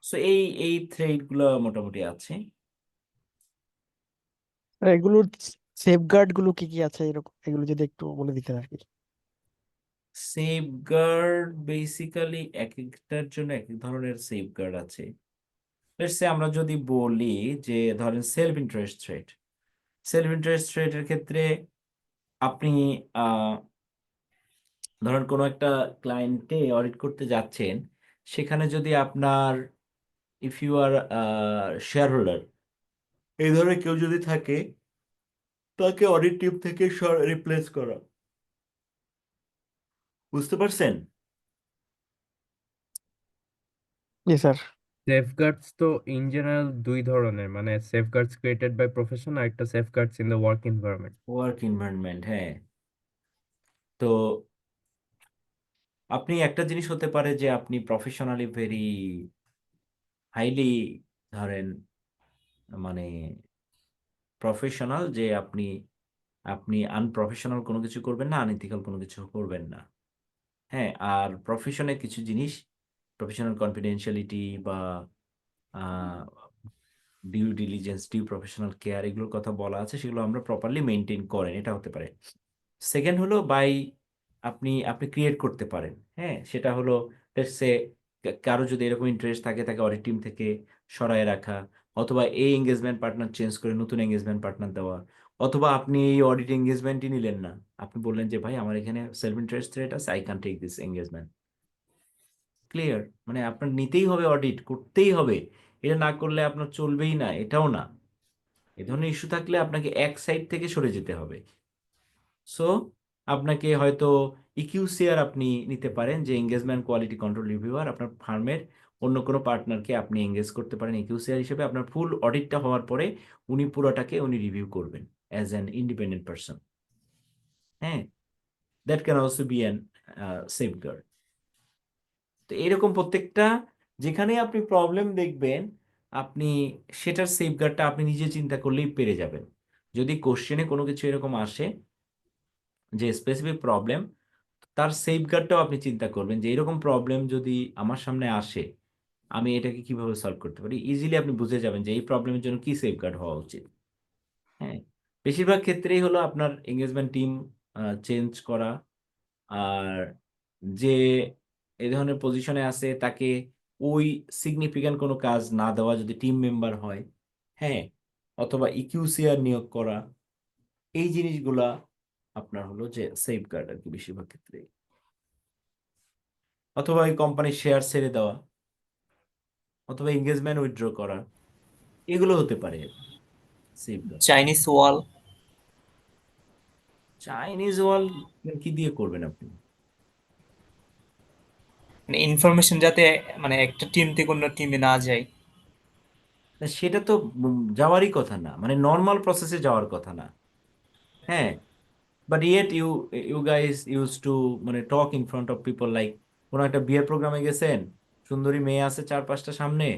সো এই এই থ্রেট গুলো মোটামুটি আছে। আর এগুলোর সেফগার্ড গুলো কি কি আছে এরকম, এগুলো যদি একটু বলে দিতেন আর কি। সেফগার্ড বেসিক্যালি এক একটার জন্য এক এক ধরনের সেফগার্ড আছে। লেটস সে আমরা যদি বলি যে ধরেন self interest threat, self interest থ্রেটের ক্ষেত্রে আপনি ধরেন কোনো একটা ক্লায়েন্টে অডিট করতে যাচ্ছেন, সেখানে যদি আপনার if you are shareholder এই ধরনের কেউ যদি থাকে, তাকে অডিট টিম থেকে রিপ্লেস করা। বুঝতে পারছেন? জি স্যার। সেফগার্ডস তো ইন জেনারেল দুই ধরনের, মানে সেফগার্ডস ক্রিয়েটেড বাই প্রফেশন আর একটা সেফগার্ডস in the work environment. Work environment, হ্যাঁ। তো আপনি একটা জিনিস হতে পারে যে আপনি প্রফেশনালি ভেরি হাইলি, ধরেন, মানে প্রফেশনাল, যে আপনি আপনি আনপ্রফেশনাল কোনো কিছু করবেন না, আনএথিক্যাল কোনো কিছু করবেন না। হ্যাঁ, আর প্রফেশনের কিছু জিনিস, প্রফেশনাল কনফিডেন্সিয়ালিটি বা due diligence, due professional care, এগুলোর কথা বলা আছে, সেগুলো আমরা প্রপারলি মেনটেন করেন, এটা হতে পারে। সেকেন্ড হলো বাই, আপনি আপনি ক্রিয়েট করতে পারেন। হ্যাঁ, সেটা হলো লেটস সে কারো যদি এরকম ইন্টারেস্ট থাকে তাকে অডিট টিম থেকে সরায় রাখা, অথবা এই এঙ্গেজমেন্ট পার্টনার চেঞ্জ করে নতুন এঙ্গেজমেন্ট পার্টনার দেওয়া, অথবা আপনি এই অডিট এঙ্গেজমেন্টই নিলেন না, আপনি বললেন যে ভাই আমার এখানে সেলফ ইন্টারেস্ট রেট আছে, I can take this engagement. Clear? মানে আপনার নিতেই হবে, অডিট করতেই হবে, এটা না করলে আপনার চলবেই না, এটাও না। এ ধরনের ইস্যু থাকলে আপনাকে এক সাইড থেকে সরে যেতে হবে। সো আপনাকে হয়তো ইকিউসিআর আপনি নিতে পারেন, যে এঙ্গেজমেন্ট কোয়ালিটি কন্ট্রোল রিভিউয়ার, আপনার ফার্মের অন্য কোনো পার্টনারকে আপনি এঙ্গেজ করতে পারেন ইকিউসিআর হিসেবে। আপনার ফুল অডিটটা হওয়ার পরে উনি পুরোটাকে উনি রিভিউ করবেন অ্যাজ অ্যান ইন্ডিপেন্ডেন্ট পারসন। হ্যাঁ, that can also be an safeguard. তো এরকম প্রত্যেকটা, যেখানে আপনি প্রবলেম দেখবেন, আপনি সেটার সেফগার্ডটা আপনি নিজে চিন্তা করলেই পেরে যাবেন। যদি কোশ্চেনে কোনো কিছু এরকম আসে যে স্পেসিফিক প্রবলেম, তার সেফগার্ডটাও আপনি চিন্তা করবেন যে এরকম প্রবলেম যদি আমার সামনে আসে, আমি এটাকে কিভাবে সলভ করতে পারি। ইজিলি আপনি বুঝে যাবেন যে এই প্রবলেমের জন্য কি সেফগার্ড হওয়া উচিত। হ্যাঁ, বেশিরভাগ ক্ষেত্রেই হলো আপনার এঙ্গেজমেন্ট টিম চেঞ্জ করা, আর যে এই ধরনের পজিশনে আছে তাকে ওই সিগনিফিক্যান্ট কোনো কাজ না দেওয়া যদি টিম মেম্বার হয়। হ্যাঁ, অথবা ইকিউসিআর নিয়োগ করা, এই জিনিসগুলা আপনার হলো যে সেফগার্ড আর কি বেশিরভাগ ক্ষেত্রে। অথবা এই কোম্পানির শেয়ার ছেড়ে দেওয়া, অথবা এঙ্গেজমেন্ট উইথড্র করা, এগুলো হতে পারে সেফগার্ড। চাইনিজ ওয়াল। চাইনিজ ওয়াল কি দিয়ে করবেন আপনি? মানে ইনফরমেশন যাতে মানে একটা টিম থেকে অন্য টিমে না যায়। না, সেটা তো যাওয়ারই কথা না, মানে নর্মাল প্রসেসে যাওয়ার কথা না। হ্যাঁ, but yet you you guys use to মানে talk in front of people, like কোনো একটা বিয়ের প্রোগ্রামে গেছেন, সুন্দরী মেয়ে আছে চার পাঁচটা সামনে,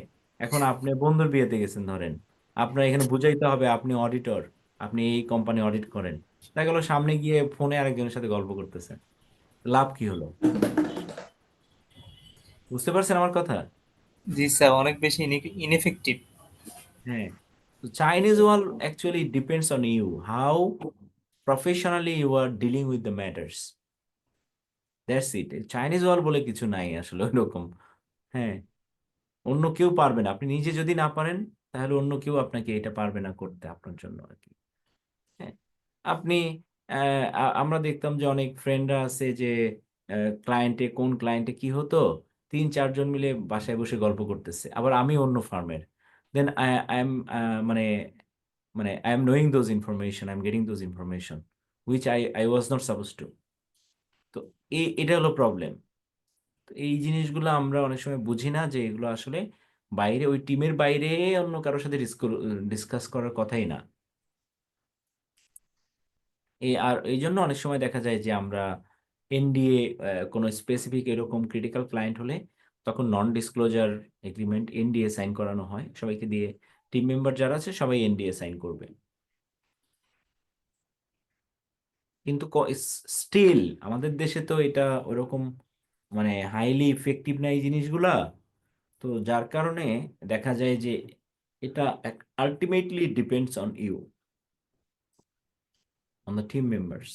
এখন আপনি বন্ধুর বিয়েতে গেছেন ধরেন, আপনার এখানে বুঝাইতে হবে আপনি অডিটর, আপনি এই কোম্পানি অডিট করেন, দেখা গেলো সামনে গিয়ে ফোনে আরেকজনের সাথে গল্প করতেছেন, লাভ কি হলো? বুঝতে পারছেন আমার কথা? জি স্যার, অনেক বেশি ইনএফেক্টিভ। হ্যাঁ, তো Chinese wall actually depends on you, how professionally you are dealing with the matters, that's it. Chinese wall বলে কিছু নাই আসলে ওইরকম। হ্যাঁ, অন্য কেউ পারবে না, আপনি নিজে যদি না পারেন তাহলে অন্য কেউ আপনাকে এটা পারবে না করতে আপনার জন্য আর কি। হ্যাঁ, আপনি আমরা দেখতাম যে অনেক ফ্রেন্ডরা আছে যে কোন ক্লায়েন্টে কি হতো, তিন চারজন মিলে বাসায় বসে গল্প করতেছে, আবার আমি অন্য ফার্মের, দেন আই এম মানে মানে I am knowing those information, I am getting those information which I was not suppose two. তো এটা হলো প্রবলেম। তো এই জিনিসগুলো আমরা অনেক সময় বুঝি না যে এগুলো আসলে বাইরে, ওই টিমের বাইরে অন্য কারোর সাথে ডিসকাস করার কথাই না। আর এই জন্য অনেক সময় দেখা যায় যে আমরা এনডিএ, কোনো স্পেসিফিক এরকম ক্রিটিক্যাল ক্লায়েন্ট হলে তখন non disclosure agreement NDA sign করানো হয় সবাইকে দিয়ে, টিম মেম্বার যারা আছে সবাই এনডিএ সাইন করবে। কিন্তু স্টিল আমাদের দেশে তো এটা ওরকম মানে হাইলি ইফেক্টিভ না এই জিনিসগুলা। তো যার কারণে দেখা যায় যে এটা ultimately depends on you, on the team members.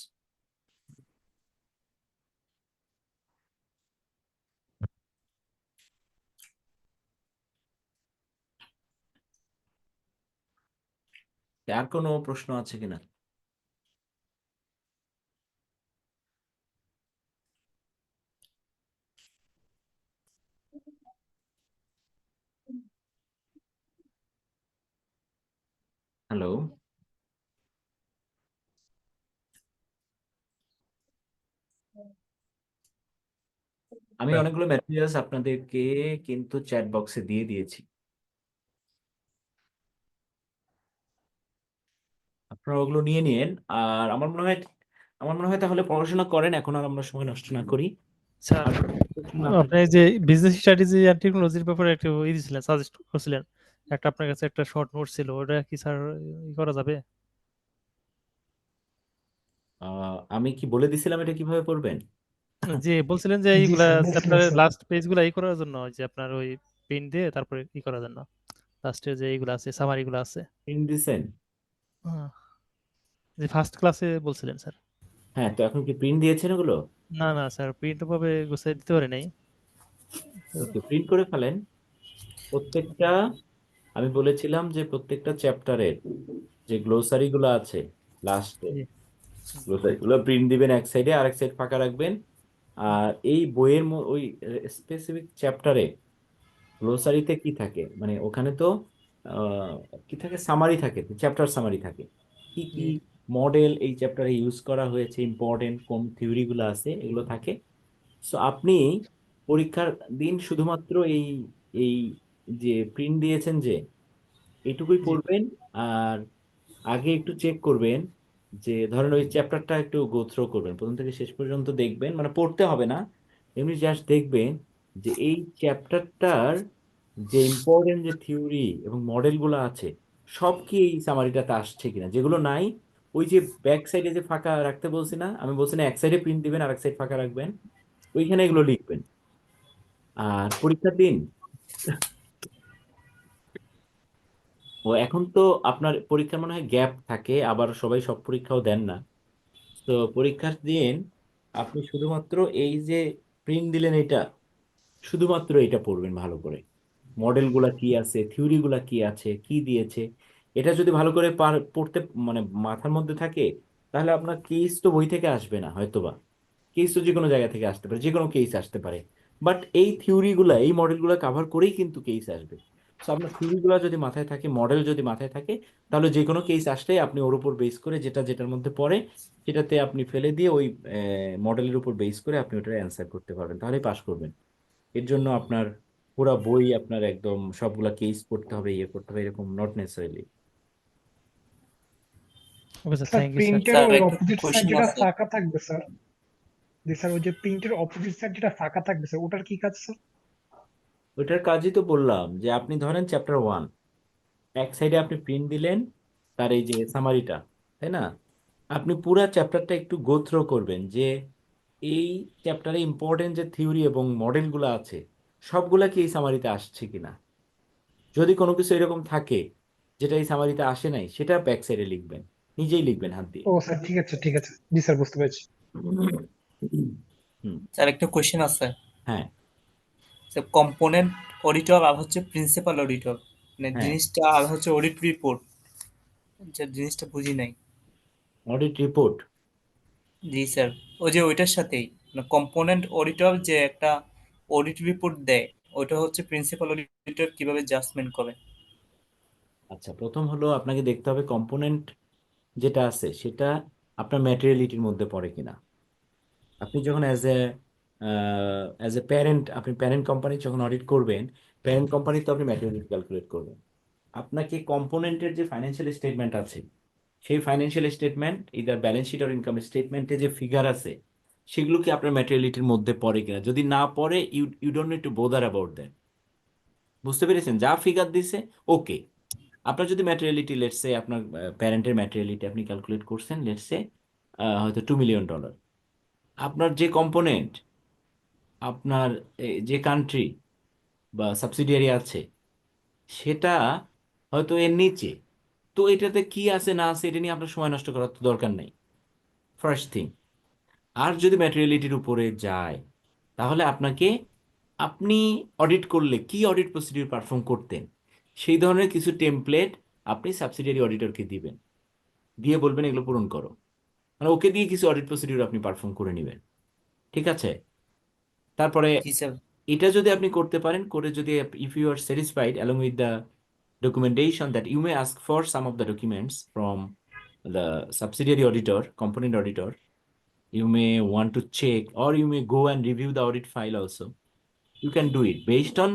আর কোনো প্রশ্ন আছে কিনা? হ্যালো? আমি স্যার অনেকগুলো ম্যাটেরিয়ালস আপনাদেরকে কিন্তু চ্যাট বক্সে দিয়ে দিয়েছি, আপনারা ওগুলো নিয়ে নিন। আর আমার মনে হয় তাহলে পড়াশোনা করেন, এখন আর আমরা সময় নষ্ট না করি। স্যার আর প্রশ্ন আপনার আপনি যে বিজনেস স্ট্র্যাটেজি আর টেকনোলজির ব্যাপারে একটা ই দিছিলেন, সাজেস্ট করছিলেন, একটা আপনার কাছে একটা শর্ট নোট ছিল, ওটা কি স্যার ই করা যাবে? আমি কি বলে দিছিলাম এটা কিভাবে পড়বেন? যে বলছিলেন যে জি এইগুলা স্যার বলছিলেন চ্যাপ্টারের স্যার। লাস্ট পেজগুলো ই করার জন্য, ওই যে আপনার ওই পেন দিয়ে তারপরে ই করার জন্য লাস্টে যে এইগুলো আছে, সামারি গুলো আছে। প্রিন্ট দিছেন? হ্যাঁ, যে ফার্স্ট ক্লাসে বলছিলেন স্যার। হ্যাঁ, তো এখন কি প্রিন্ট দিয়েছেন ওগুলো? না না স্যার, প্রিন্ট ভাবে গুছিয়ে দিতে পারি নাই তো। ওকে, প্রিন্ট করে ফেলেন প্রত্যেকটা। আমি বলেছিলাম যে প্রত্যেকটা চ্যাপ্টারের যে গ্লোসারি গুলো আছে লাস্টে, জি। গ্লোসারি গুলো প্রিন্ট দিবেন এক সাইডে, আর এক সাইড ফাঁকা রাখবেন। আর এই বইয়ের ওই স্পেসিফিক চ্যাপ্টারে গ্লোসারিতে কি থাকে, মানে ওখানে তো আহ, কি থাকে, সামারি থাকে, চ্যাপ্টার সামারি থাকে, কি কি জি। মডেল এই চ্যাপ্টারে ইউজ করা হয়েছে, ইম্পর্টেন্ট কোন থিওরি গুলো আছে, এগুলো থাকে। সো আপনি পরীক্ষার দিন শুধুমাত্র এই এই যে প্রিন্ট দিয়েছেন যে এইটুকুই জি। পড়বেন। আর আগে একটু চেক করবেন যে ধরেন ওই চ্যাপ্টারটা একটু গো থ্রো করবেন, প্রথম থেকে শেষ পর্যন্ত দেখবেন, মানে পড়তে হবে না, এমনি জাস্ট দেখবেন যে এই চ্যাপ্টারটার যে ইম্পর্টেন্ট যে থিওরি এবং মডেলগুলো আছে সব কি এই সামারিটাতে আসছে কিনা। যেগুলো নাই, ওই যে ব্যাক সাইডে যে ফাঁকা রাখতে বলছি না, আমি বলছি না এক সাইডে প্রিন্ট দিবেন আর এক সাইড ফাঁকা রাখবেন, ওইখানে এগুলো লিখবেন। আর পরীক্ষার দিন এখন তো আপনার পরীক্ষার মনে হয় গ্যাপ থাকে, আবার সবাই সব পরীক্ষাও দেন না। তো পরীক্ষার দিন আপনি শুধুমাত্র এই যে প্রিন্ট দিলেন এটা, শুধুমাত্র এটা পড়বেন ভালো করে। মডেলগুলা কি আছে, থিওরিগুলা কি আছে, কি দিয়েছে, এটা যদি ভালো করে পড়তে মানে মাথার মধ্যে থাকে, তাহলে আপনার কেস তো বই থেকে আসবে না হয়তোবা, কেস তো যে কোনো জায়গা থেকে আসতে পারে, যে কোনো কেস আসতে পারে। বাট এই থিওরিগুলা এই মডেলগুলো কাভার করেই কিন্তু কেস আসবে। তো আপনার থিওরিগুলো যদি মাথায় থাকে, মডেল যদি মাথায় থাকে, তাহলে যে কোনো কেস আসলেই আপনি ওর উপর বেস করে যেটা যেটার মধ্যে পড়ে সেটাতে আপনি ফেলে দিয়ে ওই মডেলের উপর বেস করে আপনি ওটার অ্যান্সার করতে পারবেন, তাহলেই পাস করবেন। এর জন্য আপনার পুরা বই আপনার একদম সবগুলা কেস পড়তে হবে, ইয়ে করতে হবে, এরকম not necessarily. Okay sir, sir thank you sir. প্রিন্টের স্যার ওই একটা অপোজিট সাইড কোশ্চেন যেটা আছে। ফাঁকা থাকবে স্যার, যে স্যার ওই যে প্রিন্টের অপোজিট সাইড যেটা ফাঁকা থাকবে স্যার, ওটার কি কাজ স্যার? ওইটার কাজই তো বললাম যে আপনি ধরেন চ্যাপ্টার 1, এক সাইডে আপনি প্রিন্ট দিলেন তার এই যে সামারিটা, তাই না? আপনি পুরা চ্যাপ্টারটা একটু গো থ্রো করবেন যে এই চ্যাপ্টারে ইম্পর্টেন্ট যে থিওরি এবং মডেলগুলো আছে সবগুলা কি এই সামারিতে আসছে কিনা। যদি কোনো কিছু এরকম থাকে যেটা এই সামারিতে আসে নাই, সেটা ব্যাক সাইডে লিখবেন, নিজেই লিখবেন হাত দিয়ে। ও স্যার ঠিক আছে ঠিক আছে, জি স্যার বুঝতে পেরেছি। হুম। স্যার একটা কোশ্চেন আছে। হ্যাঁ। স্যার কম্পোনেন্ট অডিটর আর হচ্ছে প্রিন্সিপাল অডিটর, মানে হ্যাঁ, জিনিসটা আর হচ্ছে অডিট রিপোর্ট, যে জিনিসটা বুঝি নাই। Audit report. জি স্যার, ওই যে ওইটার সাথেই মানে কম্পোনেন্ট অডিটর যে একটা অডিট রিপোর্ট দেয়, ওইটা হচ্ছে প্রিন্সিপাল অডিটর কিভাবে জাজমেন্ট করে। আচ্ছা, প্রথম হলো আপনাকে দেখতে হবে কম্পোনেন্ট যেটা আছে সেটা আপনার ম্যাটেরিয়ালিটির মধ্যে পড়ে কিনা। আপনি যখন অ্যাজ এ প্যারেন্ট, আপনি প্যারেন্ট কোম্পানি যখন অডিট করবেন, প্যারেন্ট কোম্পানি তো আপনি ম্যাটেরিয়ালিটি ক্যালকুলেট করবেন। আপনাকে কম্পোনেন্টের যে ফাইন্যান্সিয়াল স্টেটমেন্ট আছে, সেই financial statement either balance sheet আর ইনকাম স্টেটমেন্টে যে ফিগার আছে সেগুলো কি আপনার ম্যাটেরিয়ালিটির মধ্যে পড়ে কিনা। যদি না পড়ে, you don't need to bother about that. বুঝতে পেরেছেন? যা ফিগার দিছে ওকে। আপনার যদি ম্যাটেরিয়ালিটি লেটসে আপনার প্যারেন্টের ম্যাটেরিয়ালিটি আপনি ক্যালকুলেট করছেন লেটসে হয়তো $2 million, আপনার যে কম্পোনেন্ট, আপনার যে কান্ট্রি বা সাবসিডিয়ারি আছে সেটা হয়তো এর নিচে, তো এটাতে কি আছে না আছে এটা নিয়ে আপনার সময় নষ্ট করার তো দরকার নেই, ফার্স্ট থিং। আর যদি ম্যাটেরিয়ালিটির উপরে যায়, তাহলে আপনি অডিট করলে কি অডিট প্রসিডিউর পারফর্ম করতেন, সেই ধরনের কিছু টেমপ্লেট আপনি সাবসিডিয়ারি অডিটরকে দিবেন, দিয়ে বলবেন এগুলো পূরণ করো, মানে ওকে দিয়ে কিছু অডিট প্রসিডিউর আপনি পারফর্ম করে নেবেন। ঠিক আছে? তারপরে জি স্যার। এটা যদি আপনি করতে পারেন, করে যদি if you are satisfied along with the documentation that you may ask for some of the documents from the subsidiary auditor, component auditor, You may want to check, or you may go and review the audit file also. You can do it based on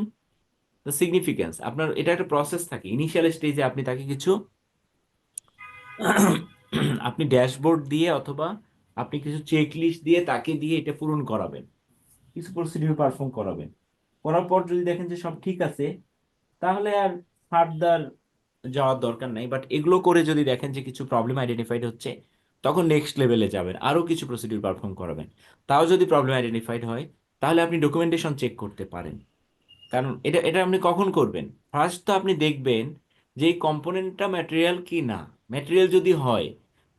the significance. আপনার এটা একটা process থাকে। Initial স্টেজে আপনি তাকে কিছু আপনি dashboard দিয়ে অথবা আপনি কিছু চেক লিস্ট দিয়ে তাকে দিয়ে এটা পূরণ করাবেন, কিছু প্রসিডিউর পারফর্ম করাবেন। করার পর যদি দেখেন যে সব ঠিক আছে, তাহলে আর ফার্দার যাওয়ার দরকার নাই। বাট এগুলো করে যদি দেখেন যে কিছু প্রবলেম আইডেন্টিফাইড হচ্ছে, তখন নেক্সট লেভেলে যাবেন, আরও কিছু প্রসিডিউর পারফর্ম করাবেন। তাও যদি প্রবলেম আইডেন্টিফাইড হয়, তাহলে আপনি ডকুমেন্টেশন চেক করতে পারেন। কারণ এটা এটা আপনি কখন করবেন? ফার্স্ট তো আপনি দেখবেন যে এই কম্পোনেন্টটা ম্যাটেরিয়াল কি না। ম্যাটেরিয়াল যদি হয়,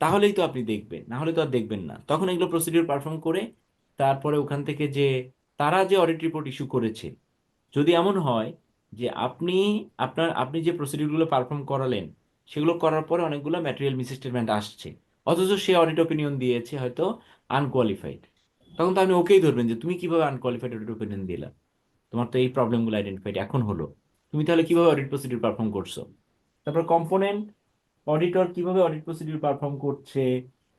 তাহলেই তো আপনি দেখবেন, না হলে তো আর দেখবেন না। তখন এগুলো প্রসিডিউর পারফর্ম করে তারপরে ওখান থেকে যে তারা যে অডিট রিপোর্ট ইস্যু করেছে, যদি এমন হয় যে আপনি যে প্রসিডিউরগুলো পারফর্ম করালেন, সেগুলো করার পরে অনেকগুলো ম্যাটেরিয়াল মিসস্টেটমেন্ট আসছে, অথচ সে অডিট ওপিনিয়ন দিয়েছে হয়তো আনকোয়ালিফাইড, তখন তো আপনি ওকেই ধরবেন যে তুমি কিভাবে আনকোয়ালিফাইড অডিট ওপিনিয়ন দিলা, তোমার তো এই প্রবলেমগুলো আইডেন্টিফাইড এখন হলো, তুমি তাহলে কিভাবে অডিট প্রসিডিউর পারফর্ম করছো। তারপর কম্পোনেন্ট অডিটর কিভাবে অডিট প্রসিডিউর পারফর্ম করছে,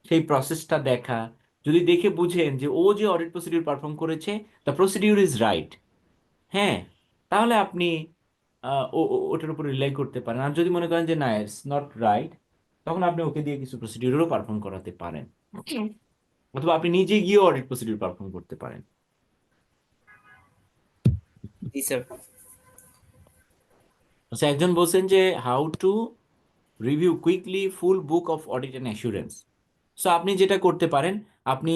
সেই প্রসেসটা দেখা। যদি দেখে বুঝেন যে ও যে অডিট প্রসিডিউর পারফর্ম করেছে, দ্য প্রসিডিউর ইজ রাইট, হ্যাঁ, তাহলে আপনি ওটার উপর রিলাই করতে পারেন। আর যদি মনে করেন যে না, ইটস নট রাইট, তখন আপনি ওকে দিয়ে কিছু প্রসিডিউরও পারফর্ম করাতে পারেন, অথবা আপনি নিজে গিয়ে অডিট প্রসিডিউর পারফর্ম করতে পারেন। জি স্যার। আচ্ছা, একজন বলছেন যে how to review quickly full book of audit and assurance. So আপনি যেটা করতে পারেন, আপনি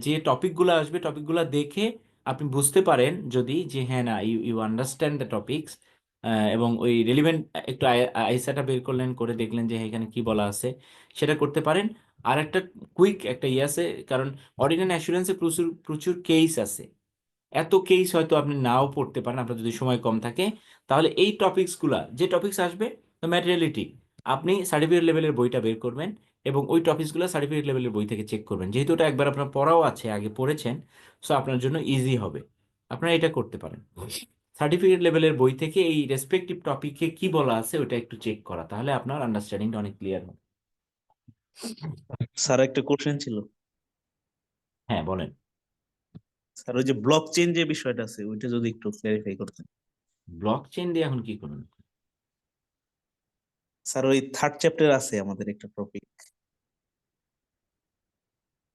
যে টপিকগুলো আসবে, টপিকগুলো দেখে আপনি বুঝতে পারেন যদি যে হ্যাঁ না, you you understand the topics, এবং ওই রেলিভেন্ট একটু আইসাটা বের করলেন, করে দেখলেন যে হ্যাঁ, এখানে কি বলা আছে, সেটা করতে পারেন। আর একটা কুইক একটা ইয়ে আছে, কারণ অডিট অ্যান্ড অ্যাসুরেন্সে প্রচুর প্রচুর কেস আছে। এত কেস হয়তো আপনি নাও পড়তে পারেন, আপনার যদি সময় কম থাকে। তাহলে এই টপিকসগুলা, যে টপিকস আসবে ম্যাটেরিয়ালিটি, আপনি সার্টিফিকেট লেভেলের বইটা বের করবেন এবং ওই টপিকসগুলো সার্টিফিকেট লেভেলের বই থেকে চেক করবেন। যেহেতু ওটা একবার আপনার পড়াও আছে, আগে পড়েছেন, সো আপনার জন্য ইজি হবে। আপনারা এটা করতে পারেন, সার্টিফিকেট লেভেলের বই থেকে এই রেসপেক্টিভ টপিকে কি বলা আছে ওটা একটু চেক করা, তাহলে আপনার আন্ডারস্ট্যান্ডিংটা অনেক ক্লিয়ার হবে। স্যার একটা কোশ্চেন ছিল। হ্যাঁ, বলেন। স্যার ওই যে ব্লক চেইন যে বিষয়টা আছে ওইটা যদি একটু ক্লারিফাই করতেন। ব্লক চেইন দিয়ে এখন কি করুন? স্যার ওই থার্ড চ্যাপ্টার আছে আমাদের একটা টপিক।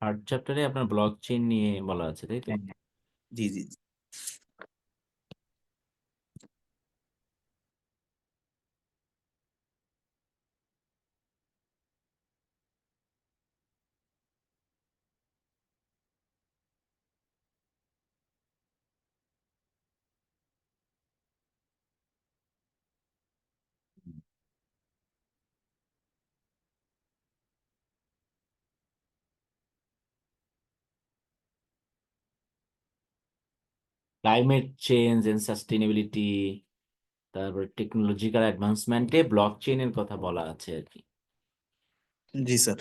থার্ড চ্যাপ্টারে আপনার ব্লক চেইন নিয়ে বলা আছে, তাই তো? জি জি জি। ক্লাইমেট চেঞ্জ এন্ড সাস্টেনেবিলিটি, তারপর টেকনোলজিক্যাল অ্যাডভান্সমেন্টে ব্লক চেইনের কথা বলা আছে আর কি। জি স্যার।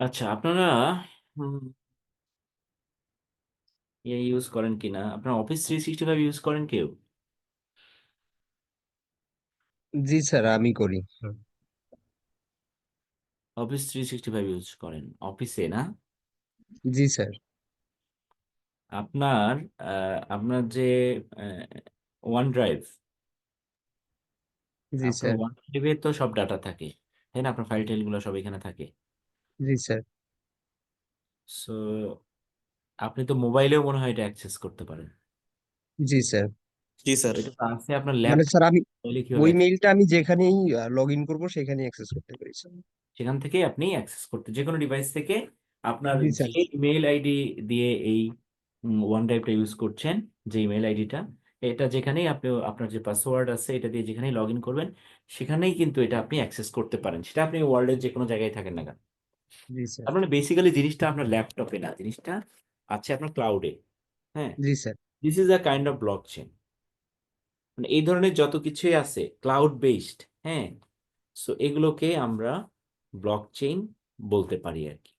আচ্ছা, আপনারা ইয়ে ইউজ করেন কিনা, আপনার অফিস 365 ইউজ করেন কেউ? জি স্যার, আমি করি। অফিস 365 ইউজ করেন অফিসে, না? জি স্যার। আপনার আপনার যে ওয়ান ড্রাইভ, জি আপনার স্যার। ওয়ান ড্রাইভে তো সব ডাটা থাকে, তাই না? আপনার ফাইল টাইলগুলো সব এখানে থাকে। জি স্যার। সো আপনি তো মোবাইলেও মনে হয় এটা অ্যাক্সেস করতে পারেন। জি স্যার। জি স্যার। এটা তো আছে আপনার মানে ল্যাপটপ, স্যার আমি কিভাবে ওই access- মেইলটা আমি যেখানেই লগ ইন করবো সেখানেই অ্যাক্সেস করতে পারি স্যার। সেখান থেকেই আপনি অ্যাক্সেস করতে, যে কোনো ডিভাইস থেকে আপনার জি যে স্যার। ইমেল আইডি দিয়ে এই ওয়ান ড্রাইভটা ইউজ করছেন, যে ইমেল আইডিটা, এটা যেখানেই আপনি আপনার যে পাসওয়ার্ড আছে এটা দিয়ে যেখানেই লগ ইন করবেন, সেখানেই কিন্তু এটা আপনি অ্যাক্সেস করতে পারেন, সেটা আপনি ওয়ার্ল্ডের যে কোনো জায়গায় থাকেন না কেন। জি স্যার। তার মানে বেসিক্যালি জিনিসটা আপনার ল্যাপটপে না, জিনিসটা আছে আপনার ক্লাউডে। হ্যাঁ, জি sir. This is a kind of blockchain. মানে এই ধরনের যত কিছুই আছে ক্লাউড বেসড, হ্যাঁ, সো এগুলোকে আমরা ব্লক চেইন বলতে পারি আর কি।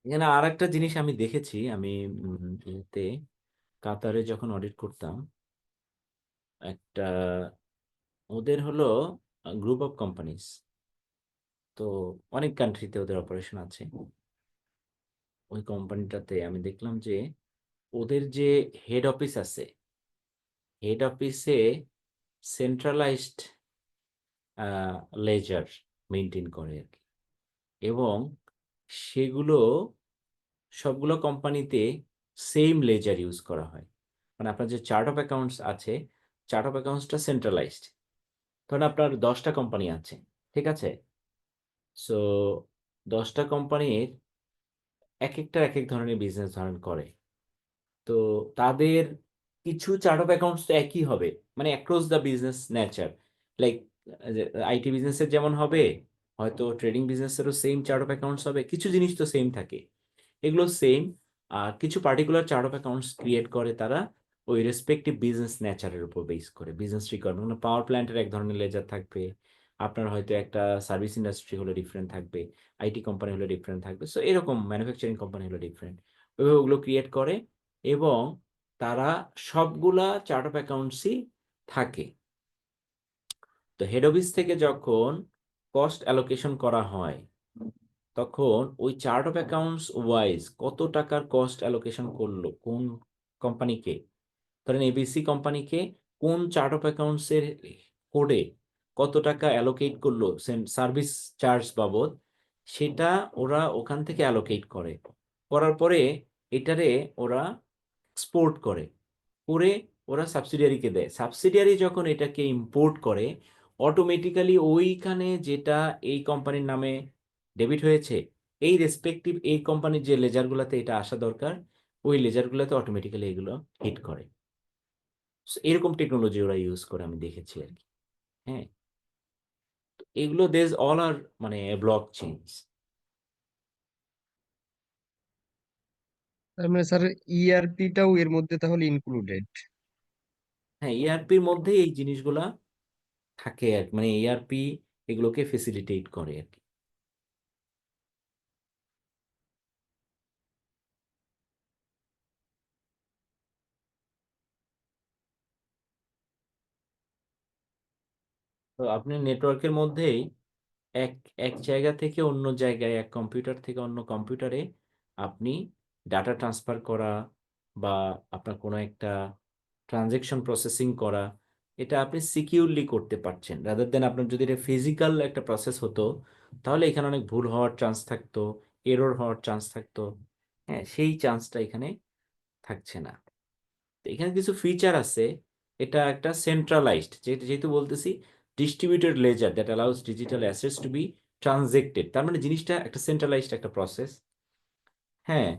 এখানে আর একটা জিনিস আমি দেখেছি, আমি ইয়েতে কাতারে যখন অডিট করতাম, একটা ওদের হলো গ্রুপ অফ কোম্পানিজ, তো অনেক কান্ট্রিতে ওদের অপারেশন আছে। ওই কোম্পানিটাতে আমি দেখলাম যে ওদের যে হেড অফিস আছে, হেড অফিসে সেন্ট্রালাইজড লেজার মেনটেন করে আর কি, এবং সেগুলো সবগুলো কোম্পানিতে সেম লেজার ইউজ করা হয়। মানে আপনার যে চার্ট অফ অ্যাকাউন্টস আছে, চার্ট অফ অ্যাকাউন্টসটা সেন্ট্রালাইজড। ধরুন আপনার 10টা কোম্পানি আছে, ঠিক আছে? সো 10টা কোম্পানির এক একটা এক এক ধরনের বিজনেস ধরন করে, তো তাদের কিছু চার্ট অফ অ্যাকাউন্টস তো একই হবে, মানে across the business nature. Like IT বিজনেসের যেমন হবে, হয়তো ট্রেডিং বিজনেসেরও সেম চার্ট অফ অ্যাকাউন্টস হবে, কিছু জিনিস তো সেম থাকে, এগুলো সেম। আর কিছু particular chart of accounts create করে তারা ওই রেসপেক্টিভ বিজনেস নেচারের উপর বেস করে, বিজনেস রিকোয়ারমেন্ট। মানে পাওয়ার প্ল্যান্টের এক ধরনের লেজার থাকবে, আপনার হয়তো একটা সার্ভিস ইন্ডাস্ট্রি হলে ডিফারেন্ট থাকবে, আইটি কোম্পানি হলে ডিফারেন্ট থাকবে, সো এরকম ম্যানুফ্যাকচারিং কোম্পানি হলে ডিফারেন্ট, ওইভাবে ওগুলো ক্রিয়েট করে। এবং তারা সবগুলা চার্ট অফ অ্যাকাউন্টসই থাকে। তো হেড অফিস থেকে যখন কস্ট অ্যালোকেশন করা হয়, তখন ওই চার্ট অফ অ্যাকাউন্টস ওয়াইজ কত টাকার কস্ট অ্যালোকেশন করলো কোন কোম্পানিকে, ধরেন এবিসি কোম্পানিকে কোন চার্ট অফ অ্যাকাউন্টস এর কোডে কত টাকা অ্যালোকেট করলো সার্ভিস চার্জ বাবদ, সেটা ওরা ওখান থেকে অ্যালোকেট করে। করার পরে এটারে ওরা এক্সপোর্ট করে ওরা সাবসিডিয়ারিকে দেয়। সাবসিডিয়ারি যখন এটাকে ইম্পোর্ট করে, অটোমেটিক্যালি ওইখানে যেটা এই কোম্পানির নামে ডেবিট হয়েছে, এই রেসপেক্টিভ এই কোম্পানির যে লেজারগুলোতে এটা আসা দরকার, ওই লেজারগুলোতে অটোমেটিক্যালি এগুলো হিট করে। So, এরকম টেকনোলজি ওরা ইউজ করে আমি দেখেছি আর কি। হ্যাঁ, তো এগুলো দেজ অল আর মানে ব্লক চেইনস। তার মানে স্যার ইআরপিটাও এর মধ্যে তাহলে ইনক্লুডেড? হ্যাঁ, ইআরপির মধ্যে এই জিনিসগুলা থাকে আর কি, মানে ইআরপি এগুলোকে ফেসিলিটেট করে আর কি। তো আপনি নেটওয়ার্কের মধ্যেই এক এক জায়গা থেকে অন্য জায়গায়, এক কম্পিউটার থেকে অন্য কম্পিউটারে আপনি ডাটা ট্রান্সফার করা বা আপনার কোনো একটা ট্রানজেকশন প্রসেসিং করা, এটা আপনি সিকিউরলি করতে পারছেন। রাদার দেন আপনার যদি এটা ফিজিক্যাল একটা প্রসেস হতো, তাহলে এখানে অনেক ভুল হওয়ার চান্স থাকতো, এরর হওয়ার চান্স থাকতো। হ্যাঁ, সেই চান্সটা এখানে থাকছে না। তো এখানে কিছু ফিচার আছে। এটা একটা সেন্ট্রালাইজড, যেহেতু বলতেছি distributed ledger that allows digital assets to be transacted, তার মানে জিনিসটা একটা সেন্ট্রালাইজড একটা প্রসেস। হ্যাঁ,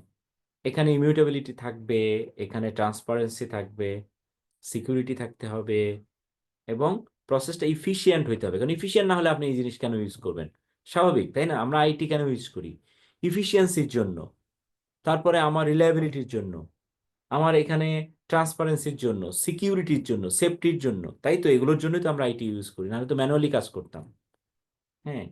এখানে ইমিউটেবিলিটি থাকবে, এখানে ট্রান্সপারেন্সি থাকবে, সিকিউরিটি থাকতে হবে, এবং প্রসেসটা ইফিশিয়েন্ট হইতে হবে। কারণ ইফিশিয়েন্ট না হলে আপনি এই জিনিস কেন ইউজ করবেন? স্বাভাবিক, তাই না? আমরা আইটি কেন ইউজ করি? ইফিশিয়েন্সির জন্য, তারপরে আমার রিলায়েবিলিটির জন্য, আমার এখানে ট্রান্সপারেন্সির জন্য, সিকিউরিটির জন্য, সেফটির জন্য। তাই তো এগুলোর জন্যই তো আমরা আইটি ইউজ করি, নাহলে তো ম্যানুয়ালি কাজ করতাম। হ্যাঁ,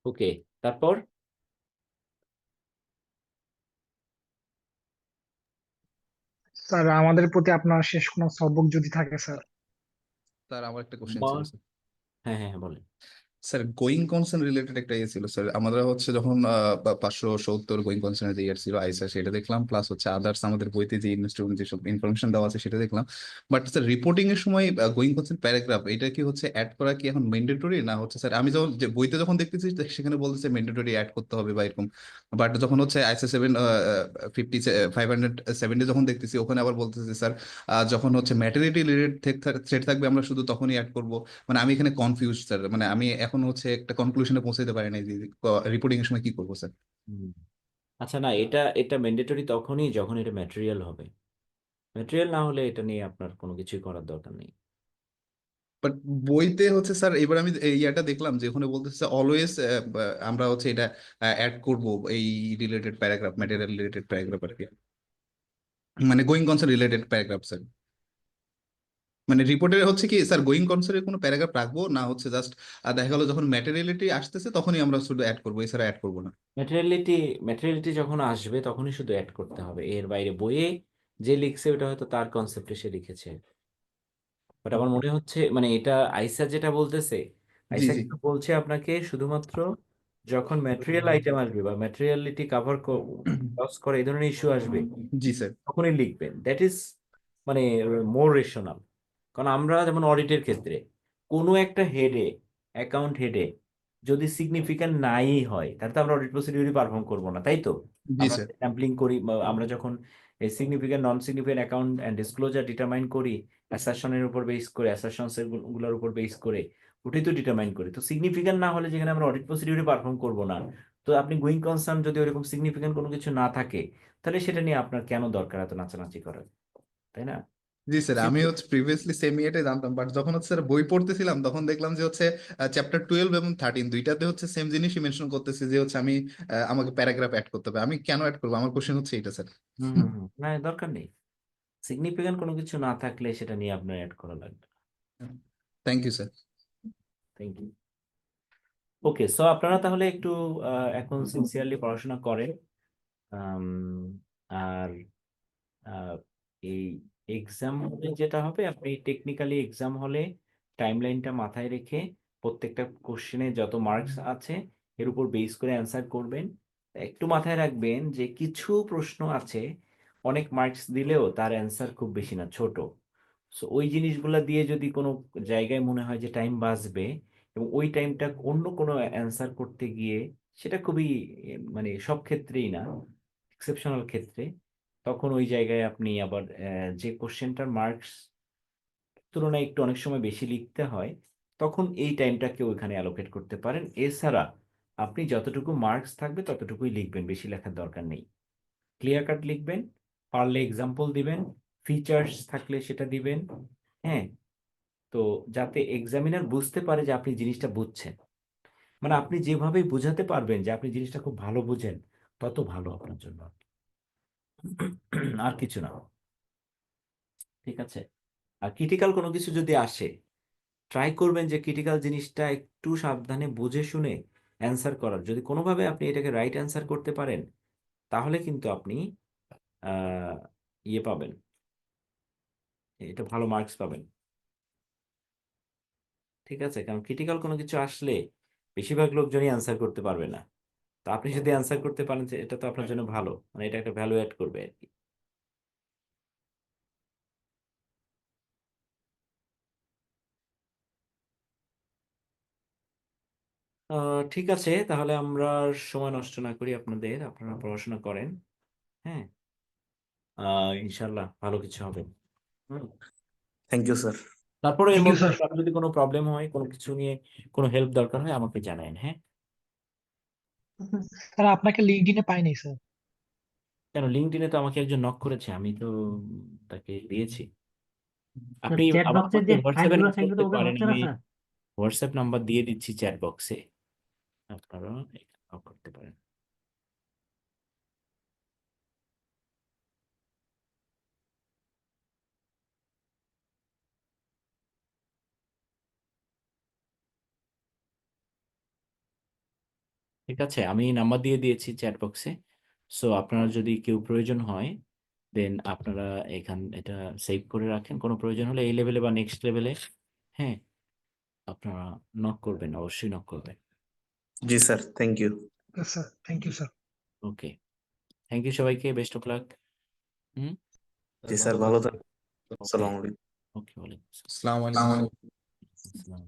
ওকে। তারপর স্যার আমাদের প্রতি আপনার শেষ কোনো সবক যদি থাকে স্যার। স্যার আমার একটা কোশ্চেন ছিল আমার স্যার। হ্যাঁ হ্যাঁ বলেন। স্যার গোয়িং কনসার্ন রিলেটেড একটা ইয়ে ছিল স্যার। আমরা হচ্ছে যখন 570 গোয়িং কনসার্নের যে ইয়ার ছিল আইসা, সেটা দেখলাম, প্লাস হচ্ছে আদার্স আমাদের বইতে যে ইনভেস্টমেন্ট যেসব ইনফরমেশন দেওয়া আছে সেটা দেখলাম। বাট স্যার রিপোর্টিং এর সময় গোয়িং কনসার্ন প্যারাগ্রাফ এটা কি হচ্ছে অ্যাড করা কি এখন ম্যান্ডেটরি না হচ্ছে? স্যার আমি যখন যে বইতে যখন দেখতেছি সেখানে বলতেছে ম্যান্ডেটরি অ্যাড করতে হবে বা এরকম, বাট যখন হচ্ছে আইসা 570 যখন দেখতেছি ওখানে আবার বলতেছে স্যার যখন হচ্ছে ম্যাটারিটি রিলেটেড থ্রেট থাকবে আমরা শুধু তখনই অ্যাড করবো। মানে আমি এখানে কনফিউজ স্যার, মানে আমি এখন হচ্ছে একটা কনক্লুশনে পৌঁছাতে পারি নাই যে রিপোর্টিং এর সময় কি করবো স্যার? হুম। আচ্ছা, না, এটা এটা ম্যান্ডেটরি তখনই যখন এটা ম্যাটেরিয়াল হবে। ম্যাটেরিয়াল না হলে এটা নিয়ে আপনার কোনো কিছুই করার দরকার নেই। বাট বইতে হচ্ছে স্যার, এবার আমি এই ইয়াটা দেখলাম যে ওখানে বলতেছে অলওয়েজ আমরা হচ্ছে এটা অ্যাড করব এই related paragraph, material related paragraph আর কি, মানে going concern related paragraph sir. মানে রিপোর্টের হচ্ছে কি স্যার, গোয়িং কনসার্নের কোনো প্যারাগ্রাফ রাখবো না, হচ্ছে জাস্ট দেখা গেলো যখন ম্যাটেরিয়ালিটি আসতেছে তখনই আমরা শুধু অ্যাড করবো, এছাড়া অ্যাড করবো না? ম্যাটেরিয়ালিটি ম্যাটেরিয়ালিটি যখন আসবে তখনই শুধু অ্যাড করতে হবে, এর বাইরে বইয়ে যে লিখছে ওটা হয়তো তার কনসেপ্টে সে লিখেছে। বাট আমার মনে হচ্ছে মানে এটা আইসা যেটা বলতেছে, জি আইসা জি কিন্তু বলছে আপনাকে শুধুমাত্র যখন ম্যাটেরিয়াল আইটেম আসবে বা ম্যাটেরিয়ালিটি কভার ক্রস করে এই ধরনের ইস্যু আসবে জি স্যার। তখনই লিখবেন। দ্যাট ইজ মানে মোর রেশনাল। কারণ আমরা যেমন অডিটের ক্ষেত্রে কোনো একটা হেডে, অ্যাকাউন্ট হেডে যদি সিগনিফিক্যান্ট নাই হয় তাহলে তো আমরা অডিট প্রসিডিউরই পারফর্ম করবো না, তাই তো? জি আমরা স্যার। স্যাম্পলিং করি বা আমরা যখন এই significant non significant account and disclosure determine করি অ্যাসারশনের উপর বেস করে, অ্যাসারশনস গুলোর উপর বেস করে ওটাই তো ডিটারমাইন করি। তো সিগনিফিক্যান্ট না হলে যেখানে আমরা অডিট প্রসিডিউরই পারফর্ম করবো না, তো আপনি গোয়িং কনসার্ন যদি ওরকম সিগনিফিক্যান্ট কোনো কিছু না থাকে তাহলে সেটা নিয়ে আপনার কেন দরকার এত নাচানাচি করার, তাই না? জি স্যার, আমি হচ্ছে প্রিভিয়াসলি সেম ইয়েটাই জানতাম, বাট যখন হচ্ছে স্যার বই পড়তেছিলাম তখন দেখলাম যে হচ্ছে চ্যাপ্টার 12 এবং 13 দুইটাতে হচ্ছে সেম জিনিসই মেনশন করতেছে যে হচ্ছে আমি আমাকে প্যারাগ্রাফ অ্যাড করতে হবে। আমি কেন অ্যাড করবো? আমার কোশ্চেন হচ্ছে এটা স্যার। না, দরকার নেই। সিগনিফিক্যান্ট কোনো কিছু না থাকলে সেটা নিয়ে আপনার অ্যাড করা লাগবে। Thank you sir. Thank you. Okay, so আপনারা তাহলে একটু এখন সিনসিয়ারলি পড়াশোনা করেন। আম, আর আহ, এই এক্সাম হলে যেটা হবে, আপনি টেকনিক্যালি এক্সাম হলে টাইমলাইনটা মাথায় রেখে প্রত্যেকটা কোশ্চেনে যত মার্কস আছে এর উপর বেস করে অ্যান্সার করবেন। একটু মাথায় রাখবেন যে কিছু প্রশ্ন আছে অনেক মার্কস দিলেও তার অ্যান্সার খুব বেশি না, ছোট। সো ওই জিনিসগুলা দিয়ে যদি কোনো জায়গায় মনে হয় যে টাইম বাঁচবে এবং ওই টাইমটা অন্য কোনো অ্যান্সার করতে গিয়ে সেটা খুবই মানে সব ক্ষেত্রেই না, এক্সেপশনাল ক্ষেত্রে, তখন ওই জায়গায় আপনি আবার যে কোশ্চেনটার মার্কস তুলনায় একটু অনেক সময় বেশি লিখতে হয় তখন এই টাইমটাকে ওইখানে অ্যালোকেট করতে পারেন। এছাড়া আপনি যতটুকু মার্কস থাকবে ততটুকুই লিখবেন, বেশি লেখার দরকার নেই। ক্লিয়ার কাট লিখবেন, পারলে এক্সাম্পল দিবেন, ফিচার্স থাকলে সেটা দিবেন। হ্যাঁ, তো যাতে এক্সামিনার বুঝতে পারে যে আপনি জিনিসটা বুঝছেন। মানে আপনি যেভাবে বোঝাতে পারবেন যে আপনি জিনিসটা খুব ভালো বুঝেন তত ভালো আপনার জন্য, আর কিছু না। ঠিক আছে? আর ক্রিটিক্যাল কোনো কিছু যদি আসে ট্রাই করবেন যে ক্রিটিক্যাল জিনিসটা একটু সাবধানে বুঝে শুনে অ্যান্সার করার। যদি কোনোভাবে আপনি এটাকে রাইট অ্যান্সার করতে পারেন তাহলে কিন্তু আপনি আহ, ইয়ে পাবেন, এটা ভালো মার্কস পাবেন। ঠিক আছে? কারণ ক্রিটিক্যাল কোনো কিছু আসলে বেশিরভাগ লোকজনই অ্যান্সার করতে পারবে না। তো আপনি যদি অ্যান্সার করতে পারেন যে এটা তো আপনার জন্য ভালো, মানে এটা একটা ভ্যালু অ্যাড করবে আর কি। ঠিক আছে, তাহলে আমরা আর সময় নষ্ট না করি আপনাদের, আপনারা পড়াশোনা করেন। হ্যাঁ, ইনশাল্লাহ ভালো কিছু হবে। হুম। Thank you sir. তারপরে এর থ্যাংক ইউ মধ্যে স্যার। আপনার যদি কোনো প্রবলেম হয়, কোনো কিছু নিয়ে কোনো হেল্প দরকার হয় আমাকে জানাবেন। হ্যাঁ, স্যার আপনাকে লিঙ্কডইনে পাই নাই স্যার। কেন? লিঙ্কডইনে তো আমাকে একজন নক করেছে, আমি তো তাকে দিয়েছি। আপনি চ্যাট আমার বক্সে আমাকে যে হোয়াটসঅ্যাপে ফাইলগুলো নক সেগুলো তো করতে ওকে পারেন, হচ্ছে না আমি স্যার। হোয়াটসঅ্যাপ নাম্বার দিয়ে দিচ্ছি চ্যাট বক্সে, আপনারা নক করতে পারেন। ঠিক আছে, আমি নাম্বার দিয়ে দিয়েছি চ্যাট বক্সে। সো আপনারা যদি কেউ প্রয়োজন হয় দেন আপনারা এটা সেভ করে রাখেন, কোনো প্রয়োজন হলে এই লেভেলে বা নেক্সট লেভেলে, হ্যাঁ, আপনারা নক করবেন, অবশ্যই নক করবেন। জি sir, thank you. Sir thank you sir. Okay, thank you সবাইকে, বেস্ট অফ লাক। হুম। জি স্যার, ভালো থাকবেন। ওকে, আসসালামু আলাইকুম। ওকে, ওয়ালাইকুম আসসালামু আলাইকুম। আসসালাম।